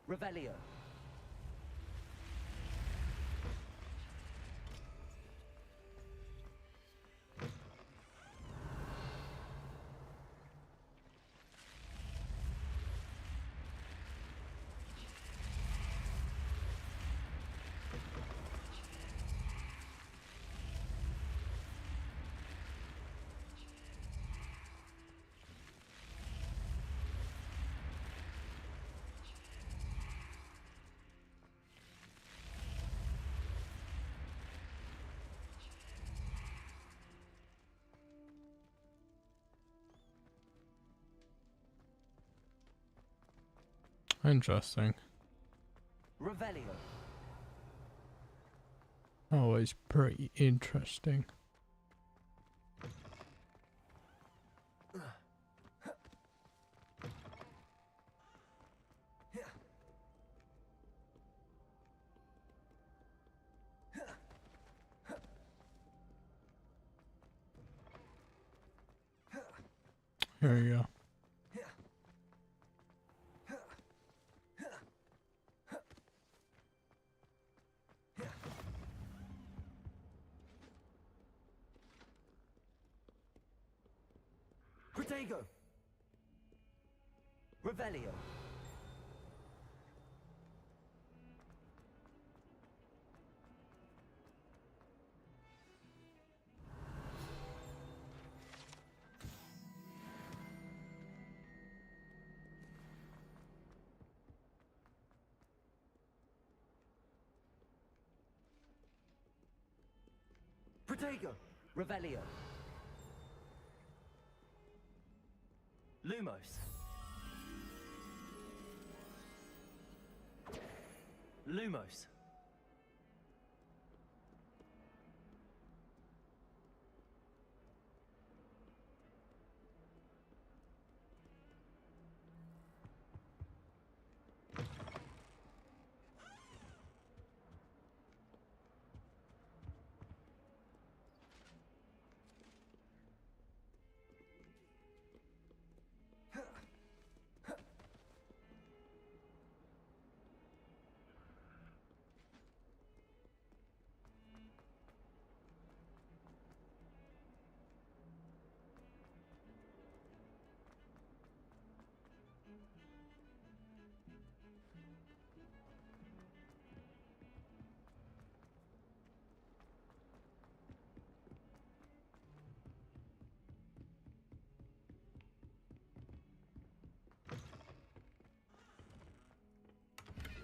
Speaker 4: Revelio.
Speaker 1: Interesting.
Speaker 4: Revelio.
Speaker 1: Always pretty interesting. Here you go.
Speaker 4: Protego. Revelio. Protego. Revelio. Lumos. Lumos.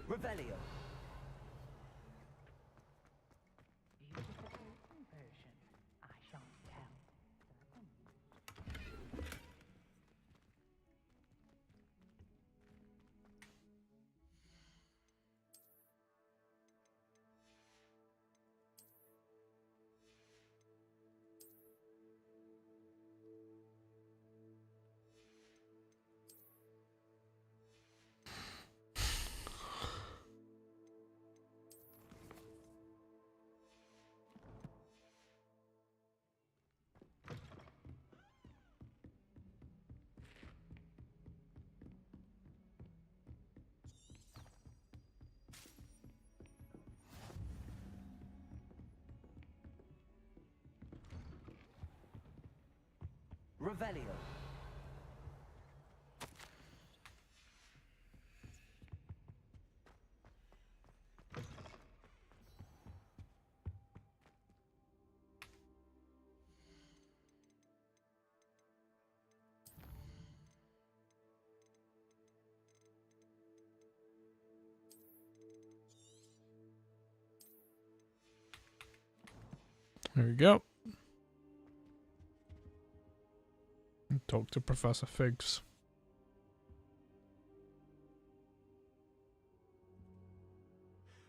Speaker 4: Revelio.
Speaker 19: Beautification version. I shan't tell.
Speaker 4: Revelio.
Speaker 1: There we go. Talk to Professor Figs.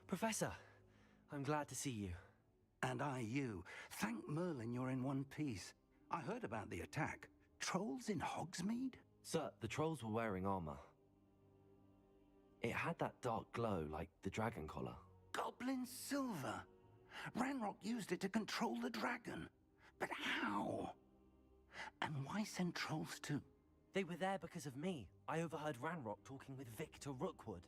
Speaker 3: Professor, I'm glad to see you.
Speaker 18: And I you. Thank Merlin you're in one piece. I heard about the attack. Trolls in Hogsmeade?
Speaker 4: Sir, the trolls were wearing armor. It had that dark glow like the dragon collar.
Speaker 18: Goblin silver. Ranrock used it to control the dragon. But how? And why send trolls too?
Speaker 3: They were there because of me. I overheard Ranrock talking with Victor Rookwood.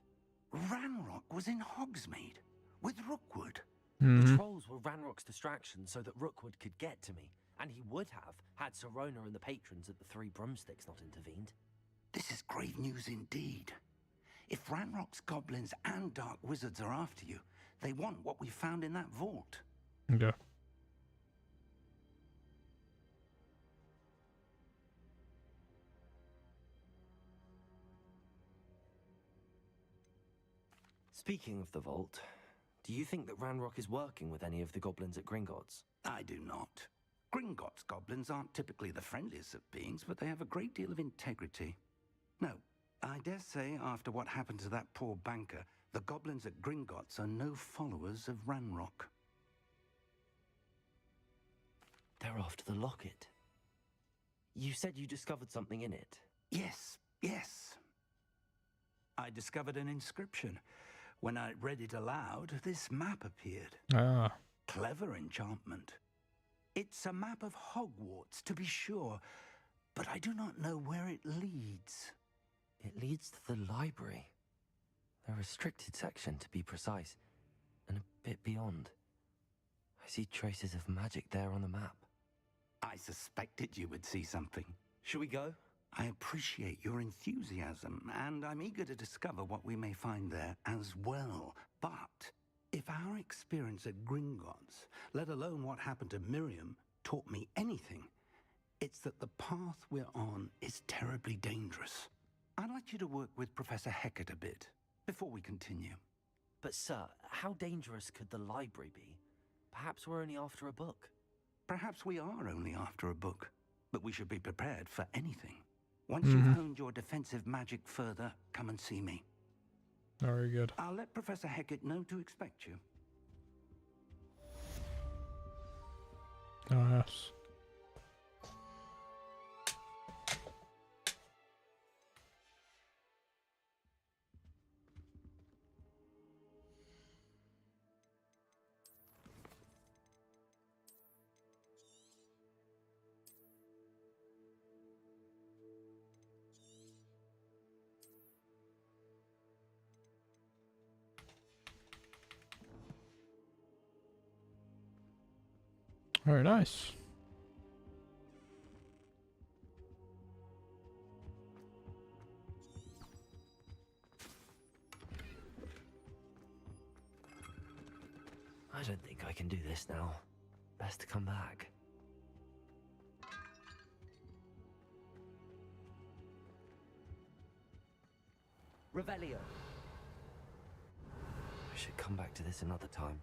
Speaker 18: Ranrock was in Hogsmeade with Rookwood.
Speaker 3: The trolls were Ranrock's distraction so that Rookwood could get to me. And he would have, had Serona and the patrons at the Three Broomsticks not intervened.
Speaker 18: This is grave news indeed. If Ranrock's goblins and dark wizards are after you, they want what we found in that vault.
Speaker 1: Yeah.
Speaker 4: Speaking of the vault, do you think that Ranrock is working with any of the goblins at Gringotts?
Speaker 18: I do not. Gringotts goblins aren't typically the friendliest of beings, but they have a great deal of integrity. No, I dare say after what happened to that poor banker, the goblins at Gringotts are no followers of Ranrock.
Speaker 4: They're after the locket. You said you discovered something in it.
Speaker 18: Yes, yes. I discovered an inscription. When I read it aloud, this map appeared.
Speaker 1: Ah.
Speaker 18: Clever enchantment. It's a map of Hogwarts, to be sure, but I do not know where it leads.
Speaker 4: It leads to the library. A restricted section, to be precise, and a bit beyond. I see traces of magic there on the map.
Speaker 18: I suspected you would see something.
Speaker 4: Shall we go?
Speaker 18: I appreciate your enthusiasm, and I'm eager to discover what we may find there as well. But if our experience at Gringotts, let alone what happened to Miriam, taught me anything, it's that the path we're on is terribly dangerous. I'd like you to work with Professor Hecat a bit before we continue.
Speaker 3: But sir, how dangerous could the library be? Perhaps we're only after a book.
Speaker 18: Perhaps we are only after a book, but we should be prepared for anything. Once you've honed your defensive magic further, come and see me.
Speaker 1: Very good.
Speaker 18: I'll let Professor Hecat know to expect you.
Speaker 1: Oh, yes. Very nice.
Speaker 4: I don't think I can do this now. Best to come back.
Speaker 3: Revelio.
Speaker 4: I should come back to this another time.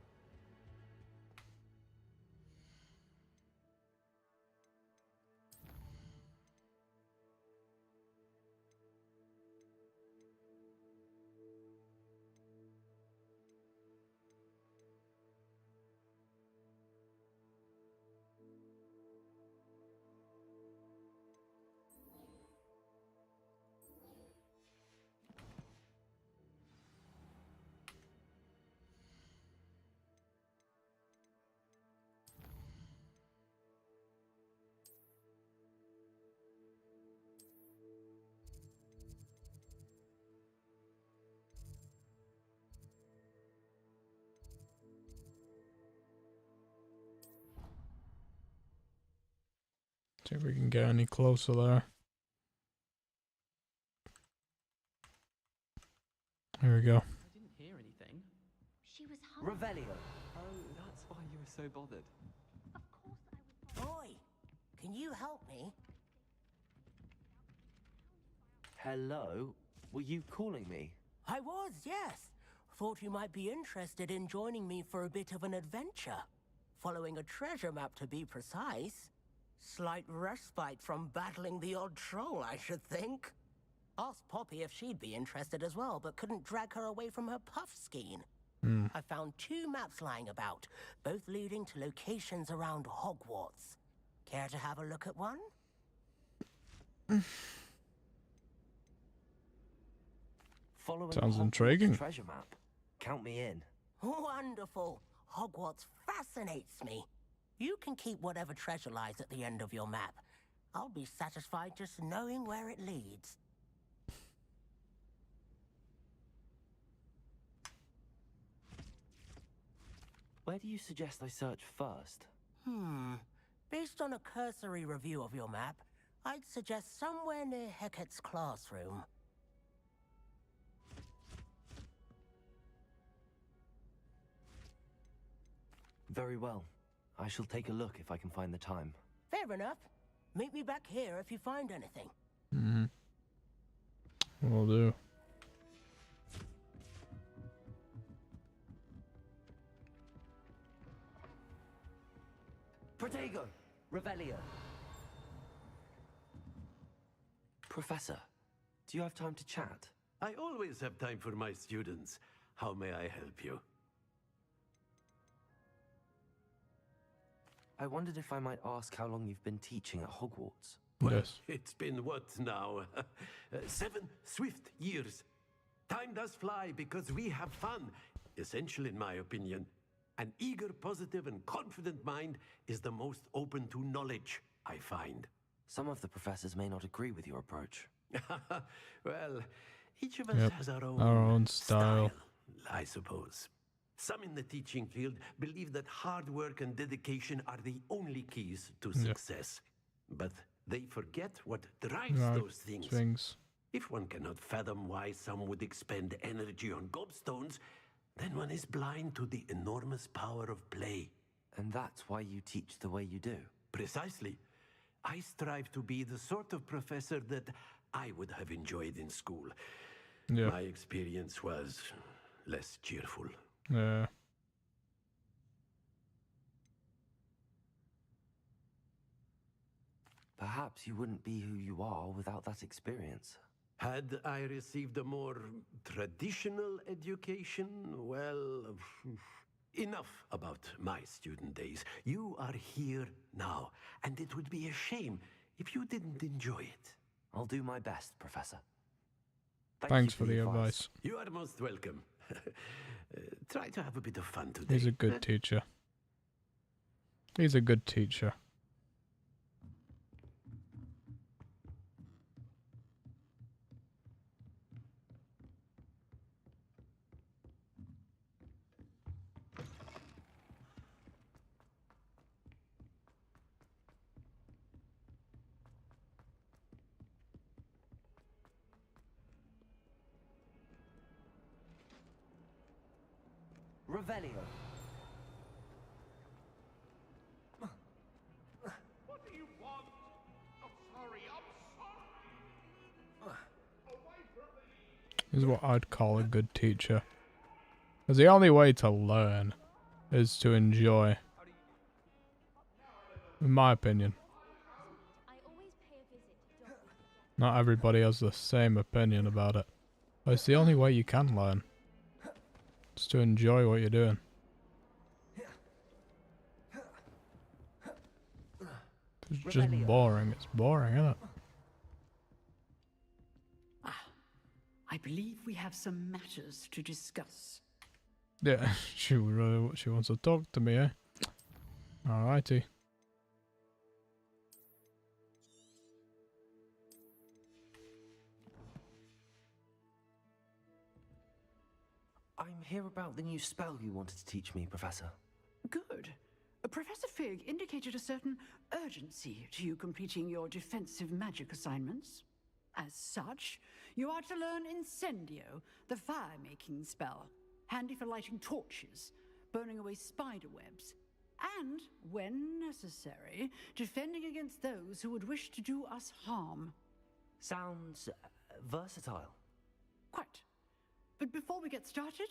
Speaker 1: See if we can get any closer there. Here we go.
Speaker 7: I didn't hear anything.
Speaker 6: She was
Speaker 4: Revelio. Oh, that's why you were so bothered.
Speaker 9: Boy, can you help me?
Speaker 4: Hello? Were you calling me?
Speaker 9: I was, yes. Thought you might be interested in joining me for a bit of an adventure. Following a treasure map, to be precise. Slight respite from battling the odd troll, I should think. Asked Poppy if she'd be interested as well, but couldn't drag her away from her puff skein. I found 2 maps lying about, both leading to locations around Hogwarts. Care to have a look at one?
Speaker 4: Following
Speaker 1: Sounds
Speaker 4: Hogwarts
Speaker 1: intriguing.
Speaker 4: treasure map. Count me in.
Speaker 9: Wonderful. Hogwarts fascinates me. You can keep whatever treasure lies at the end of your map. I'll be satisfied just knowing where it leads.
Speaker 4: Where do you suggest I search first?
Speaker 9: Based on a cursory review of your map, I'd suggest somewhere near Hecat's classroom.
Speaker 4: Very well. I shall take a look if I can find the time.
Speaker 9: Fair enough. Meet me back here if you find anything.
Speaker 1: Will do.
Speaker 4: Protego! Revelio! Professor, do you have time to chat?
Speaker 12: I always have time for my students. How may I help you?
Speaker 4: I wondered if I might ask how long you've been teaching at Hogwarts.
Speaker 12: Well,
Speaker 1: Yes.
Speaker 12: it's been what now? 7 swift years. Time does fly because we have fun. Essential in my opinion. An eager, positive, and confident mind is the most open to knowledge, I find.
Speaker 4: Some of the professors may not agree with your approach.
Speaker 12: Well, each of us has our
Speaker 1: own style.
Speaker 12: I suppose. Some in the teaching field believe that hard work and dedication are the only keys to success. But they forget what drives those things. If one cannot fathom why some would expend energy on gobstones, then one is blind to the enormous power of play.
Speaker 4: And that's why you teach the way you do?
Speaker 12: Precisely. I strive to be the sort of professor that I would have enjoyed in school.
Speaker 1: Yeah.
Speaker 12: My experience was less cheerful.
Speaker 1: Yeah.
Speaker 4: Perhaps you wouldn't be who you are without that experience.
Speaker 12: Had I received a more traditional education, well, enough about my student days. You are here now, and it would be a shame if you didn't enjoy it.
Speaker 4: I'll do my best, Professor.
Speaker 1: Thanks for the advice.
Speaker 12: You are most welcome. Try to have a bit of fun today.
Speaker 1: He's a good teacher. He's a good teacher.
Speaker 4: Revelio.
Speaker 8: What do you want? I'm sorry, I'm sorry. Away from me.
Speaker 1: Is what I'd call a good teacher. Because the only way to learn is to enjoy. In my opinion. Not everybody has the same opinion about it. But it's the only way you can learn. It's to enjoy what you're doing. If it's just boring. It's boring, isn't it?
Speaker 13: I believe we have some matters to discuss.
Speaker 1: Yeah, she wants to talk to me, eh? Alrighty.
Speaker 4: I'm here about the new spell you wanted to teach me, Professor.
Speaker 13: Good. Professor Fig indicated a certain urgency to you completing your defensive magic assignments. As such, you are to learn Incendio, the fire-making spell, handy for lighting torches, burning away spider webs, and, when necessary, defending against those who would wish to do us harm.
Speaker 4: Sounds versatile.
Speaker 13: Quite. But before we get started,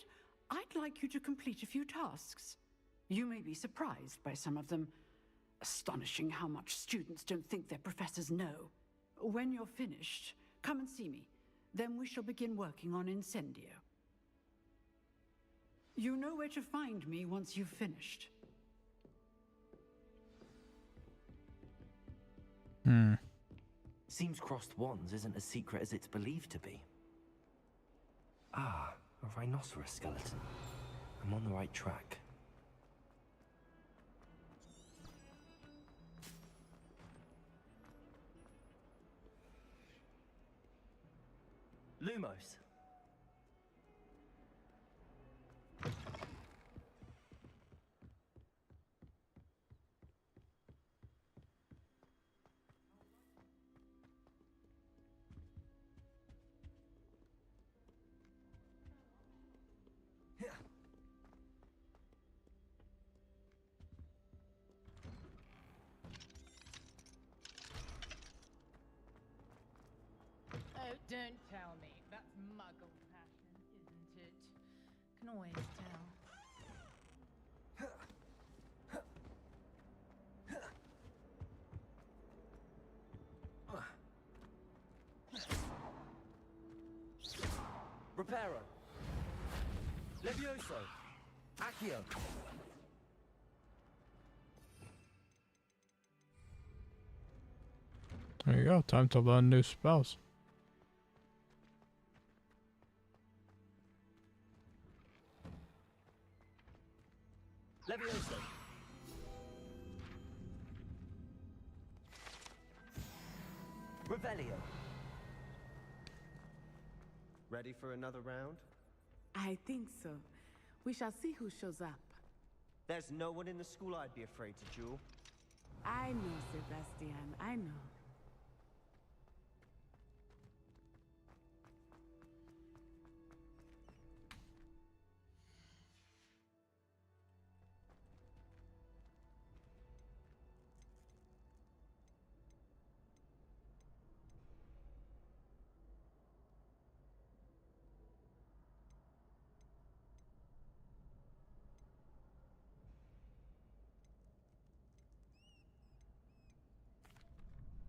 Speaker 13: I'd like you to complete a few tasks. You may be surprised by some of them. Astonishing how much students don't think their professors know. When you're finished, come and see me. Then we shall begin working on Incendio. You know where to find me once you've finished.
Speaker 4: Seems crossed wands isn't as secret as it's believed to be. Ah, a rhinoceros skeleton. I'm on the right track. Lumos.
Speaker 19: Oh, don't tell me. That's muggle passion, isn't it? Can always tell.
Speaker 4: Reparo. Levioso. Accio.
Speaker 1: There you go. Time to learn new spells.
Speaker 4: Levioso. Revelio.
Speaker 15: Ready for another round?
Speaker 14: I think so. We shall see who shows up.
Speaker 15: There's no one in the school I'd be afraid to duel.
Speaker 14: I know, Sebastian. I know.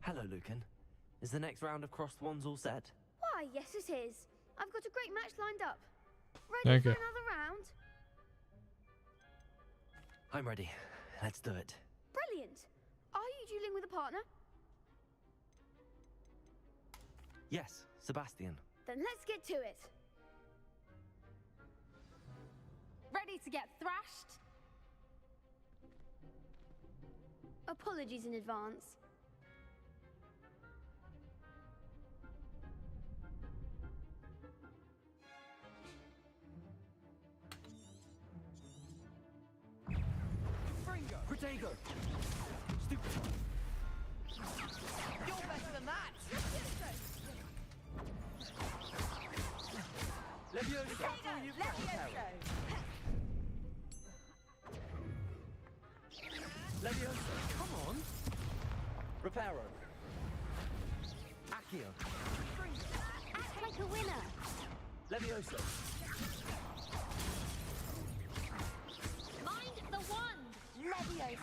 Speaker 4: Hello, Lucan. Is the next round of crossed wands all set?
Speaker 20: Why, yes it is. I've got a great match lined up. Ready
Speaker 1: Thank
Speaker 20: for
Speaker 1: you.
Speaker 20: another round?
Speaker 4: I'm ready. Let's do it.
Speaker 20: Brilliant. Are you dueling with a partner?
Speaker 4: Yes, Sebastian.
Speaker 20: Then let's get to it. Ready to get thrashed? Apologies in advance.
Speaker 4: Protego! Stupid.
Speaker 9: You're better than that!
Speaker 4: Levioso! Levioso! Come on! Reparo! Accio!
Speaker 20: Act like a winner.
Speaker 4: Levioso!
Speaker 20: Mind the wand. Leviosa.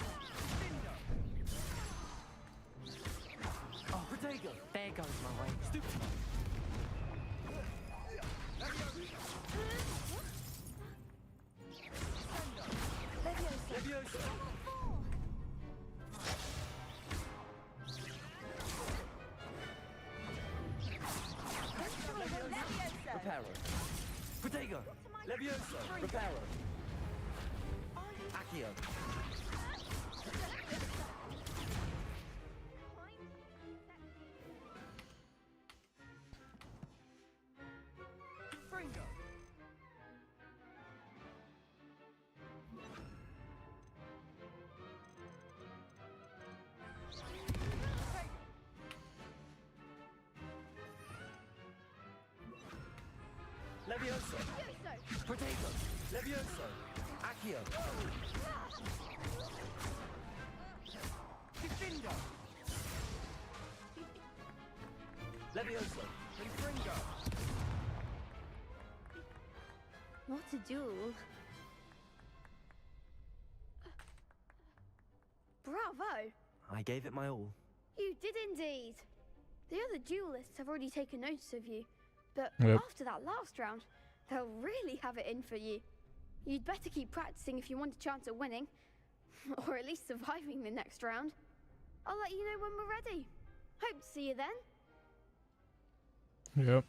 Speaker 4: Oh, Protego!
Speaker 14: There goes my way.
Speaker 4: Stupid! Levioso! Reparo. Protego. Levioso. Reparo. Accio.
Speaker 9: Fringo.
Speaker 4: Levioso. Protego. Levioso. Accio. Defendo. Levioso. Infringo.
Speaker 20: What a duel. Bravo!
Speaker 4: I gave it my all.
Speaker 20: You did indeed. The other duelists have already taken notice of you, but
Speaker 1: Yep.
Speaker 20: after that last round, they'll really have it in for you. You'd better keep practicing if you want a chance at winning, or at least surviving the next round. I'll let you know when we're ready. Hope to see you then.
Speaker 1: Yep.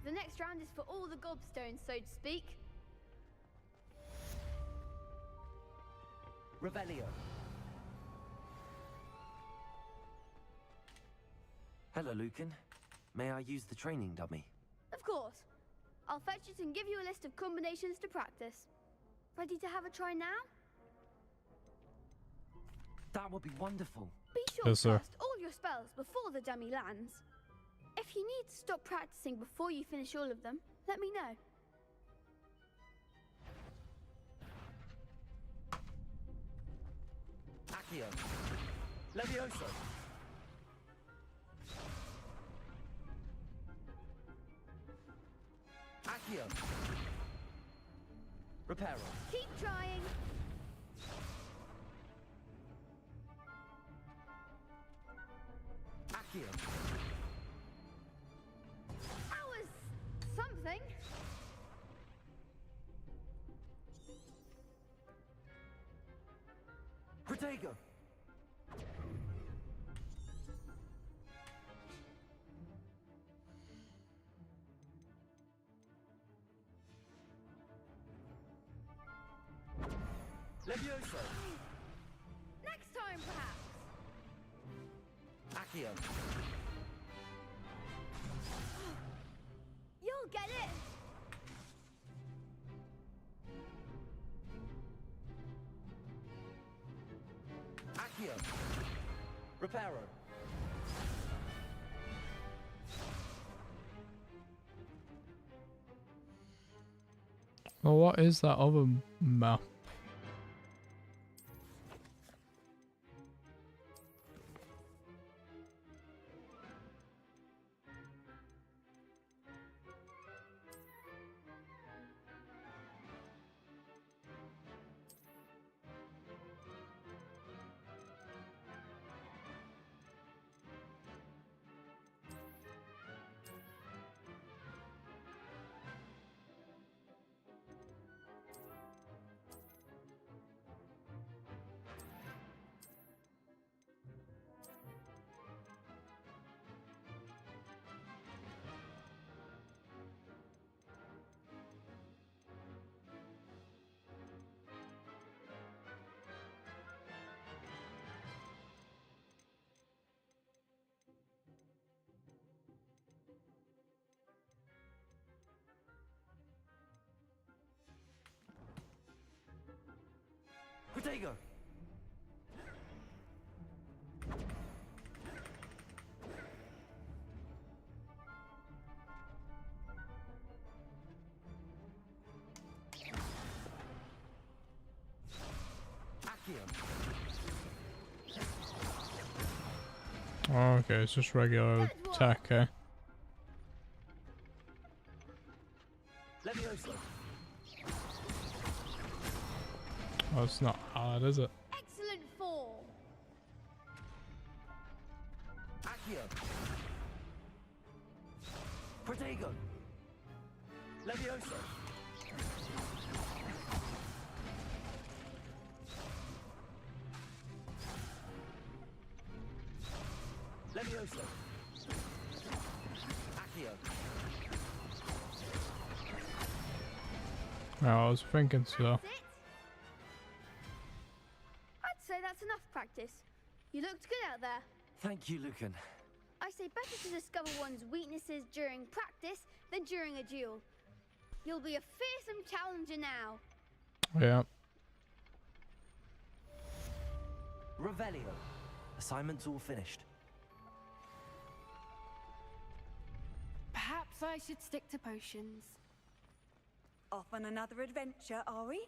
Speaker 20: The next round is for all the gobstones, so to speak.
Speaker 4: Revelio. Hello, Lucan. May I use the training dummy?
Speaker 20: Of course. I'll fetch it and give you a list of combinations to practice. Ready to have a try now?
Speaker 4: That would be wonderful.
Speaker 20: Be sure
Speaker 1: Yes,
Speaker 20: to
Speaker 1: sir.
Speaker 20: cast all your spells before the dummy lands. If you need to stop practicing before you finish all of them, let me know.
Speaker 4: Accio. Levioso. Accio. Reparo.
Speaker 20: Keep trying.
Speaker 4: Accio.
Speaker 20: That was something.
Speaker 4: Protego. Levioso.
Speaker 20: Next time, perhaps.
Speaker 4: Accio.
Speaker 20: You'll get it.
Speaker 4: Accio. Reparo.
Speaker 1: Well, what is that other map?
Speaker 4: Protego. Accio.
Speaker 1: Oh, okay, it's just regular attack, eh?
Speaker 4: Levioso.
Speaker 1: Oh, it's not hard, is it?
Speaker 20: Excellent form.
Speaker 4: Accio. Protego. Levioso. Levioso. Accio.
Speaker 1: Oh, I was thinking so.
Speaker 20: That's it. I'd say that's enough practice. You looked good out there.
Speaker 4: Thank you, Lucan.
Speaker 20: I say better to discover one's weaknesses during practice than during a duel. You'll be a fearsome challenger now.
Speaker 1: Yeah.
Speaker 3: Revelio. Assignment's all finished.
Speaker 2: Perhaps I should stick to potions.
Speaker 17: Off on another adventure, are we?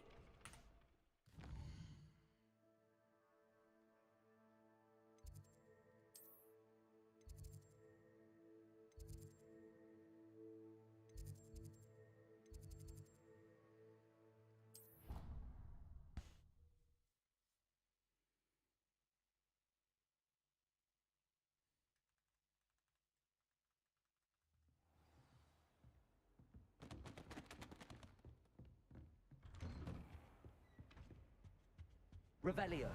Speaker 3: Revelio.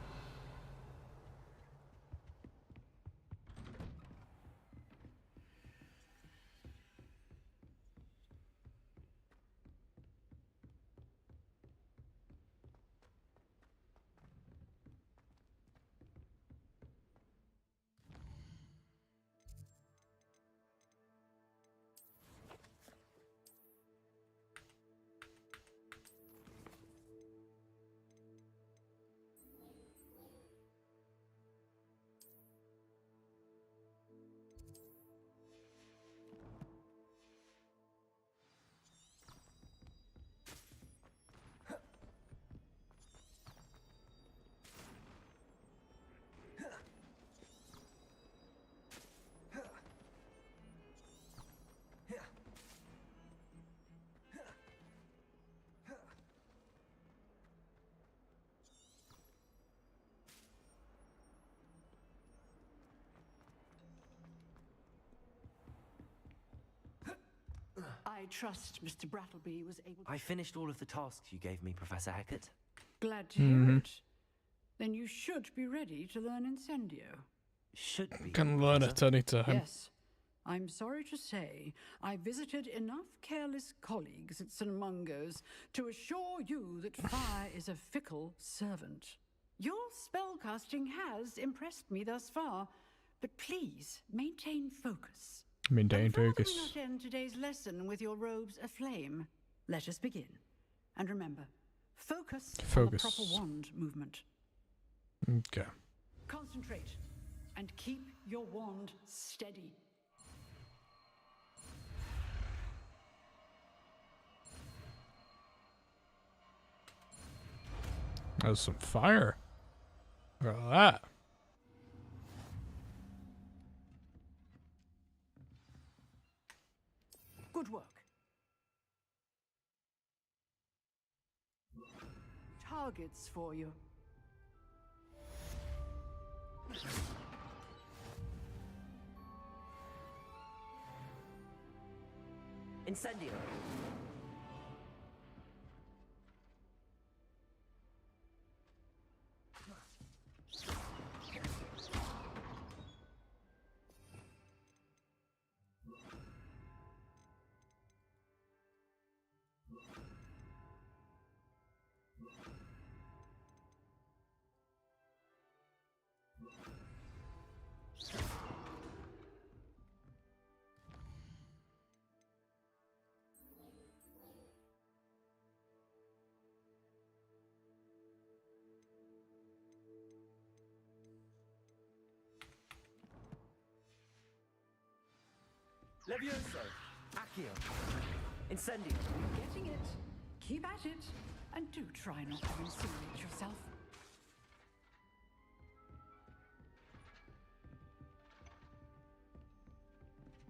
Speaker 13: I trust Mr. Brattleby was able to...
Speaker 3: I finished all of the tasks you gave me, Professor Hecat.
Speaker 13: Glad to hear it. Then you should be ready to learn Incendio.
Speaker 3: Should be.
Speaker 1: Can learn it anytime.
Speaker 13: Yes. I'm sorry to say, I visited enough careless colleagues at St. Mungo's to assure you that fire is a fickle servant. Your spellcasting has impressed me thus far, but please maintain focus.
Speaker 1: Maintain
Speaker 13: We
Speaker 1: focus.
Speaker 13: not end today's lesson with your robes aflame. Let us begin. And remember, focus on the proper wand movement.
Speaker 1: Okay.
Speaker 13: Concentrate and keep your wand steady.
Speaker 1: There's some fire. Look at that.
Speaker 13: Good work. Targets for you.
Speaker 3: Incendio. Levioso. Accio. Incendio.
Speaker 13: Getting it. Keep at it. And do try not to incinerate yourself.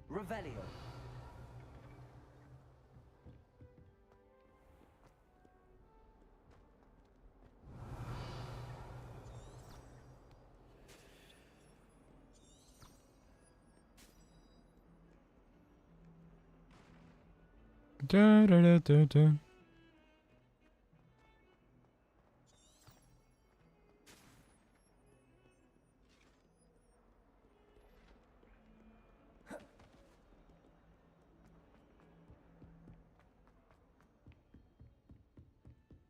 Speaker 3: Revelio.
Speaker 1: Da, da, da, da, da.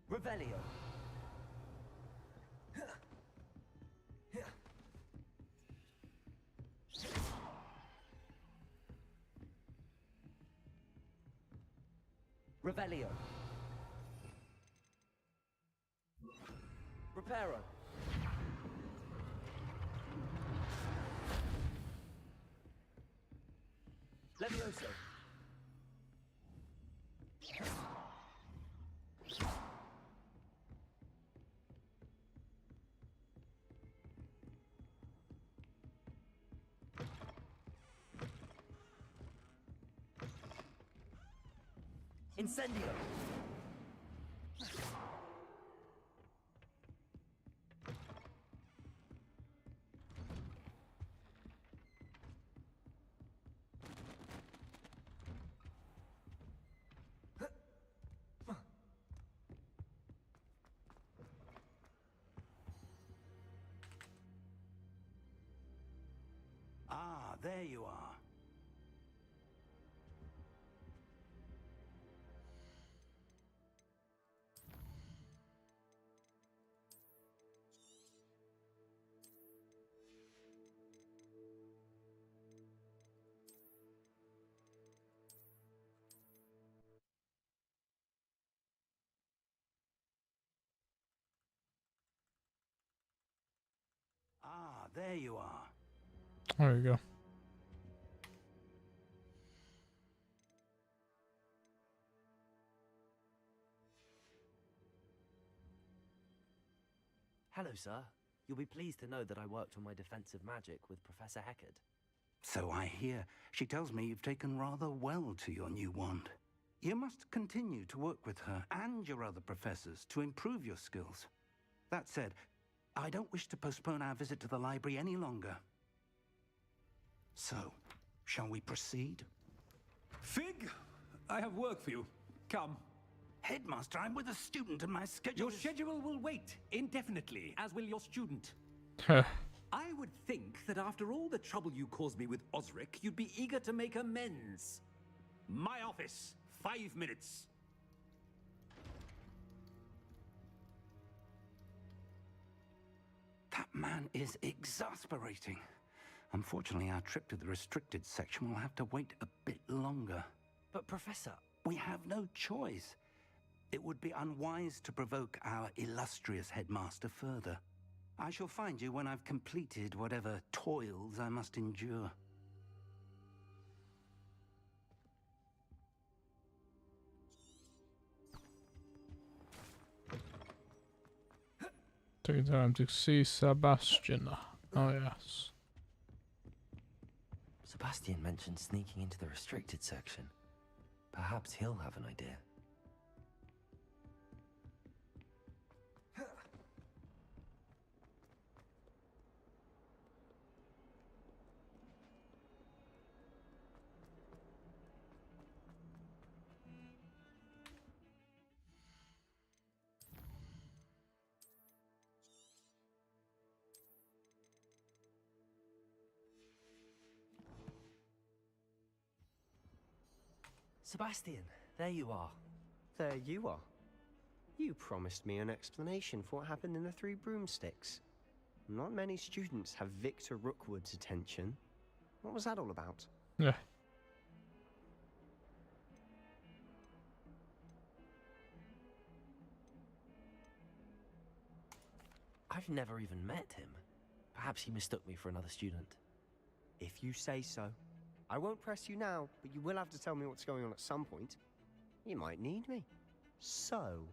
Speaker 3: Revelio.
Speaker 16: Revelio. Reparo. Levioso. Incendio.
Speaker 5: Ah, there you are. Ah, there you are.
Speaker 1: There you go.
Speaker 3: Hello, sir. You'll be pleased to know that I worked on my defensive magic with Professor Heckard.
Speaker 5: So I hear. She tells me you've taken rather well to your new wand. You must continue to work with her and your other professors to improve your skills. That said, I don't wish to postpone our visit to the library any longer. So, shall we proceed?
Speaker 21: Fig, I have work for you. Come.
Speaker 5: Headmaster, I'm with a student and my schedule
Speaker 21: Your schedule will wait indefinitely, as will your student.
Speaker 1: Huh.
Speaker 21: I would think that after all the trouble you caused me with Osric, you'd be eager to make amends. My office, 5 minutes.
Speaker 5: That man is exasperating. Unfortunately, our trip to the restricted section will have to wait a bit longer.
Speaker 3: But, Professor...
Speaker 5: We have no choice. It would be unwise to provoke our illustrious headmaster further. I shall find you when I've completed whatever toils I must endure.
Speaker 1: Taking time to see Sebastian. Oh yes.
Speaker 4: Sebastian mentioned sneaking into the restricted section. Perhaps he'll have an idea.
Speaker 3: Sebastian, there you are.
Speaker 15: There you are. You promised me an explanation for what happened in the Three Broomsticks. Not many students have Victor Rookwood's attention. What was that all about?
Speaker 1: Yeah.
Speaker 3: I've never even met him. Perhaps he mistook me for another student.
Speaker 15: If you say so. I won't press you now, but you will have to tell me what's going on at some point. You might need me. So,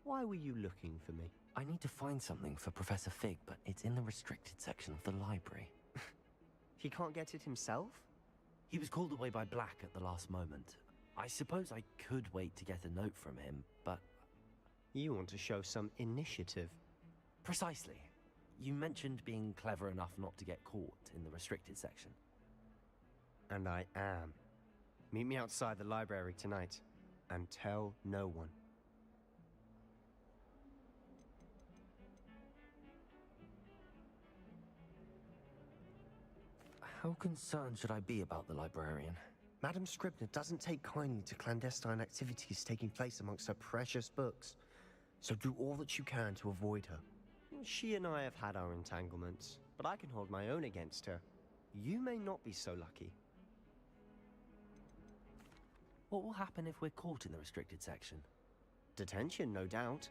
Speaker 15: why were you looking for me?
Speaker 4: I need to find something for Professor Fig, but it's in the restricted section of the library.
Speaker 15: He can't get it himself?
Speaker 3: He was called away by Black at the last moment. I suppose I could wait to get a note from him, but...
Speaker 15: You want to show some initiative.
Speaker 3: Precisely. You mentioned being clever enough not to get caught in the restricted section.
Speaker 15: And I am. Meet me outside the library tonight, and tell no one.
Speaker 4: How concerned should I be about the librarian?
Speaker 15: Madam Scribner doesn't take kindly to clandestine activities taking place amongst her precious books, so do all that you can to avoid her. She and I have had our entanglements, but I can hold my own against her. You may not be so lucky.
Speaker 3: What will happen if we're caught in the restricted section?
Speaker 15: Detention, no doubt.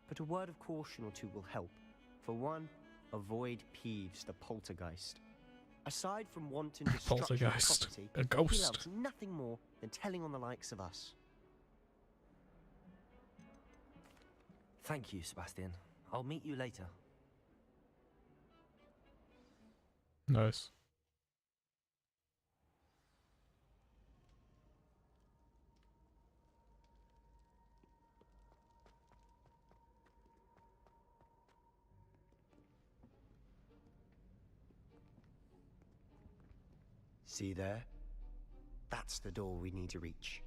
Speaker 15: But a word of caution or two will help. For one, avoid Peeves, the poltergeist. Aside from wanton destruction of
Speaker 1: Poltergeist.
Speaker 15: property,
Speaker 1: A ghost.
Speaker 15: he loves nothing more than telling on the likes of us.
Speaker 3: Thank you, Sebastian. I'll meet you later.
Speaker 1: Nice.
Speaker 15: See there? That's the door we need to reach.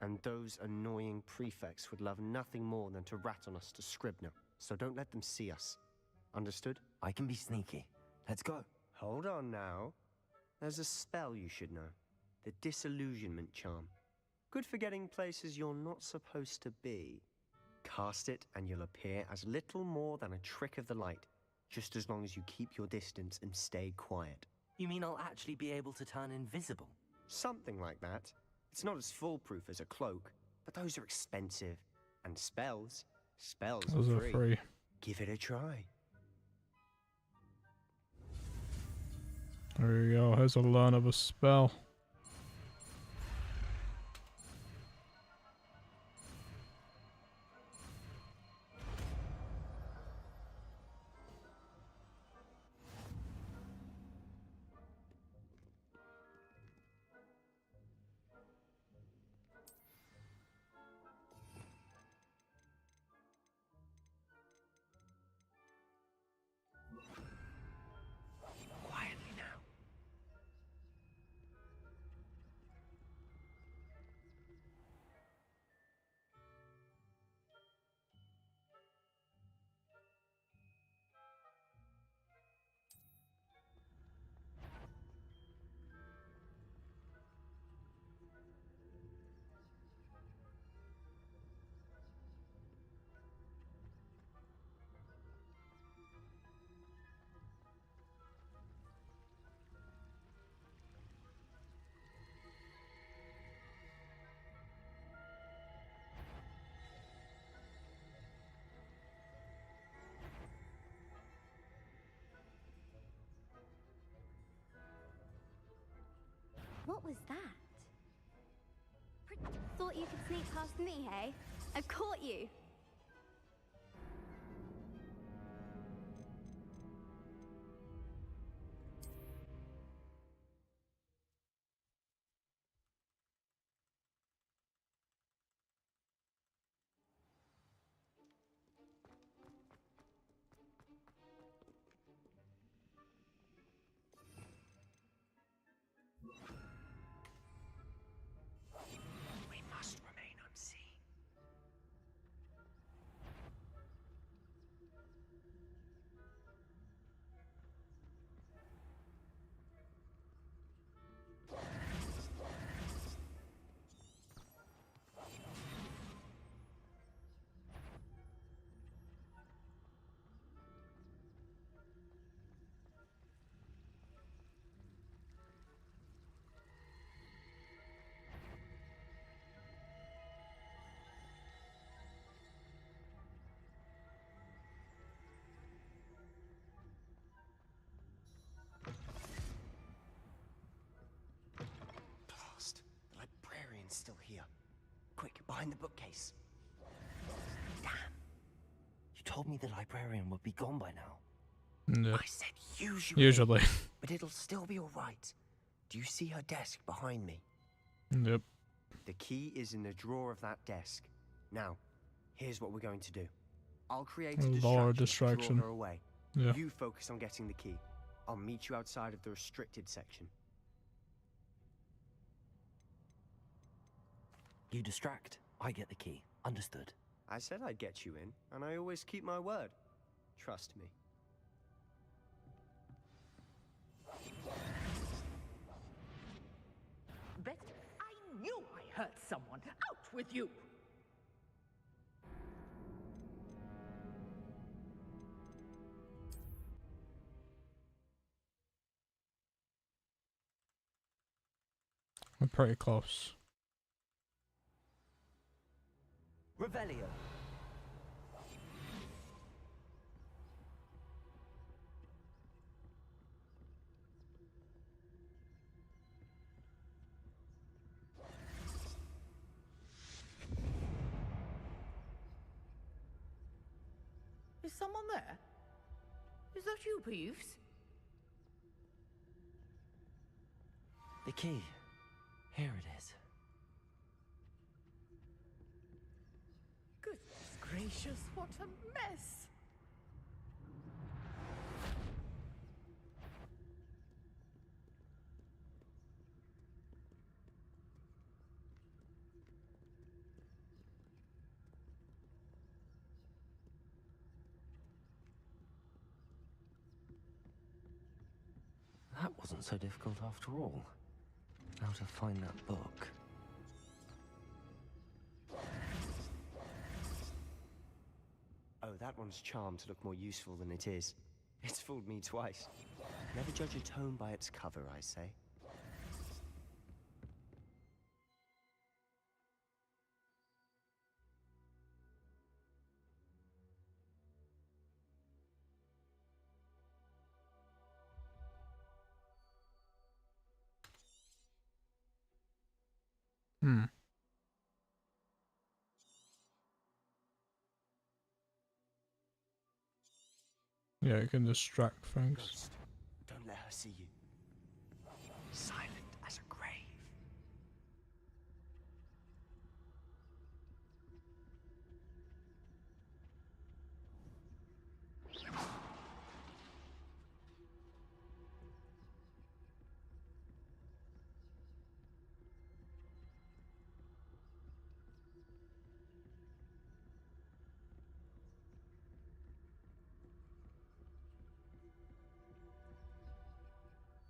Speaker 15: And those annoying prefects would love nothing more than to rat on us to Scribner, so don't let them see us. Understood?
Speaker 3: I can be sneaky. Let's go.
Speaker 15: Hold on now. There's a spell you should know. The Disillusionment Charm. Good for getting places you're not supposed to be. Cast it and you'll appear as little more than a trick of the light, just as long as you keep your distance and stay quiet.
Speaker 3: You mean I'll actually be able to turn invisible?
Speaker 15: Something like that. It's not as foolproof as a cloak, but those are expensive. And spells
Speaker 1: Those
Speaker 15: are
Speaker 1: are free.
Speaker 15: Give it a try.
Speaker 1: There you go. Here's a learn of a spell.
Speaker 3: Quietly now.
Speaker 20: What was that? Thought you could sneak past me, hey? I caught you.
Speaker 15: We must remain unseen. Blast. The librarian's still here. Quick, behind the bookcase.
Speaker 3: Damn. You told me the librarian would be gone by now.
Speaker 1: Yep.
Speaker 15: I said usually.
Speaker 1: Usually.
Speaker 15: But it'll still be all right. Do you see her desk behind me?
Speaker 1: Yep.
Speaker 15: The key is in the drawer of that desk. Now, here's what we're going to do. I'll create a
Speaker 1: Law
Speaker 15: distraction to
Speaker 1: distraction.
Speaker 15: draw her away.
Speaker 1: Yeah.
Speaker 15: You focus on getting the key. I'll meet you outside of the restricted section.
Speaker 3: You distract, I get the key. Understood.
Speaker 15: I said I'd get you in, and I always keep my word. Trust me.
Speaker 19: Bet I knew I hurt someone. Out with you!
Speaker 1: We're pretty close.
Speaker 16: Revelio.
Speaker 19: Is someone there? Is that you, Peeves?
Speaker 4: The key. Here it is.
Speaker 19: Goodness gracious, what a mess!
Speaker 4: That wasn't so difficult after all. How to find that book.
Speaker 15: Oh, that one's charmed to look more useful than it is. It's fooled me twice. Never judge a tome by its cover, I say.
Speaker 1: Hmm. Yeah, you can distract things.
Speaker 15: Ghost, don't let her see you. Silent as a grave.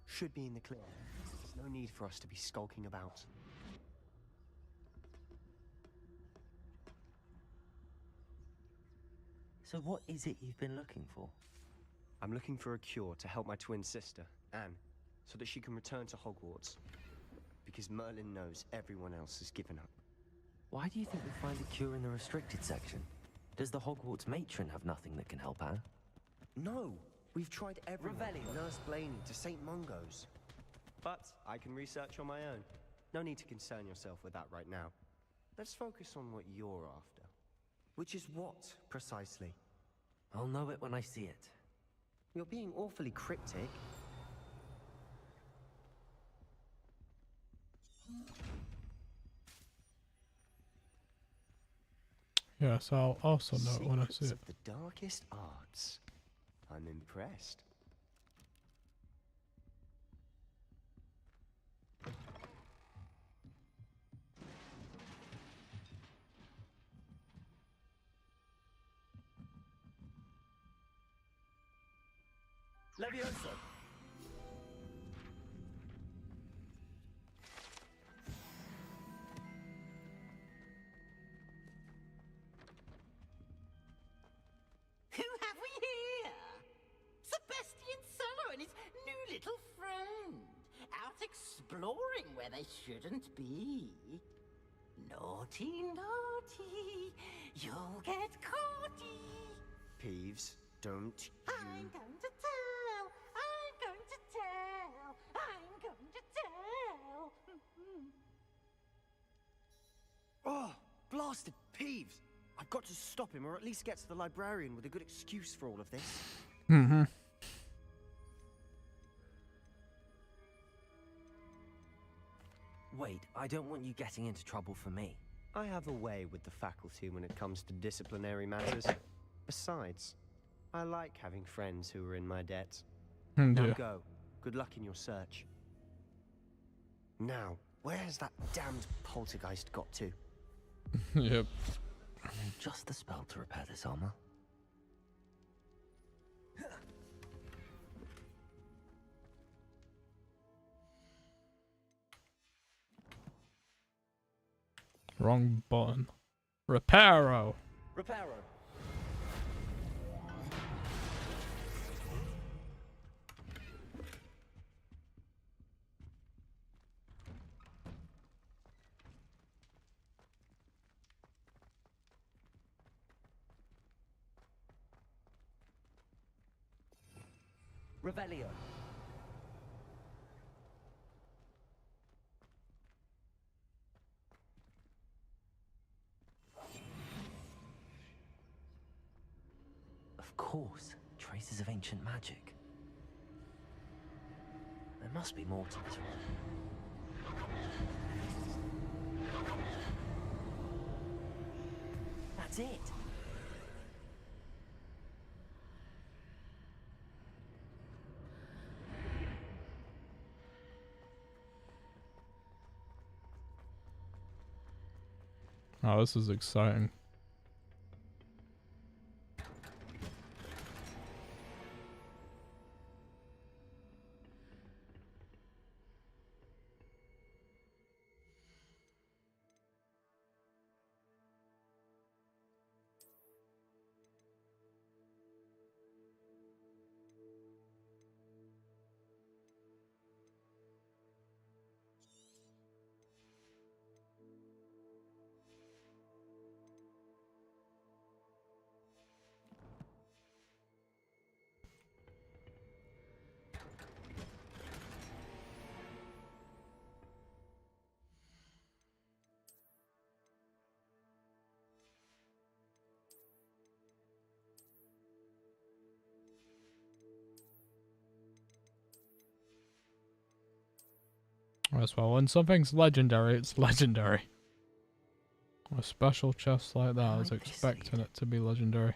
Speaker 15: Should be in the clear. No need for us to be skulking about.
Speaker 4: So what is it you've been looking for?
Speaker 15: I'm looking for a cure to help my twin sister, Anne, so that she can return to Hogwarts. Because Merlin knows everyone else has given up.
Speaker 4: Why do you think we'll find a cure in the restricted section? Does the Hogwarts matron have nothing that can help Anne?
Speaker 15: No! We've tried everyone.
Speaker 16: Revelio.
Speaker 15: Nurse Blaney to St. Mungo's. But I can research on my own. No need to concern yourself with that right now. Let's focus on what you're after.
Speaker 4: Which is what, precisely? I'll know it when I see it.
Speaker 15: You're being awfully cryptic.
Speaker 1: Yes, I'll also know it when I see
Speaker 15: Secrets
Speaker 1: it.
Speaker 15: of the darkest arts. I'm impressed.
Speaker 16: Levioso.
Speaker 9: Who have we here? Sebastian Sallow and his new little friend. Out exploring where they shouldn't be. Naughty, naughty. You'll get caughty.
Speaker 15: Peeves, don't
Speaker 9: I'm going to tell. I'm going to tell. I'm going to tell.
Speaker 15: Oh, blasted Peeves! I've got to stop him, or at least get to the librarian with a good excuse for all of this.
Speaker 1: Mm-hmm.
Speaker 4: Wait, I don't want you getting into trouble for me.
Speaker 15: I have a way with the faculty when it comes to disciplinary matters. Besides, I like having friends who are in my debt. Now go. Good luck in your search. Now, where has that damned poltergeist got to?
Speaker 1: Yep.
Speaker 4: Just the spell to repair this armor.
Speaker 1: Wrong button. Reparo.
Speaker 16: Reparo. Revelio.
Speaker 3: Of course, traces of ancient magic. There must be more to this one. That's it.
Speaker 1: Oh, this is exciting. As well, when something's legendary, it's legendary. A special chest like that, I was expecting it to be legendary.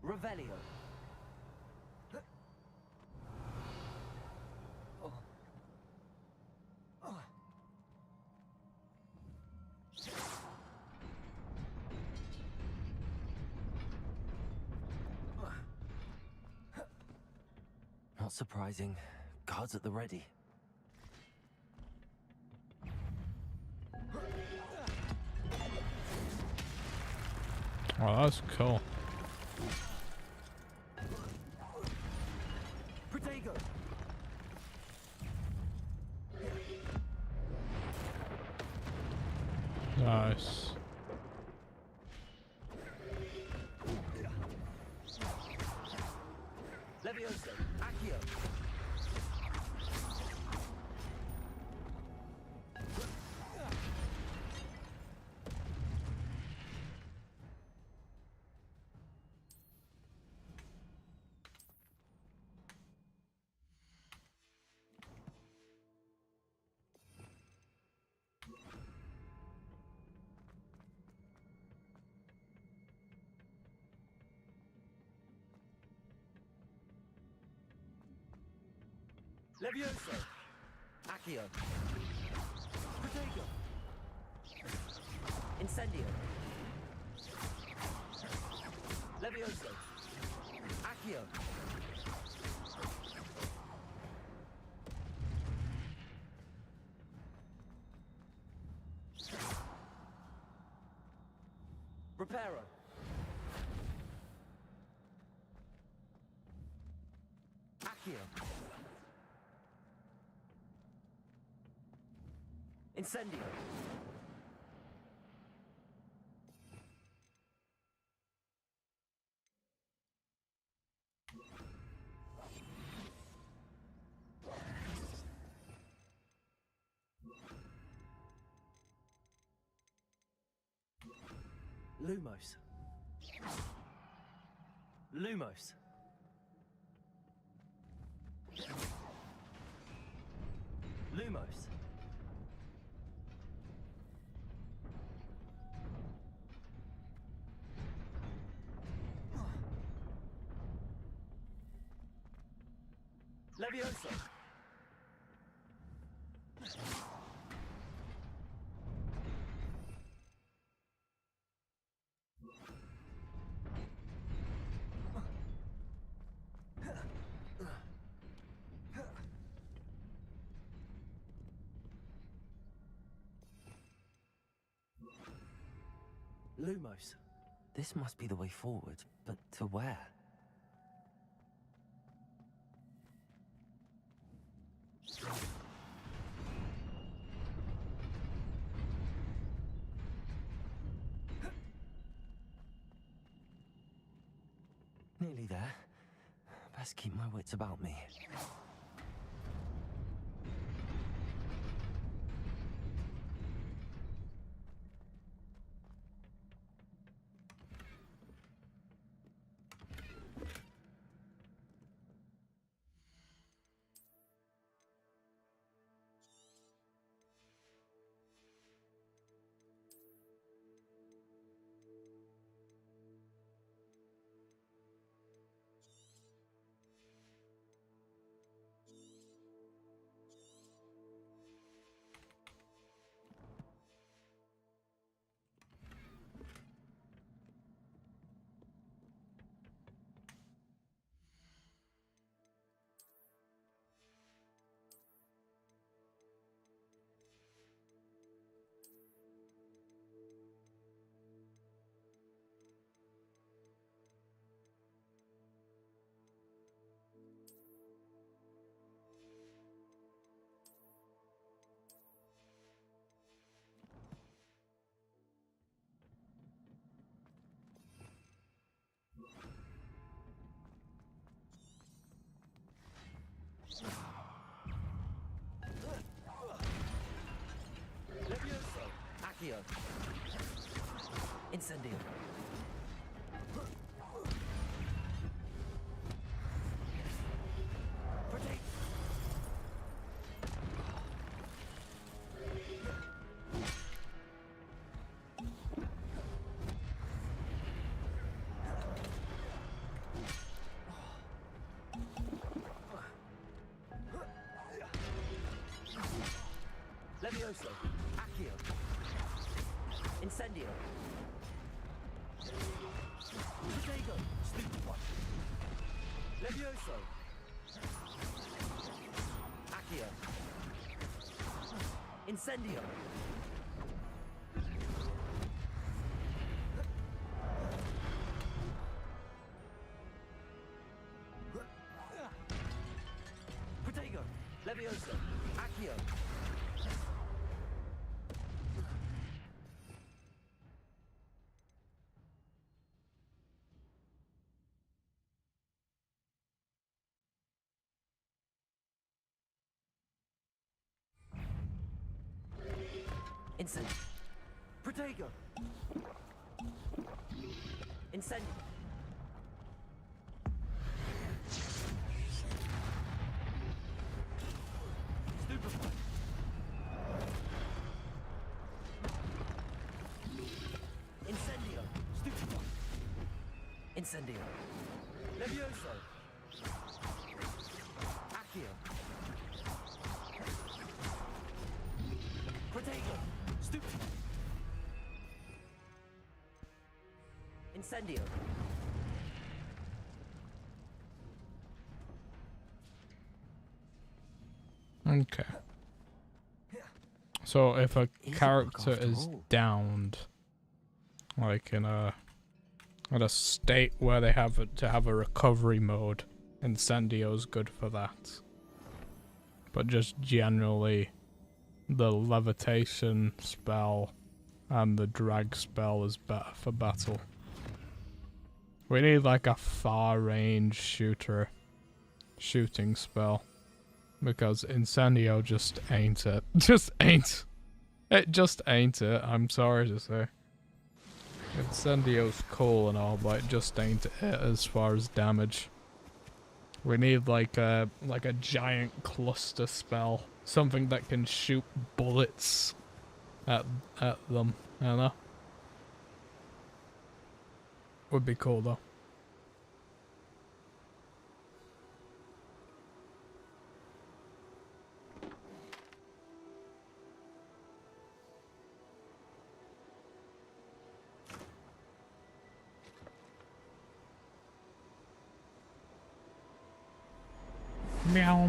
Speaker 16: Revelio.
Speaker 3: Not surprising. Guards at the ready.
Speaker 1: Oh, that's cool.
Speaker 16: Protego.
Speaker 1: Nice.
Speaker 16: Levioso. Accio. Levioso. Accio. Protego. Incendio. Levioso. Accio. Reparo. Accio. Incendio. Lumos. Lumos. Lumos. Levioso. Lumos.
Speaker 4: This must be the way forward, but to where? Nearly there. Best keep my wits about me.
Speaker 16: Levioso. Accio. Incendio. Protect. Levioso. Accio. Incendio. Protego. Stupid one. Levioso. Accio. Incendio. Protego. Levioso. Accio. Incend. Protego. Incend. Stupefy. Incendio. Stupefy. Incendio. Levioso. Accio. Protego. Stupefy. Incendio.
Speaker 1: Okay. So if a character is downed, like in a state where they have to have a recovery mode, Incendio's good for that. But just generally, the levitation spell and the drag spell is better for battle. We need like a far range shooting spell. Because Incendio just ain't it. Just ain't. It just ain't it, I'm sorry to say. Incendio's cool and all, but it just ain't it as far as damage. We need like a giant cluster spell. Something that can shoot bullets at them, you know? Would be cool though. Meow.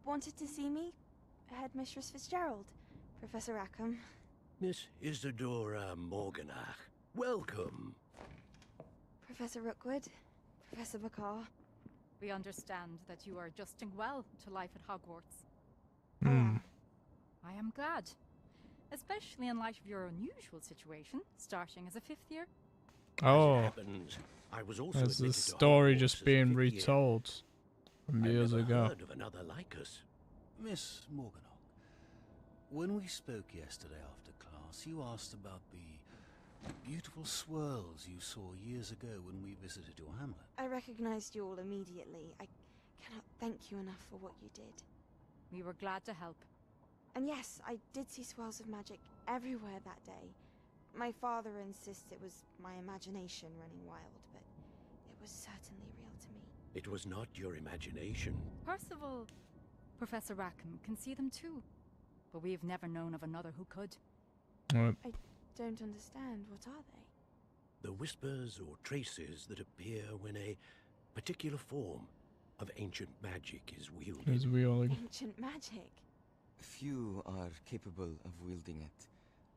Speaker 11: wanted to see me? Headmistress Fitzgerald, Professor Rackham.
Speaker 12: Miss Isadora Morganach, welcome.
Speaker 11: Professor Rookwood, Professor McCaw.
Speaker 6: We understand that you are adjusting well to life at Hogwarts. I am glad. Especially in light of your unusual situation, starting as a 5th year.
Speaker 1: Oh,
Speaker 12: Happens, I was also
Speaker 1: there's the
Speaker 12: admitted to
Speaker 1: story
Speaker 12: Hogwarts
Speaker 1: just
Speaker 12: as a
Speaker 1: being
Speaker 12: 5th year.
Speaker 1: retold from years
Speaker 12: I've never
Speaker 1: ago.
Speaker 12: heard of another like us.
Speaker 22: Miss Morganach, when we spoke yesterday after class, you asked about the beautiful swirls you saw years ago when we visited your hamlet.
Speaker 11: I recognized you all immediately. I cannot thank you enough for what you did.
Speaker 6: We were glad to help.
Speaker 11: And yes, I did see swirls of magic everywhere that day. My father insists it was my imagination running wild, but it was certainly real to me.
Speaker 12: It was not your imagination.
Speaker 6: Percival, Professor Rackham can see them too. But we have never known of another who could.
Speaker 11: I don't understand. What are they?
Speaker 12: The whispers or traces that appear when a particular form of ancient magic is wielded.
Speaker 11: Ancient magic?
Speaker 23: Few are capable of wielding it.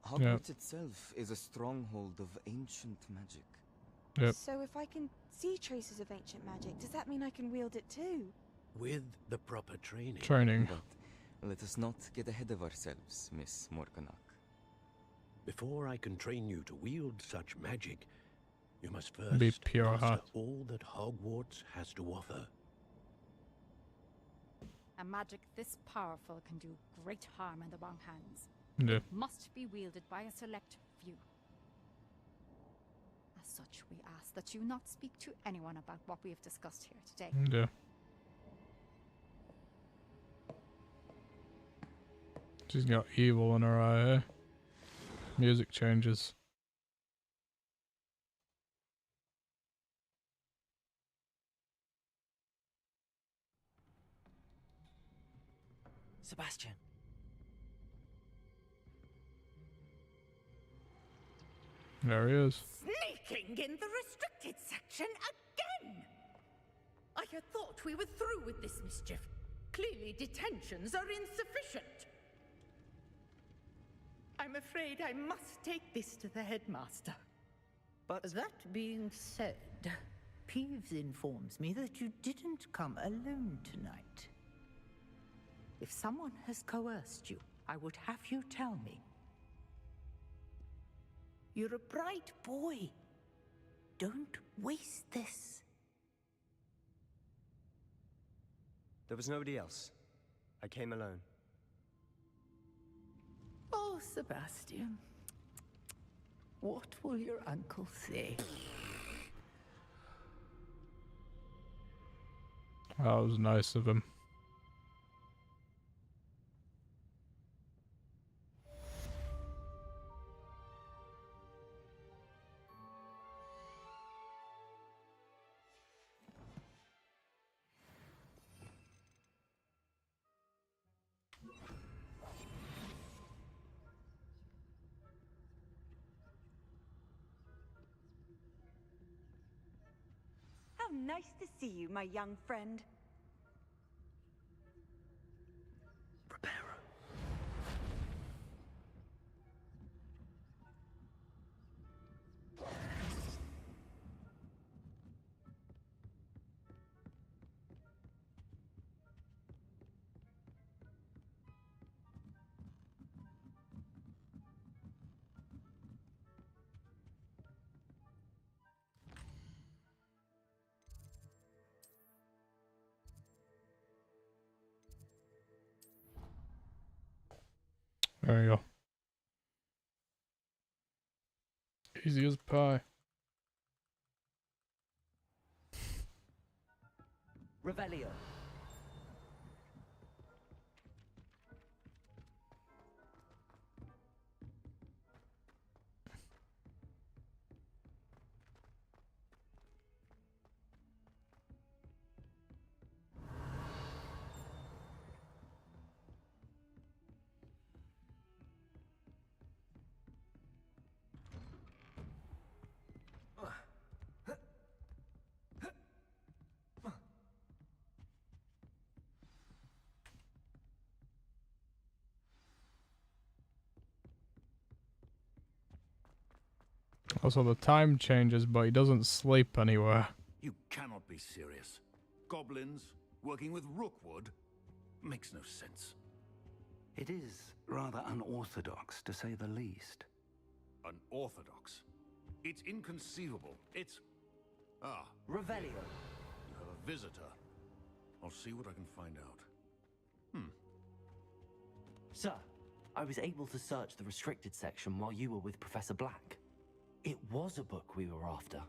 Speaker 23: Hogwarts itself is a stronghold of ancient magic.
Speaker 11: So if I can see traces of ancient magic, does that mean I can wield it too?
Speaker 12: With the proper training.
Speaker 23: But let us not get ahead of ourselves, Miss Morganach.
Speaker 12: Before I can train you to wield such magic, you must first
Speaker 1: Be pure
Speaker 12: master
Speaker 1: heart.
Speaker 12: all that Hogwarts has to offer.
Speaker 6: A magic this powerful can do great harm in the wrong hands.
Speaker 1: Yeah.
Speaker 6: It must be wielded by a select few. As such, we ask that you not speak to anyone about what we have discussed here today.
Speaker 1: Yeah. She's got evil in her eye, eh? Music changes.
Speaker 16: Sebastian.
Speaker 1: There he is.
Speaker 9: Sneaking in the restricted section again! I had thought we were through with this mischief. Clearly detentions are insufficient. I'm afraid I must take this to the headmaster.
Speaker 18: But that being said, Peeves informs me that you didn't come alone tonight. If someone has coerced you, I would have you tell me. You're a bright boy. Don't waste this.
Speaker 15: There was nobody else. I came alone.
Speaker 18: Oh, Sebastian. What will your uncle say?
Speaker 1: That was nice of him.
Speaker 17: How nice to see you, my young friend.
Speaker 1: There you go. Easy as pie.
Speaker 16: Revelio.
Speaker 1: Also, the time changes, but he doesn't sleep anywhere.
Speaker 22: You cannot be serious. Goblins working with Rookwood makes no sense.
Speaker 5: It is rather unorthodox, to say the least.
Speaker 22: Unorthodox? It's inconceivable. It's... Ah.
Speaker 3: Revelio.
Speaker 22: You have a visitor. I'll see what I can find out.
Speaker 3: Sir, I was able to search the restricted section while you were with Professor Black. It was a book we were after.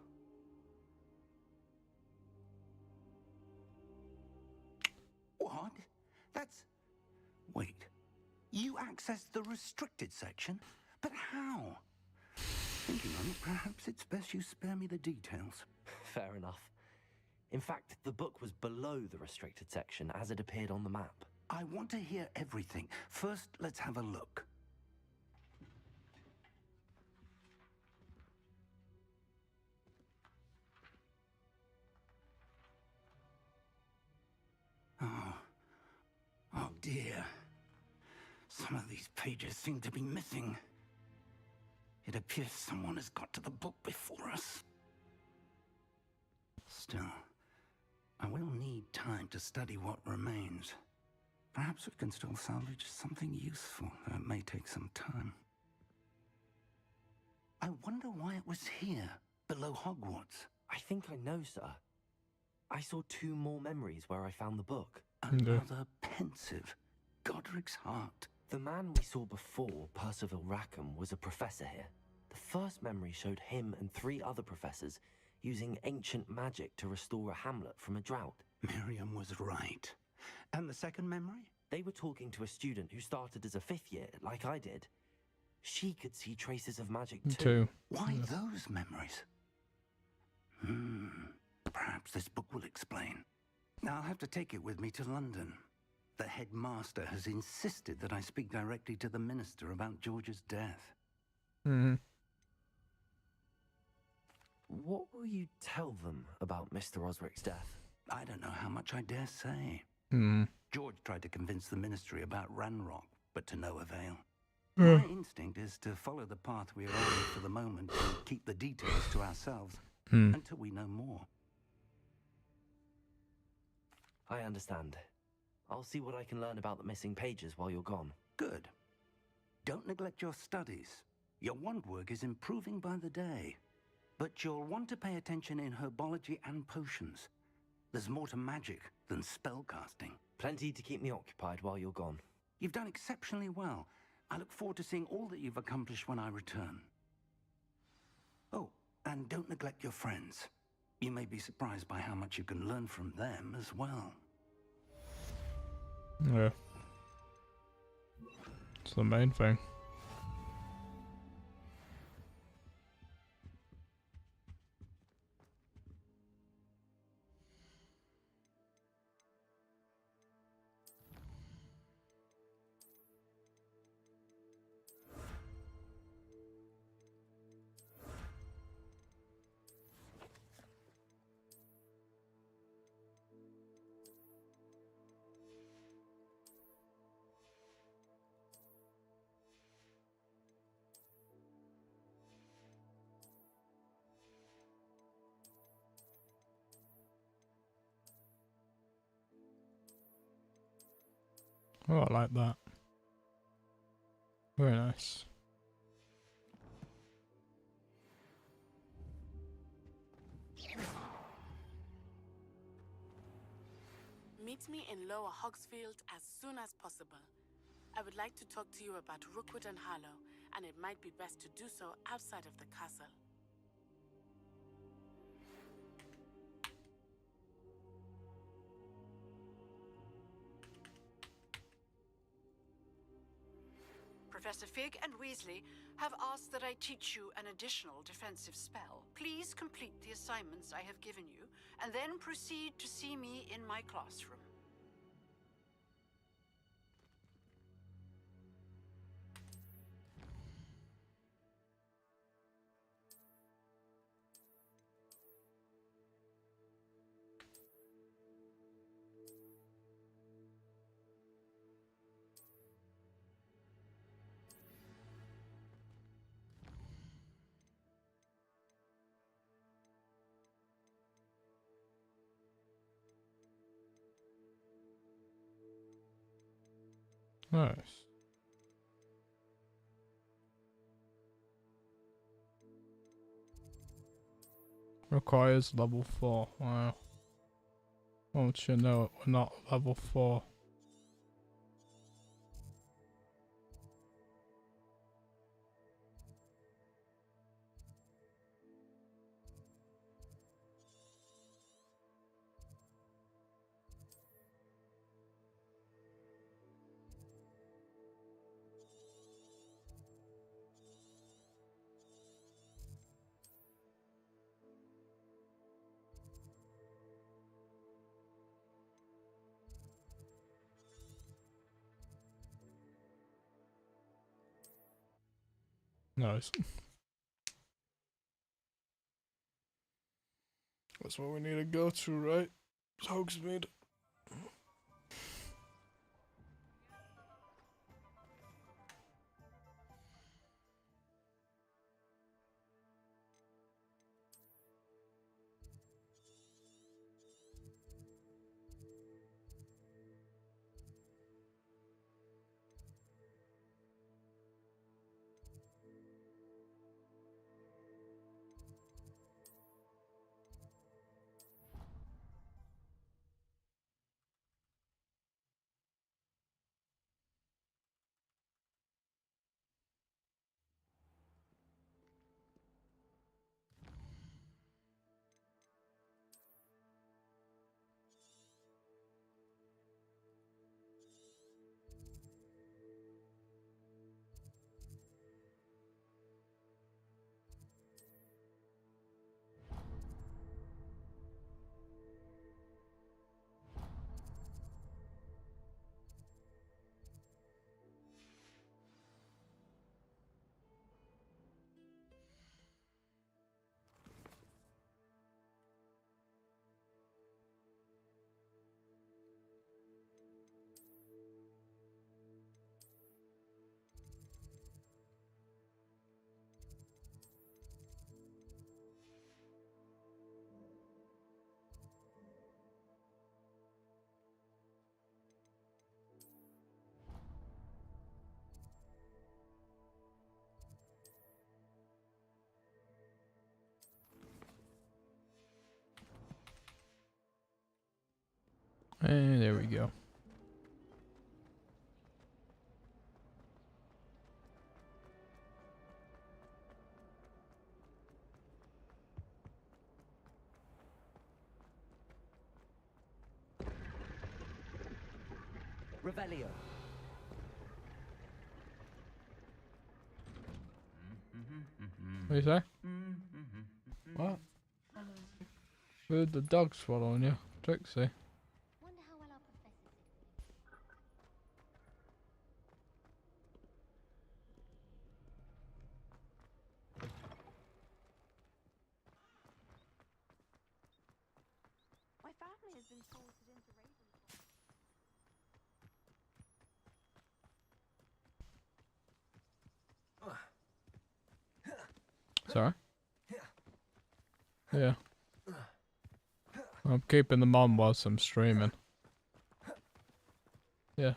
Speaker 5: What? That's... Wait. You accessed the restricted section? But how? Thinking on it, perhaps it's best you spare me the details.
Speaker 3: Fair enough. In fact, the book was below the restricted section as it appeared on the map.
Speaker 5: I want to hear everything. First, let's have a look. Oh dear. Some of these pages seem to be missing. It appears someone has got to the book before us. Still, I will need time to study what remains. Perhaps we can still salvage something useful, though it may take some time. I wonder why it was here, below Hogwarts.
Speaker 3: I think I know, sir. I saw 2 more memories where I found the book.
Speaker 5: Another pensive Godric's heart.
Speaker 3: The man we saw before, Percival Rackham, was a professor here. The first memory showed him and 3 other professors using ancient magic to restore a hamlet from a drought.
Speaker 5: Miriam was right. And the second memory?
Speaker 3: They were talking to a student who started as a 5th year, like I did. She could see traces of magic too.
Speaker 5: Why those memories? Perhaps this book will explain. Now I'll have to take it with me to London. The headmaster has insisted that I speak directly to the minister about George's death.
Speaker 3: What will you tell them about Mr. Osric's death?
Speaker 5: I don't know how much I dare say. George tried to convince the ministry about Ranrock, but to no avail. My instinct is to follow the path we are on for the moment and keep the details to ourselves until we know more.
Speaker 3: I understand. I'll see what I can learn about the missing pages while you're gone.
Speaker 5: Good. Don't neglect your studies. Your wand work is improving by the day. But you'll want to pay attention in herbology and potions. There's more to magic than spellcasting.
Speaker 3: Plenty to keep me occupied while you're gone.
Speaker 5: You've done exceptionally well. I look forward to seeing all that you've accomplished when I return. Oh, and don't neglect your friends. You may be surprised by how much you can learn from them as well.
Speaker 1: Yeah. It's the main thing. Oh, I like that. Very nice.
Speaker 14: Meet me in Lower Hogsfield as soon as possible. I would like to talk to you about Rookwood and Harlow, and it might be best to do so outside of the castle. Professor Fig and Weasley have asked that I teach you an additional defensive spell. Please complete the assignments I have given you, and then proceed to see me in my classroom.
Speaker 1: Nice. Requires level 4. Wow. Won't you know it, we're not level 4. Nice. That's what we need to go to, right? Hogsmeade. And there we go.
Speaker 16: Revelio.
Speaker 1: What do you say? What? Who'd the dog swallowing you? Trixie.
Speaker 2: Wonder how well our professors
Speaker 11: My family has been sorted into Ravenclaw.
Speaker 1: Sorry? Yeah. I'm keeping them on whilst I'm streaming. Yeah.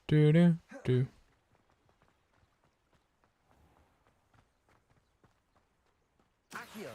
Speaker 1: Do do do.
Speaker 16: Accio.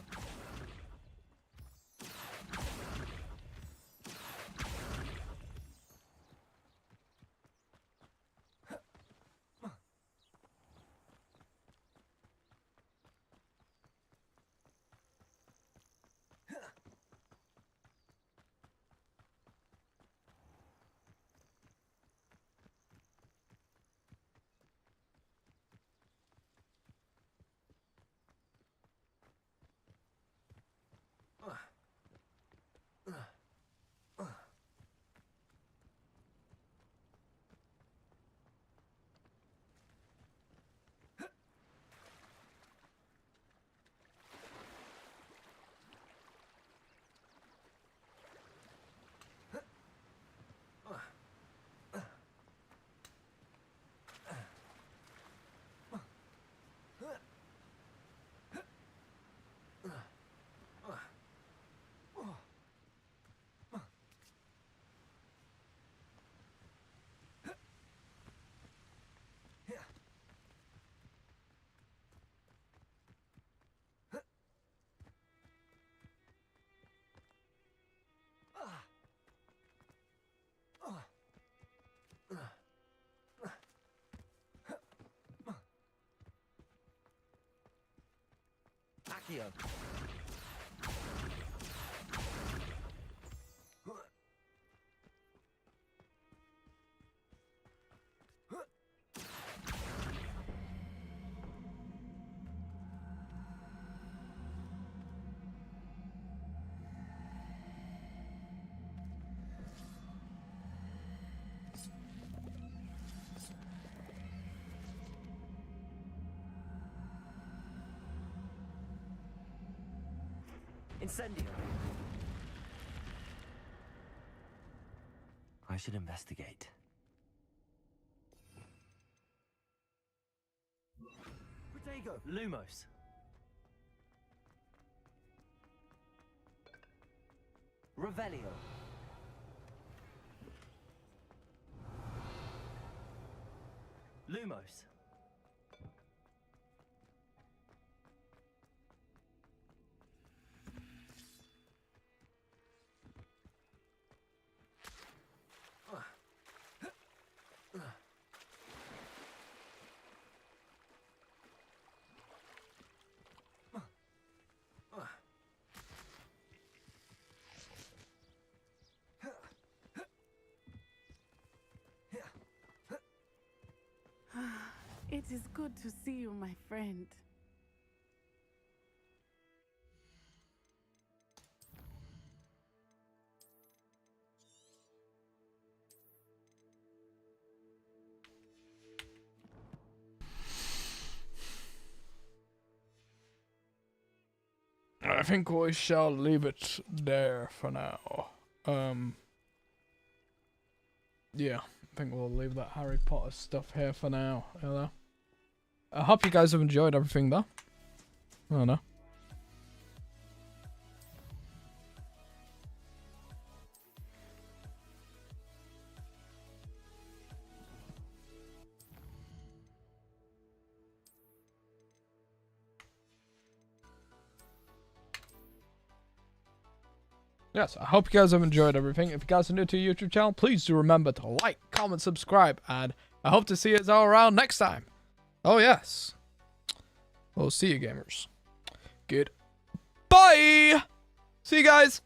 Speaker 16: Accio.
Speaker 3: Incendio. I should investigate.
Speaker 16: Protego.
Speaker 3: Lumos. Revelio. Lumos.
Speaker 7: It is good to see you, my friend.
Speaker 1: I think we shall leave it there for now. Yeah, I think we'll leave that Harry Potter stuff here for now. You know? I hope you guys have enjoyed everything though. I don't know. Yes, I hope you guys have enjoyed everything. If you guys are new to the YouTube channel, please do remember to like, comment, subscribe, and I hope to see you all around next time. Oh yes. We'll see you gamers. Goodbye. See you guys.